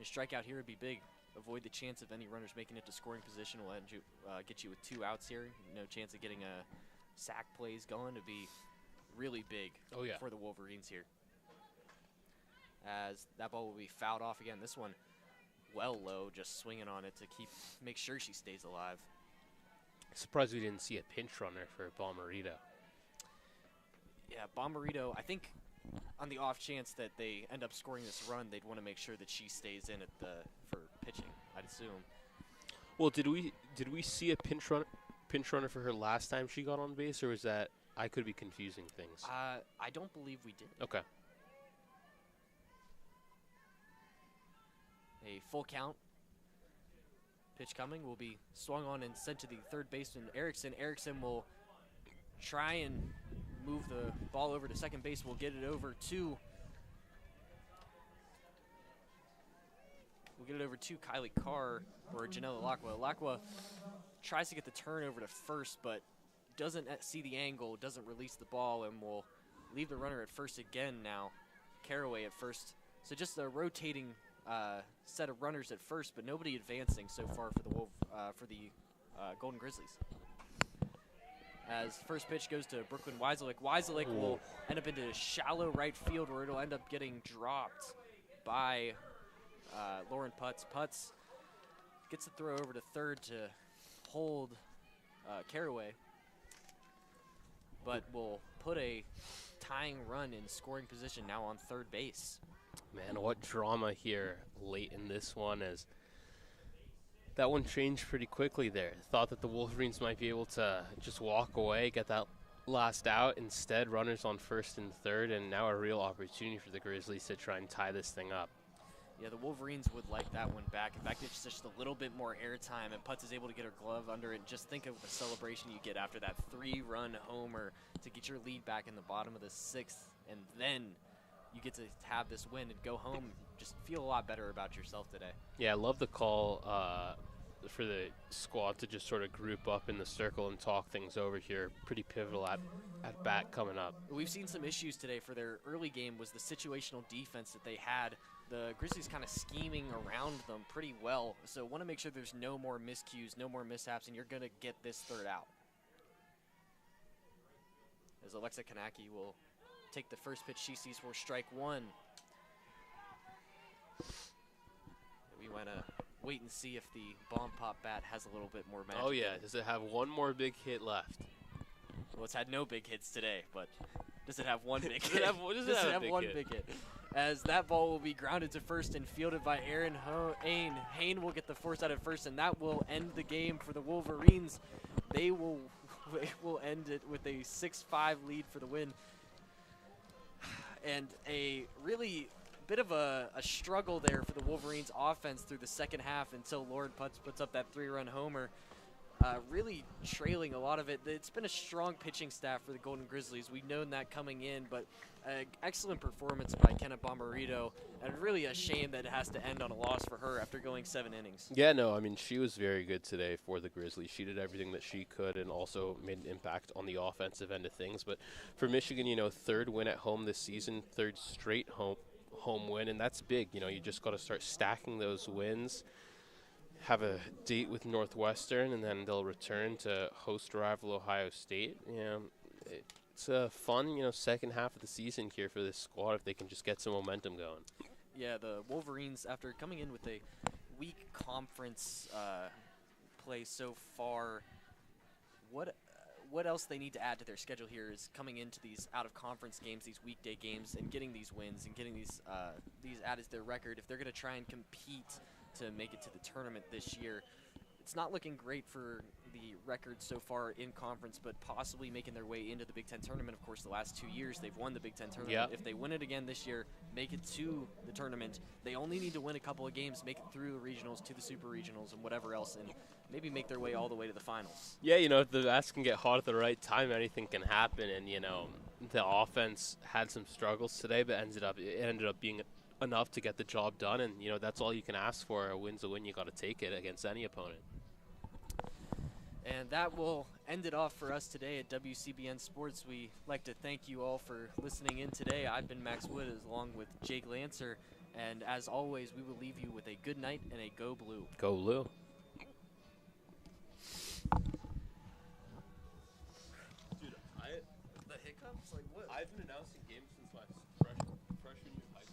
A strikeout here would be big. Avoid the chance of any runners making it to scoring position. Will end you, get you with 2 outs here. No chance of getting a sack plays going. To be really big for the Wolverines here. As that ball will be fouled off again. This one well low, just swinging on it to make sure she stays alive. Surprised we didn't see a pinch runner for Bomarito. Yeah, Bomarito, I think on the off chance that they end up scoring this run, they'd want to make sure that she stays in for pitching, I'd assume. Well, did we see a pinch runner for her last time she got on base, or was that I could be confusing things? I don't believe we did. Okay. A full count. Pitch coming will be swung on and sent to the third baseman, Erickson. Erickson will try and move the ball over to second base. We'll get it over to Kylie Carr or Janella Lacqua. Lacqua tries to get the turn over to first, but doesn't see the angle, doesn't release the ball, and will leave the runner at first again now. Caraway at first. So just a rotating set of runners at first, but nobody advancing so far for the Golden Grizzlies. As first pitch goes to Brooklyn Weiselick. Weiselick will end up into shallow right field where it'll end up getting dropped by Lauren Putz. Putz gets the throw over to third to hold Caraway, but will put a tying run in scoring position now on third base. Man, what drama here late in this one, as that one changed pretty quickly there. Thought that the Wolverines might be able to just walk away, get that last out. Instead, runners on first and third, and now a real opportunity for the Grizzlies to try and tie this thing up. Yeah, the Wolverines would like that one back. In fact, it's just a little bit more airtime, and Putz is able to get her glove under it. Just think of the celebration you get after that 3-run homer to get your lead back in the bottom of the 6th, and then you get to have this win and go home. Just feel a lot better about yourself today. Yeah, I love the call for the squad to just sort of group up in the circle and talk things over here. Pretty pivotal at bat coming up. We've seen some issues today for their early game was the situational defense that they had. The Grizzlies kind of scheming around them pretty well. So want to make sure there's no more miscues, no more mishaps, and you're going to get this third out. As Alexa Kanaki will take the first pitch she sees for strike 1. We want to wait and see if the bomb pop bat has a little bit more magic. Oh yeah, does it have one more big hit left? Well, it's had no big hits today, but does it have one big does hit? Does it have one big hit? As that ball will be grounded to first and fielded by Aaron Hain. Hain will get the force out at first, and that will end the game for the Wolverines. They will end it with a 6-5 lead for the win. And a really bit of a struggle there for the Wolverines offense through the second half until Lord puts up that 3-run homer. Really trailing a lot of it. It's been a strong pitching staff for the Golden Grizzlies. We've known that coming in, but excellent performance by Kenna Bomarito, and really a shame that it has to end on a loss for her after going 7 innings. Yeah, no, I mean, she was very good today for the Grizzlies. She did everything that she could and also made an impact on the offensive end of things. But for Michigan, you know, 3rd win at home this season, 3rd straight home win, and that's big. You know, you just got to start stacking those wins. Have a date with Northwestern, and then they'll return to host rival Ohio State. You know, it's a fun, you know, second half of the season here for this squad if they can just get some momentum going. Yeah, the Wolverines, after coming in with a weak conference play so far, what else they need to add to their schedule here is coming into these out-of-conference games, these weekday games, and getting these wins and getting these added to their record. If they're going to try and compete to make it to the tournament this year, it's not looking great for the record so far in conference, but possibly making their way into the Big Ten tournament. Of course, the last 2 years they've won the Big Ten tournament. Yep. If they win it again this year, make it to the tournament, they only need to win a couple of games, make it through the regionals, to the super regionals, and whatever else, and maybe make their way all the way to the finals. Yeah, you know, if the bats can get hot at the right time, anything can happen. And, you know, the offense had some struggles today, but it ended up being enough to get the job done. And, you know, that's all you can ask for. A win's a win. You got to take it against any opponent. And that will end it off for us today at WCBN Sports. We like to thank you all for listening in today. I've been Max Wood along with Jake Lancer. And as always, we will leave you with a good night and a Go Blue. Go Blue. Dude, the hiccups? Like what? I've been announcing games